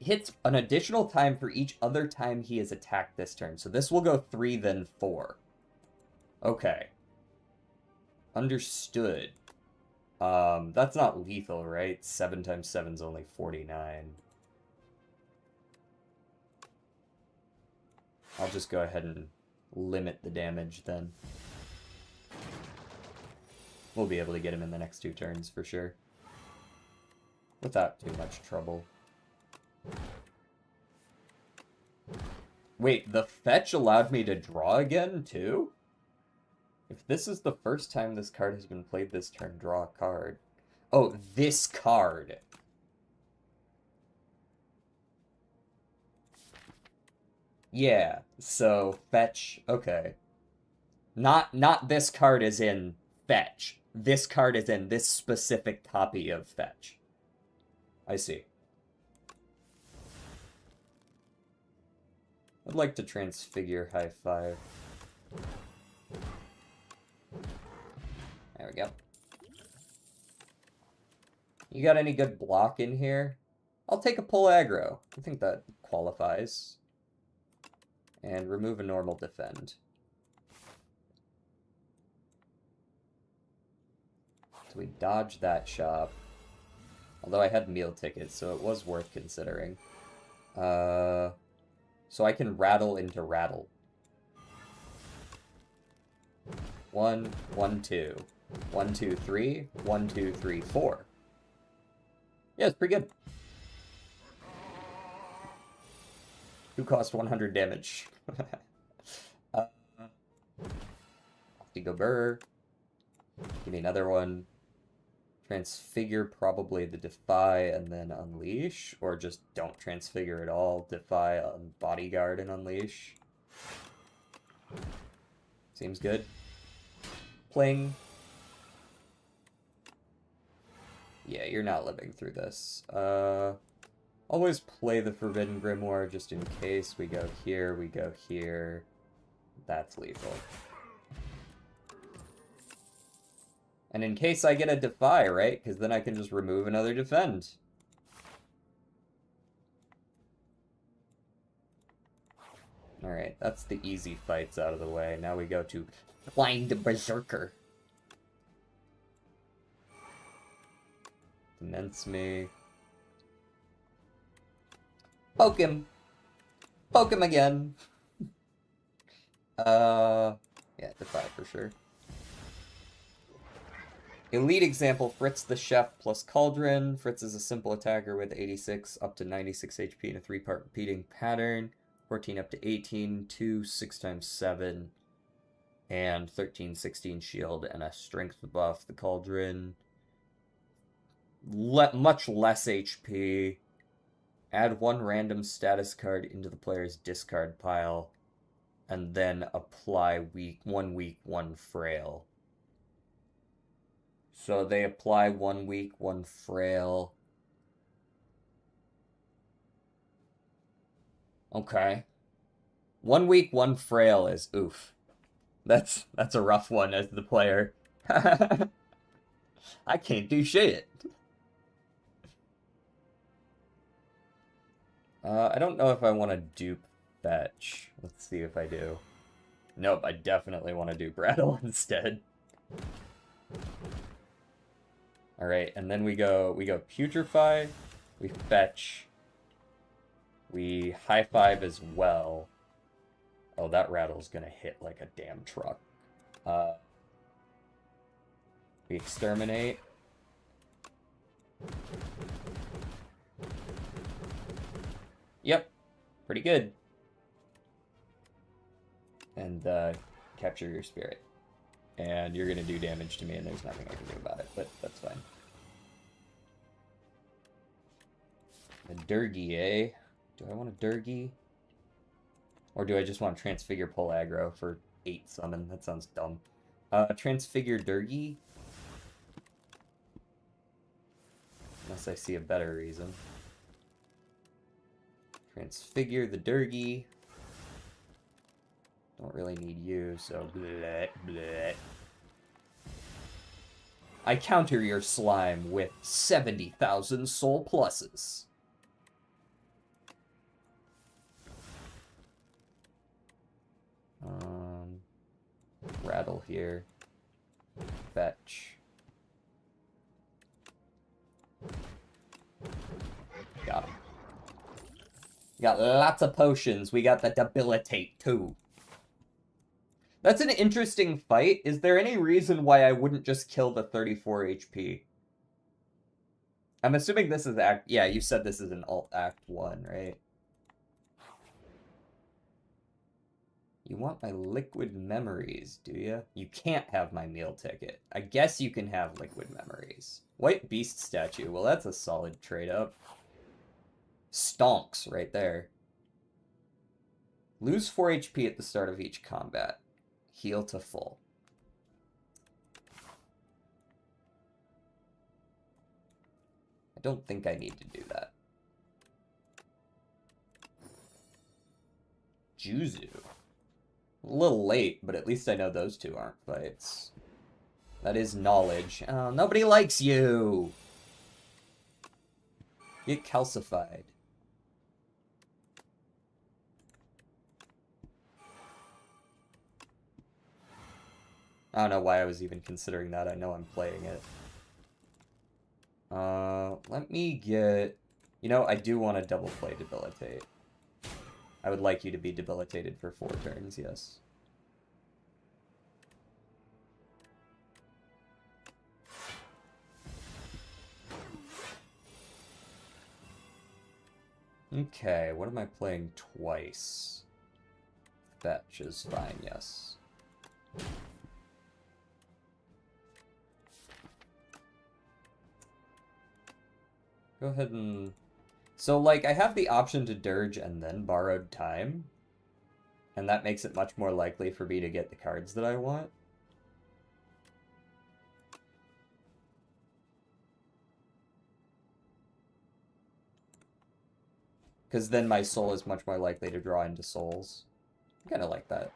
Hits an additional time for each other time he is attacked this turn. So this will go 3, then 4. Okay. Understood. That's not lethal, right? 7 times 7 is only 49. I'll just go ahead and limit the damage then. We'll be able to get him in the next 2 turns for sure. Without too much trouble. Wait, the fetch allowed me to draw again, too? If this is the first time this card has been played this turn, draw a card. Oh, this card. Yeah, so fetch, okay. Not this card is in fetch. This card is in this specific copy of fetch. I see. I'd like to transfigure high 5. There we go. You got any good block in here? I'll take a pull aggro. I think that qualifies. And remove a normal defend. So we dodged that shop. Although I had meal tickets, so it was worth considering. So I can rattle into rattle. 1, 1, 2. 1, 2, 3. 1, 2, 3, 4. Yeah, it's pretty good. Who cost 100 damage? Go Burr. Give me another one. Transfigure probably the Defy and then Unleash. Or just don't transfigure at all. Defy, Bodyguard, and Unleash. Seems good. Pling. Yeah, you're not living through this. Always play the Forbidden Grimoire just in case. We go here, we go here. That's lethal. And in case I get a Defy, right? Because then I can just remove another Defend. Alright, that's the easy fights out of the way. Now we go to Blind Berserker. Immense me. Poke him. Poke him again. Yeah, Defy for sure. Elite example, Fritz the Chef plus Cauldron. Fritz is a simple attacker with 86 up to 96 HP in a 3-part repeating pattern. 14 up to 18, 2, 6 times 7, and 13, 16 shield, and a strength buff. The Cauldron, much less HP. Add one random status card into the player's discard pile, and then apply one frail. So they apply 1 weak, 1 frail. Okay. 1 weak, 1 frail is oof. That's a rough one as the player. I can't do shit. I don't know if I want to dupe fetch. Let's see if I do. Nope, I definitely want to do Brattle instead. Alright, and then we go Putrefy, we fetch, we high five as well. Oh, that Rattle's gonna hit like a damn truck. We exterminate. Yep, pretty good. And capture your spirit. And you're gonna do damage to me, and there's nothing I can do about it, but that's fine. A Durgy, eh? Do I want a Durgy? Or do I just want Transfigure pull aggro for 8 summon? That sounds dumb. Transfigure Durgy? Unless I see a better reason. Transfigure the Durgy. Don't really need you, so bleh, bleh. I counter your slime with 70,000 soul pluses. Rattle here. Fetch. Got him. Got lots of potions. We got the debilitate too. That's an interesting fight. Is there any reason why I wouldn't just kill the 34 HP? I'm assuming this is act... Yeah, you said this is an alt act 1, right? You want my liquid memories, do you? You can't have my meal ticket. I guess you can have liquid memories. White beast statue. Well, that's a solid trade-up. Stonks right there. Lose 4 HP at the start of each combat. Heal to full. I don't think I need to do that. Juzu. A little late, but at least I know those two aren't fights. That is knowledge. Oh, nobody likes you! Get calcified. I don't know why I was even considering that. I know I'm playing it. Let me get... You know, I do want to double play Debilitate. I would like you to be debilitated for 4 turns, yes. Okay, what am I playing twice? Fetch is fine, yes. Go ahead and... So, like, I have the option to Dirge and then Borrowed Time. And that makes it much more likely for me to get the cards that I want. Because then my soul is much more likely to draw into souls. I kind of like that.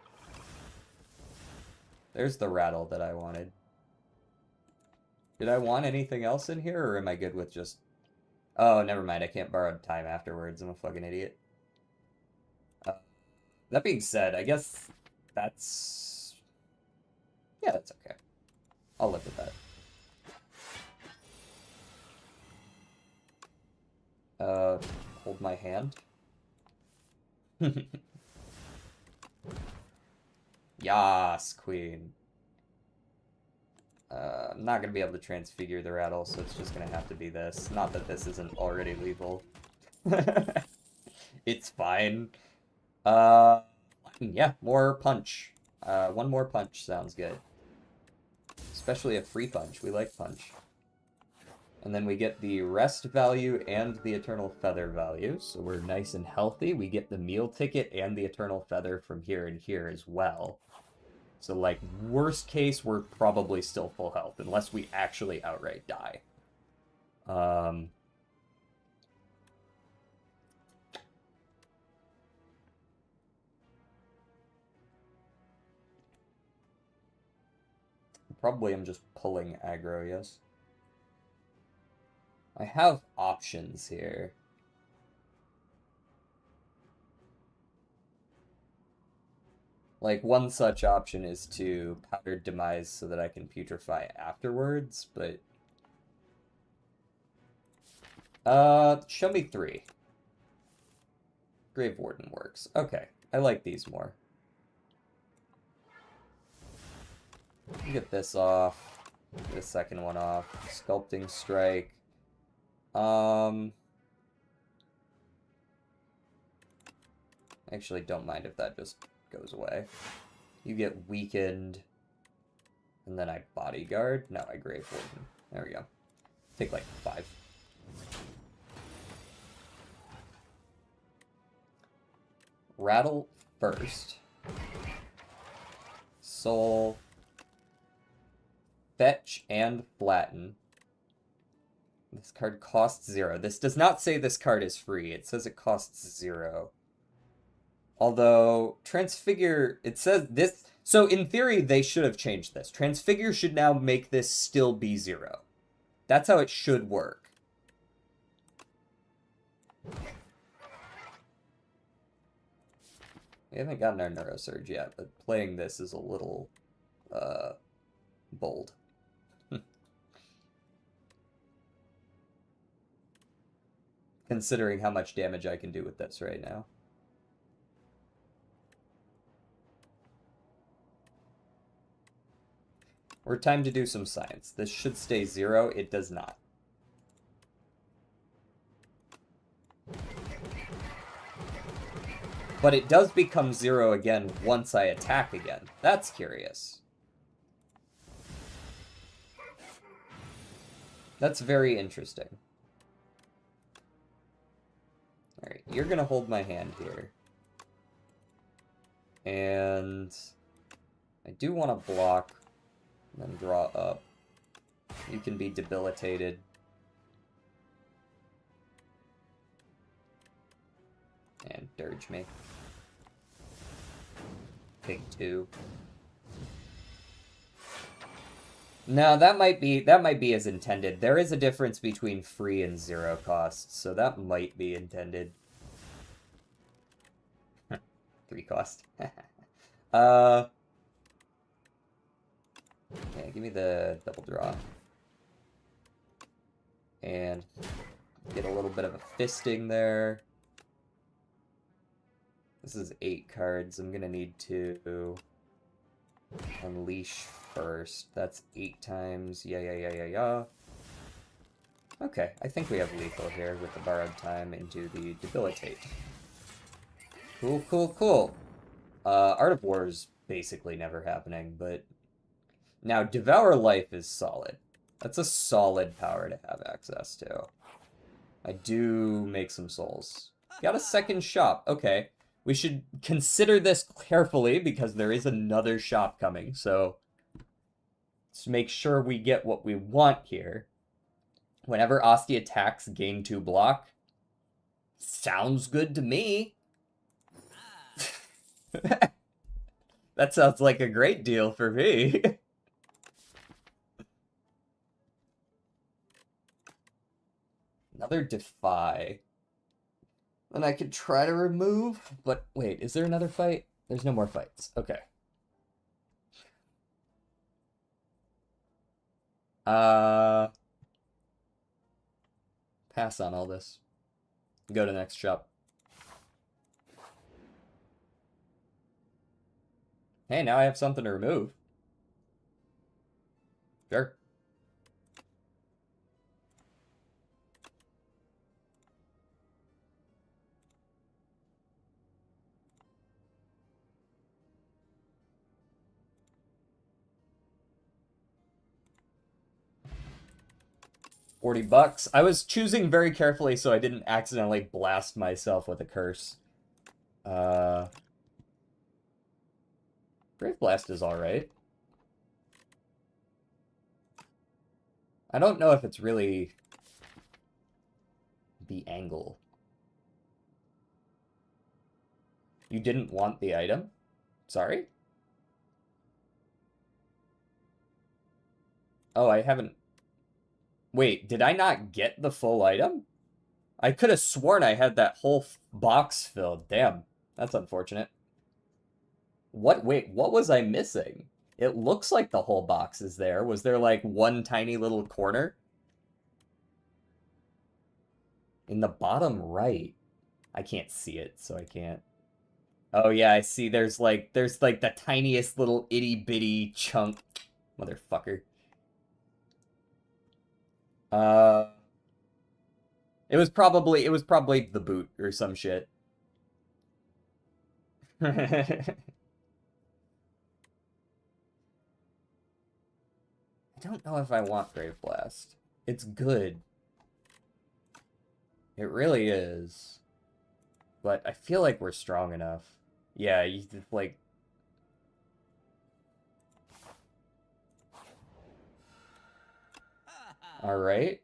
There's the rattle that I wanted. Did I want anything else in here, or am I good with just... Oh, never mind. I can't borrow time afterwards. I'm a fucking idiot. That being said, I guess that's... Yeah, that's okay. I'll live with that. Hold my hand. Yas, queen. I'm not gonna be able to transfigure the rattle, so it's just gonna have to be this. Not that this isn't already lethal. It's fine. Yeah, more punch. 1 more punch sounds good. Especially a free punch. We like punch. And then we get the rest value and the eternal feather value. So we're nice and healthy. We get the meal ticket and the eternal feather from here and here as well. So, like, worst case, we're probably still full health, unless we actually outright die. Probably I'm just pulling aggro, yes. I have options here. Like, one such option is to powdered demise so that I can putrefy afterwards, but... show me 3. Grave Warden works. Okay, I like these more. Get this off. Get a second one off. Sculpting Strike. Actually, don't mind if that just goes away. You get weakened. And then I bodyguard. No, I Grave Warden. There we go. Take like 5. Rattle first. Soul. Fetch and flatten. This card costs 0. This does not say this card is free. It says it costs 0. Although, Transfigure, it says this... So, in theory, they should have changed this. Transfigure should now make this still be 0. That's how it should work. We haven't gotten our Neurosurge yet, but playing this is a little, bold. Considering how much damage I can do with this right now. We're time to do some science. This should stay 0. It does not. But it does become 0 again once I attack again. That's curious. That's very interesting. Alright, you're gonna hold my hand here. And I do want to block, and then draw up. You can be debilitated. And dirge me. Take 2. No, that might be as intended. There is a difference between free and 0 costs, so that might be intended. 3 cost. Yeah, give me the double draw. And get a little bit of a fisting there. This is 8 cards. I'm gonna need to unleash first. That's 8 times. Yeah. Okay, I think we have lethal here with the borrowed time into the debilitate. Cool. Art of War is basically never happening, but... Now, Devour Life is solid. That's a solid power to have access to. I do make some souls. Got a second shop. Okay. We should consider this carefully because there is another shop coming, so let's make sure we get what we want here. Whenever Asti attacks, gain 2 block. Sounds good to me. That sounds like a great deal for me. Another Defy. Then I could try to remove, but wait, is there another fight? There's no more fights. Okay. Pass on all this. Go to the next shop. Hey, now I have something to remove. Sure. $40. I was choosing very carefully so I didn't accidentally blast myself with a curse. Brave Blast is alright. I don't know if it's really the angle. You didn't want the item? Sorry? Oh, I haven't... Wait, did I not get the full item? I could have sworn I had that whole box filled. Damn, that's unfortunate. Wait, what was I missing? It looks like the whole box is there. Was there like one tiny little corner? In the bottom right. I can't see it, so I can't. Oh yeah, I see there's like the tiniest little itty bitty chunk. Motherfucker. Uh it was probably the boot or some shit. I don't know if I want Brave Blast. It's good. It really is. But I feel like we're strong enough. Yeah, you just like... Alright.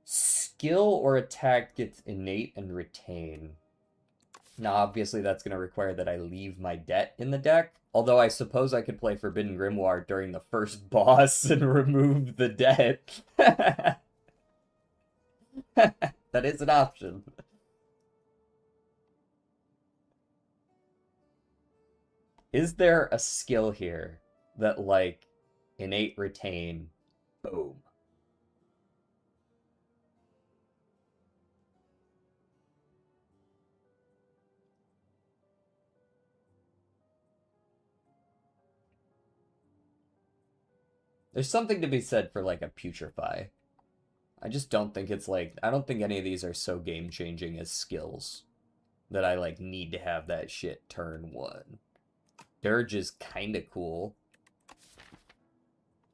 Skill or attack gets innate and retain. Now, obviously, that's going to require that I leave my debt in the deck. Although I suppose I could play Forbidden Grimoire during the first boss and remove the debt. That is an option. Is there a skill here that, like, innate retain? Boom. There's something to be said for, like, a putrefy. I just don't think it's, like... I don't think any of these are so game-changing as skills that I, like, need to have that shit turn 1. Dirge is kinda cool.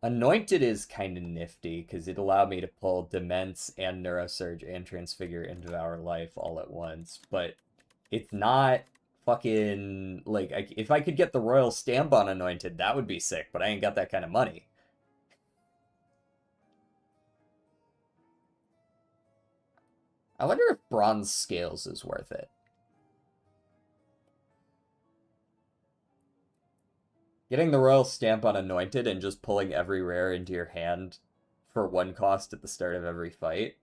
Anointed is kinda nifty, because it allowed me to pull Demence and Neurosurge and Transfigure and Devour Life all at once, but it's not fucking... Like, if I could get the Royal Stamp on Anointed, that would be sick, but I ain't got that kind of money. I wonder if Bronze Scales is worth it. Getting the Royal Stamp on Anointed and just pulling every rare into your hand for 1 cost at the start of every fight.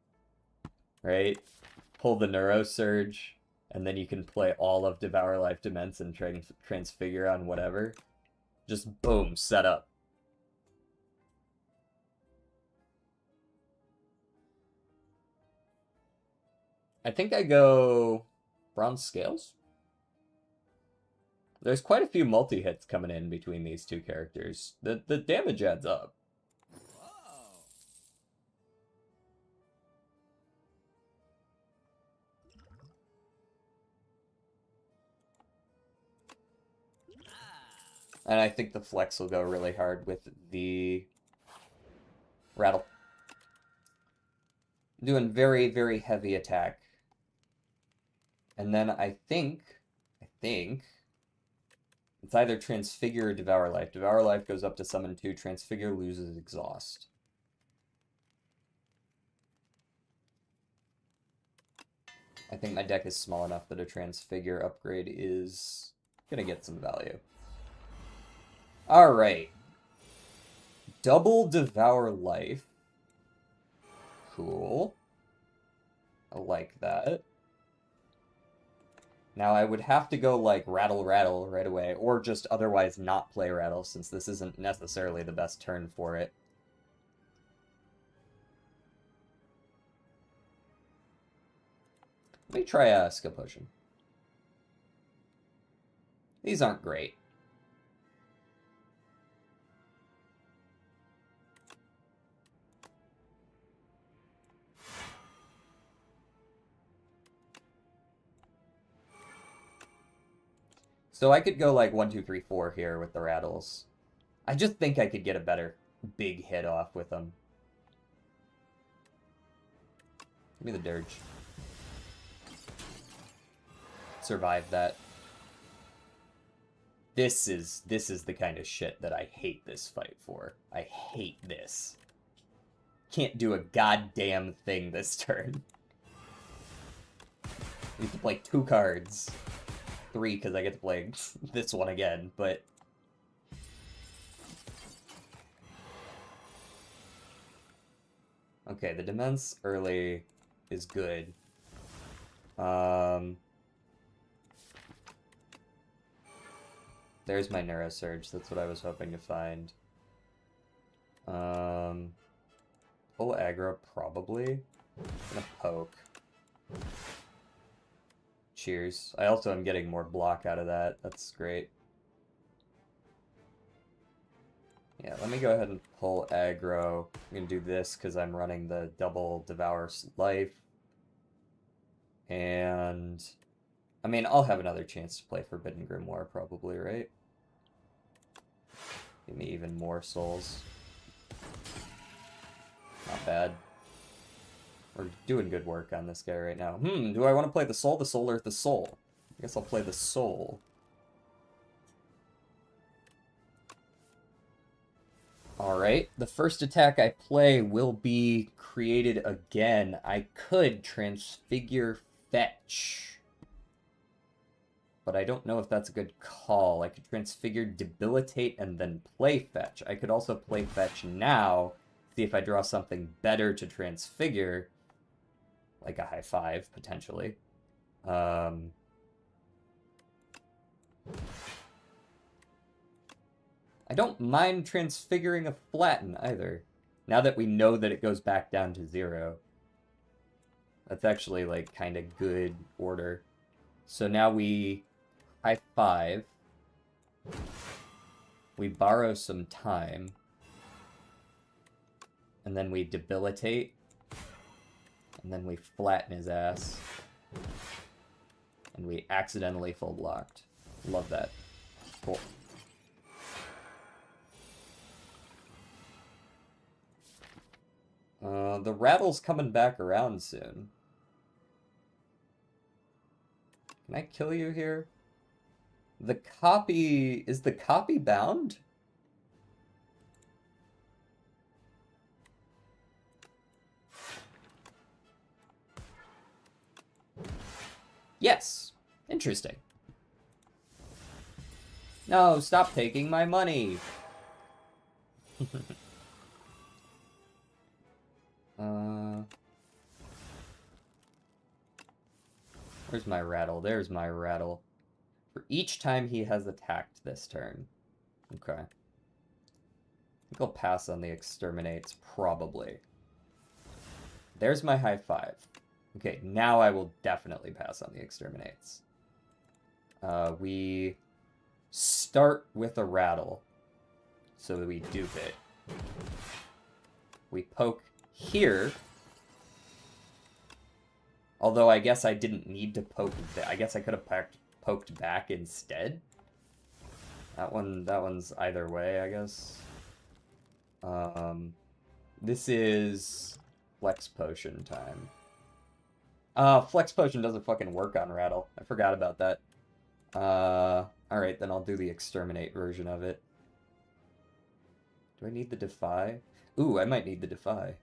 Right? Pull the Neurosurge, and then you can play all of Devour Life, Demence, and Transfigure on whatever. Just boom, set up. I think I go Bronze Scales. There's quite a few multi-hits coming in between these two characters. The damage adds up. And I think the flex will go really hard with the rattle. Doing very, very heavy attack. And then I think it's either Transfigure or Devour Life. Devour Life goes up to summon 2. Transfigure loses Exhaust. I think my deck is small enough that a Transfigure upgrade is gonna get some value. Alright. Double Devour Life. Cool. I like that. Now I would have to go like Rattle Rattle right away, or just otherwise not play Rattle, since this isn't necessarily the best turn for it. Let me try a Skill Potion. These aren't great. So I could go like 1, 2, 3, 4 here with the rattles. I just think I could get a better big hit off with them. Give me the dirge. Survive that. This is the kind of shit that I hate this fight for. I hate this. Can't do a goddamn thing this turn. I get to play 2 cards. 3 because I get to play this one again, but... Okay, the Demence early is good. There's my Neurosurge. That's what I was hoping to find. Full aggro, probably. I'm gonna poke. Cheers. I also am getting more block out of that. That's great. Yeah, let me go ahead and pull aggro. I'm gonna do this because I'm running the double Devour Life. And... I mean, I'll have another chance to play Forbidden Grimoire, probably, right? Give me even more souls. Not bad. We're doing good work on this guy right now. Do I want to play the soul, or the soul? I guess I'll play the soul. Alright, the first attack I play will be created again. I could Transfigure Fetch. But I don't know if that's a good call. I could Transfigure, Debilitate, and then play Fetch. I could also play Fetch now, see if I draw something better to Transfigure, like a high 5, potentially. I don't mind Transfiguring a Flatten, either. Now that we know that it goes back down to 0. That's actually, like, kind of good order. So now we... high 5. We borrow some time. And then we debilitate. And then we flatten his ass. And we accidentally full blocked. Love that. Cool. The rattle's coming back around soon. Can I kill you here? The copy... Is the copy bound? Yes. Interesting. No, stop taking my money. Where's my rattle? There's my rattle. For each time he has attacked this turn. Okay. I think I'll pass on the exterminates, probably. There's my high 5. Okay, now I will definitely pass on the exterminates. We start with a rattle, so that we dupe it. We poke here. Although I guess I didn't need to poke. I guess I could have poked back instead. That one's either way, I guess. This is Flex Potion time. Flex Potion doesn't fucking work on Rattle. I forgot about that. Alright, then I'll do the Exterminate version of it. Do I need the Defy? Ooh, I might need the Defy.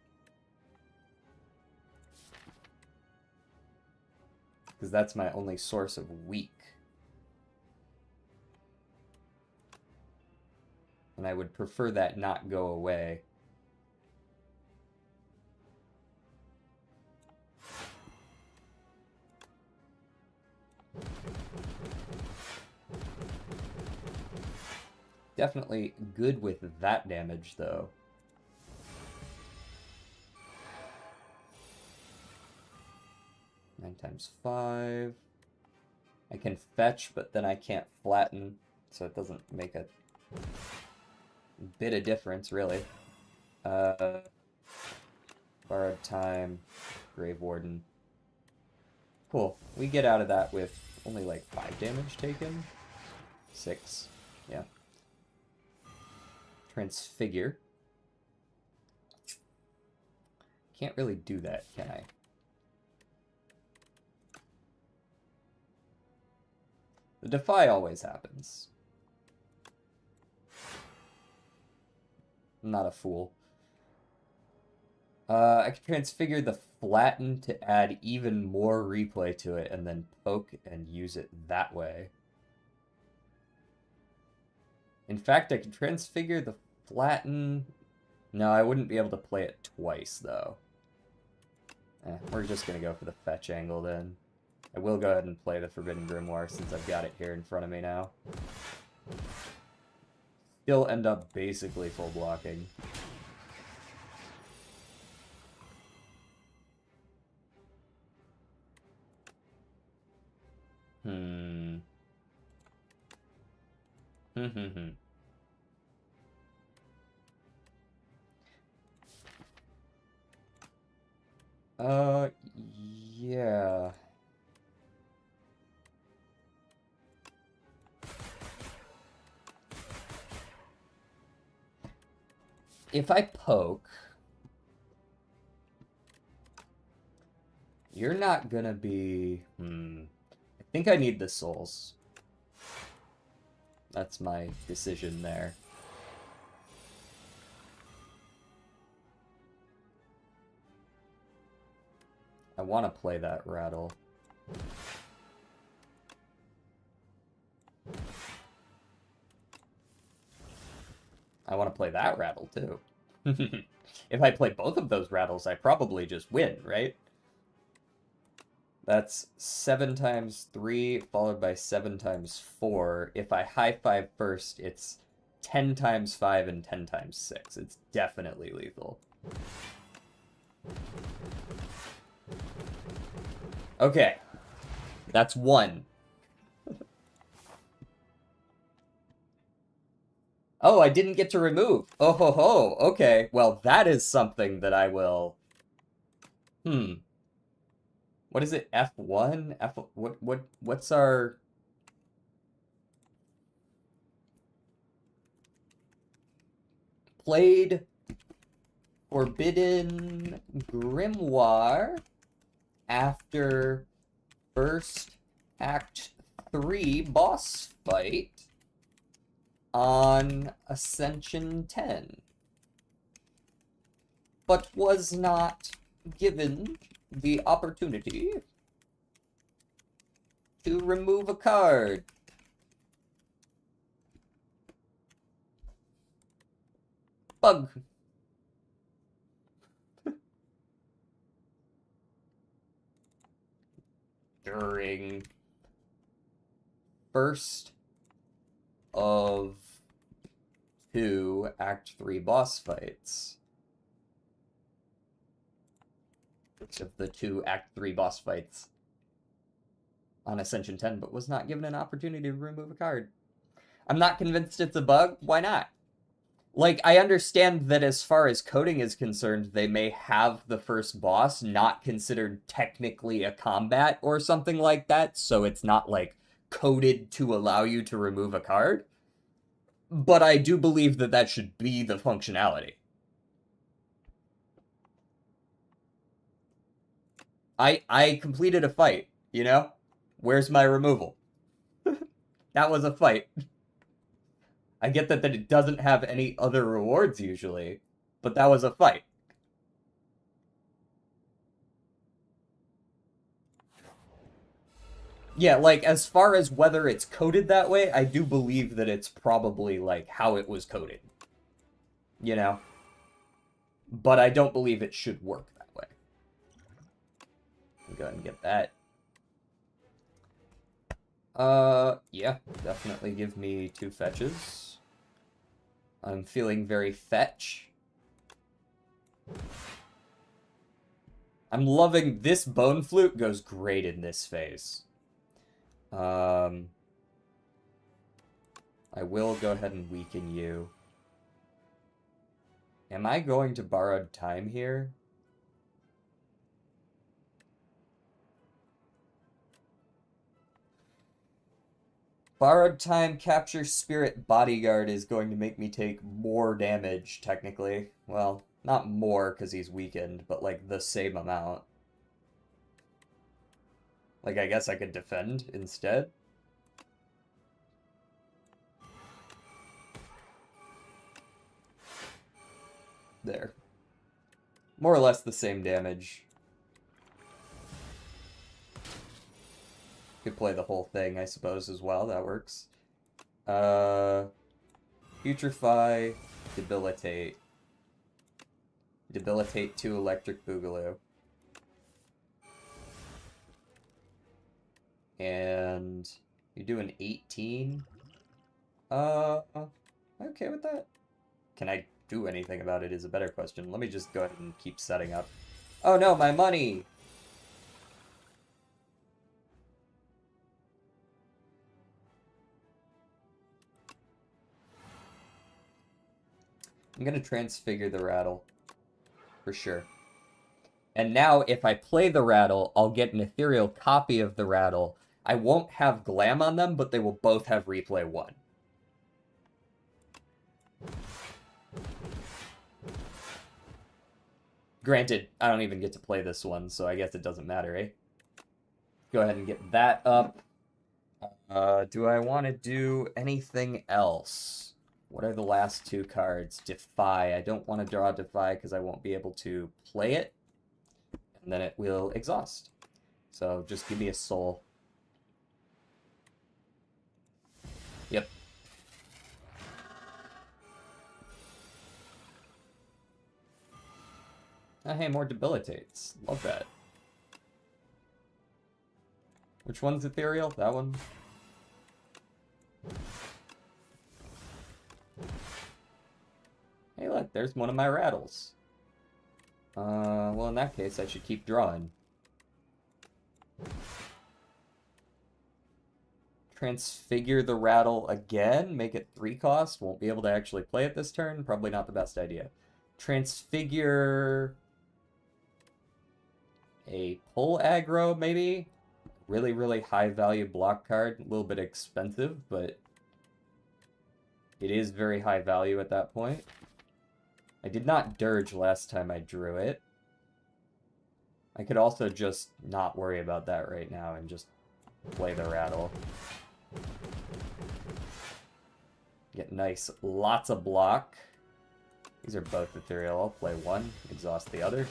Because that's my only source of weak. And I would prefer that not go away. Definitely good with that damage, though. Nine times 5. I can fetch, but then I can't flatten, so it doesn't make a bit of difference, really. Borrowed time, Grave Warden. Cool. We get out of that with only like 5 damage taken. 6. Yeah. Transfigure. Can't really do that, can I? The defy always happens. I'm not a fool. I can transfigure the flatten to add even more replay to it and then poke and use it that way. In fact, I can transfigure the flatten. No, I wouldn't be able to play it twice, though. We're just going to go for the fetch angle, then. I will go ahead and play the Forbidden Grimoire since I've got it here in front of me now. Still end up basically full blocking. Yeah. If I poke, you're not gonna be... I think I need the souls. That's my decision there. I want to play that rattle. I want to play that rattle, too. If I play both of those rattles, I probably just win, right? That's 7 times 3, followed by 7 times 4. If I high-five first, it's 10 times 5 and 10 times 6. It's definitely lethal. Okay. That's 1. Oh, I didn't get to remove. Oh ho ho. Okay. Well, that is something that I will... What is it? F1? What's our... Played Forbidden Grimoire after first Act 3 boss fight on Ascension 10, but was not given the opportunity to remove a card. Bug. During first of 2 Act 3 boss fights. Which of the 2 Act 3 boss fights on Ascension 10, but was not given an opportunity to remove a card. I'm not convinced it's a bug. Why not? Like, I understand that as far as coding is concerned, they may have the first boss not considered technically a combat or something like that, so it's not, like, coded to allow you to remove a card. But I do believe that that should be the functionality. I completed a fight, you know? Where's my removal? That was a fight. I get that it doesn't have any other rewards usually, but that was a fight. Yeah, like, as far as whether it's coded that way, I do believe that it's probably, like, how it was coded. You know? But I don't believe it should work that way. I'll go ahead and get that. Yeah, definitely give me 2 fetches. I'm feeling very fetch. I'm loving this Bone Flute goes great in this phase. I will go ahead and weaken you. Am I going to Borrowed Time here? Borrowed Time Capture Spirit Bodyguard is going to make me take more damage, technically. Well, Not more because he's weakened, but like the same amount. Like, I guess I could defend instead. There. More or less the same damage. Could play the whole thing, I suppose, as well. That works. Putrefy, Debilitate. Debilitate 2 Electric Boogaloo. And you do an 18. Okay with that. Can I do anything about it is a better question. Let me just go ahead and keep setting up. Oh no, my money! I'm gonna transfigure the rattle. For sure. And now, if I play the rattle, I'll get an ethereal copy of the rattle. I won't have glam on them, but they will both have replay 1. Granted, I don't even get to play this one, so I guess it doesn't matter, eh? Go ahead and get that up. Do I want to do anything else? What are the last 2 cards? Defy. I don't want to draw Defy because I won't be able to play it. And then it will exhaust. So just give me a soul. Yep. Oh, hey, more debilitates. Love that. Which one's ethereal? That one? Hey, look, there's one of my rattles. Well, in that case, I should keep drawing. Transfigure the rattle again, make it 3 cost. Won't be able to actually play it this turn. Probably not the best idea. Transfigure a pull aggro, maybe? Really, really high value block card. A little bit expensive, but it is very high value at that point. I did not dirge last time I drew it. I could also just not worry about that right now and just play the rattle. Get nice, lots of block. These are both ethereal. I'll play one, exhaust the other.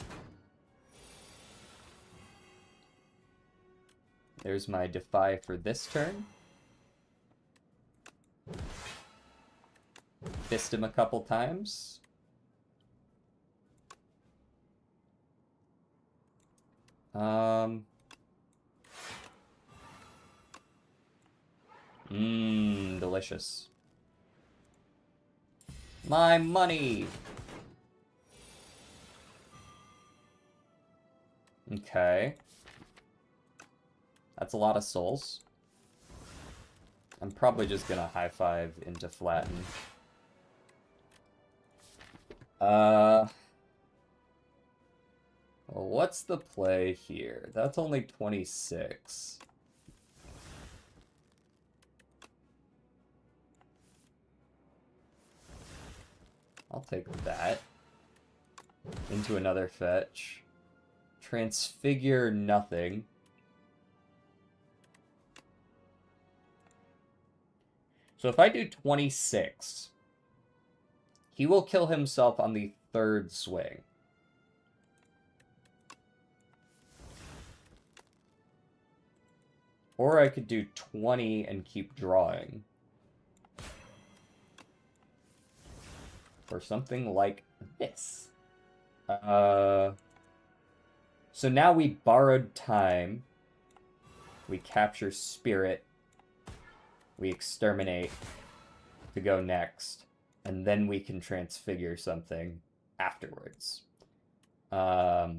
There's my Defy for this turn. Fist him a couple times. Delicious. My money! Okay. That's a lot of souls. I'm probably just gonna high five into flatten. Well, what's the play here? That's only 26. I'll take that. Into another fetch. Transfigure nothing. So if I do 26, he will kill himself on the 3rd swing. Or I could do 20 and keep drawing. Or something like this. So now we borrowed time. We capture spirit. We exterminate to go next. And then we can transfigure something afterwards. I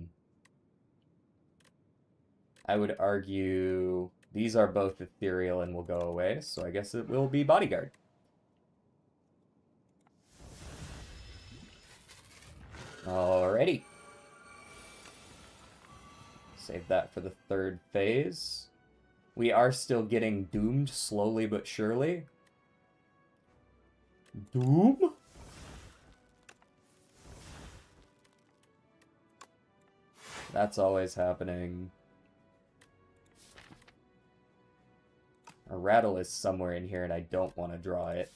would argue these are both ethereal and will go away, so I guess it will be Bodyguard. Alrighty. Save that for the 3rd phase. We are still getting doomed slowly but surely. Doom? That's always happening. A rattle is somewhere in here and I don't want to draw it.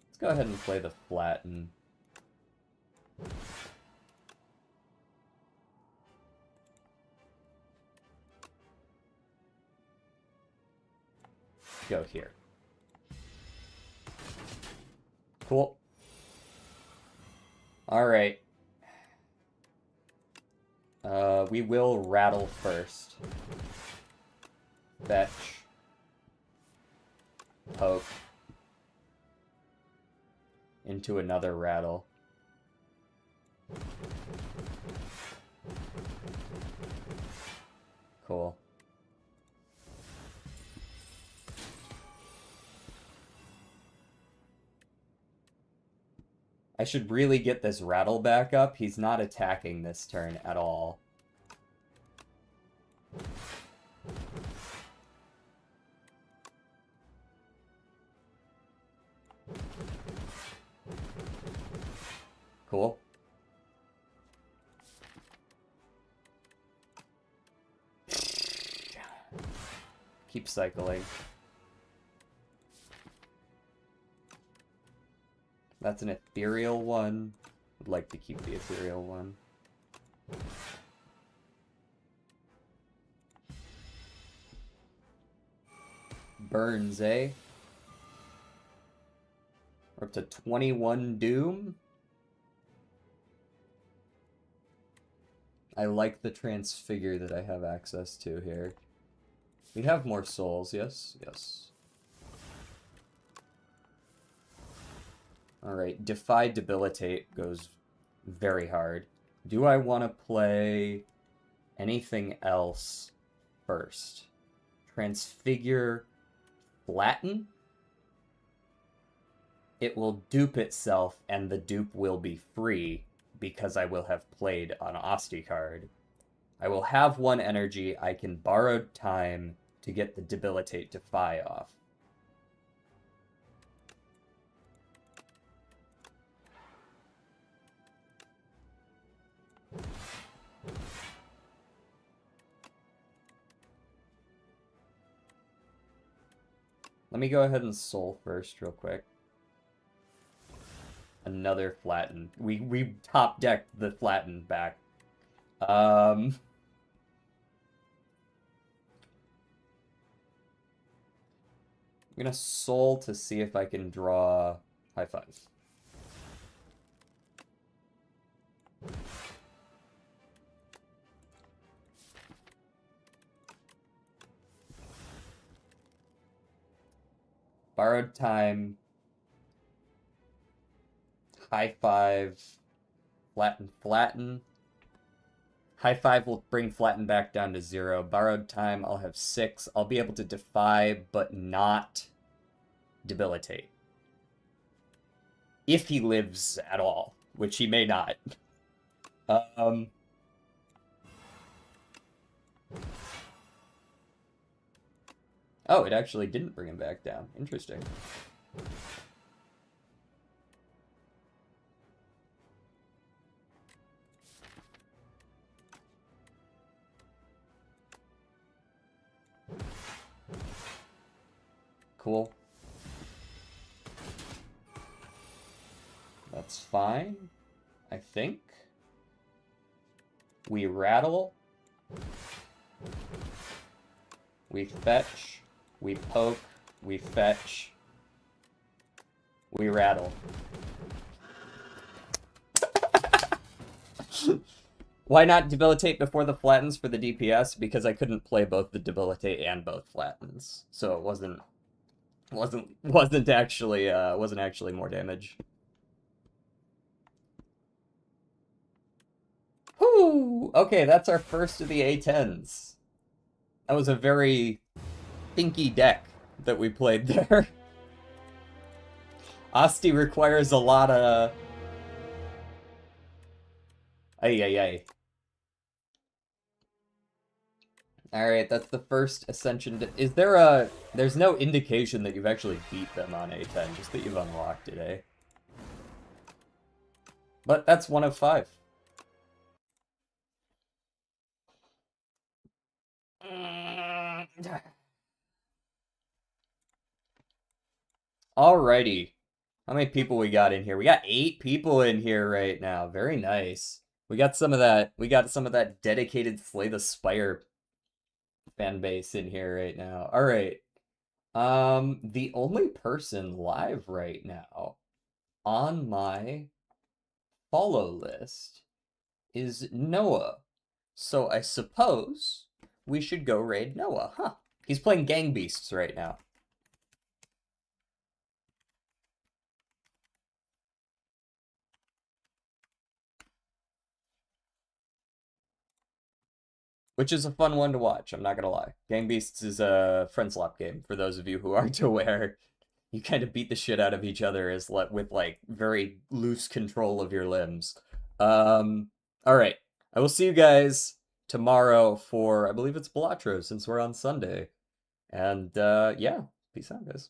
Let's go ahead and play the flatten. Go here. Cool. Alright. We will rattle first. Fetch. Poke. Into another rattle. Cool. I should really get this rattle back up. He's not attacking this turn at all. Cool. Keep cycling. That's an ethereal one. Would like to keep the ethereal one. Burns, eh? We're up to 21 Doom. I like the transfigure that I have access to here. We have more souls, yes? Yes. Alright, Defy Debilitate goes very hard. Do I want to play anything else first? Transfigure Flatten? It will dupe itself, and the dupe will be free, because I will have played an Osti card. I will have one energy. I can borrow time to get the Debilitate Defy off. Let me go ahead and soul first real quick. Another flatten. We top decked the flatten back. I'm gonna soul to see if I can draw high five. Borrowed time. High five. Flatten, flatten. High five will bring flatten back down to 0. Borrowed time, I'll have 6. I'll be able to defy, but not debilitate. If he lives at all, which he may not. Oh, it actually didn't bring him back down. Interesting. Cool. That's fine, I think. We rattle. We fetch. We poke. We fetch. We rattle. Why not debilitate before the flattens for the DPS? Because I couldn't play both the debilitate and both flattens, so it wasn't actually more damage. Whoo! Okay, that's our first of the A10s. That was a very thinky deck that we played there. Osti requires a lot of... Ay. Alright, that's the first Ascension... Is there a... There's no indication that you've actually beat them on A10, just that you've unlocked it, eh? But that's 1 of 5. Alrighty. How many people we got in here? We got 8 people in here right now. Very nice. We got some of that. We got some of that dedicated Slay the Spire fan base in here right now. All right. The only person live right now on my follow list is Noah. So I suppose we should go raid Noah, huh? He's playing Gang Beasts right now. Which is a fun one to watch, I'm not gonna lie. Gang Beasts is a friend swap game, for those of you who aren't aware. You kind of beat the shit out of each other with like very loose control of your limbs. All right. I will see you guys tomorrow for I believe it's Balatro since we're on Sunday. And yeah, peace out, guys.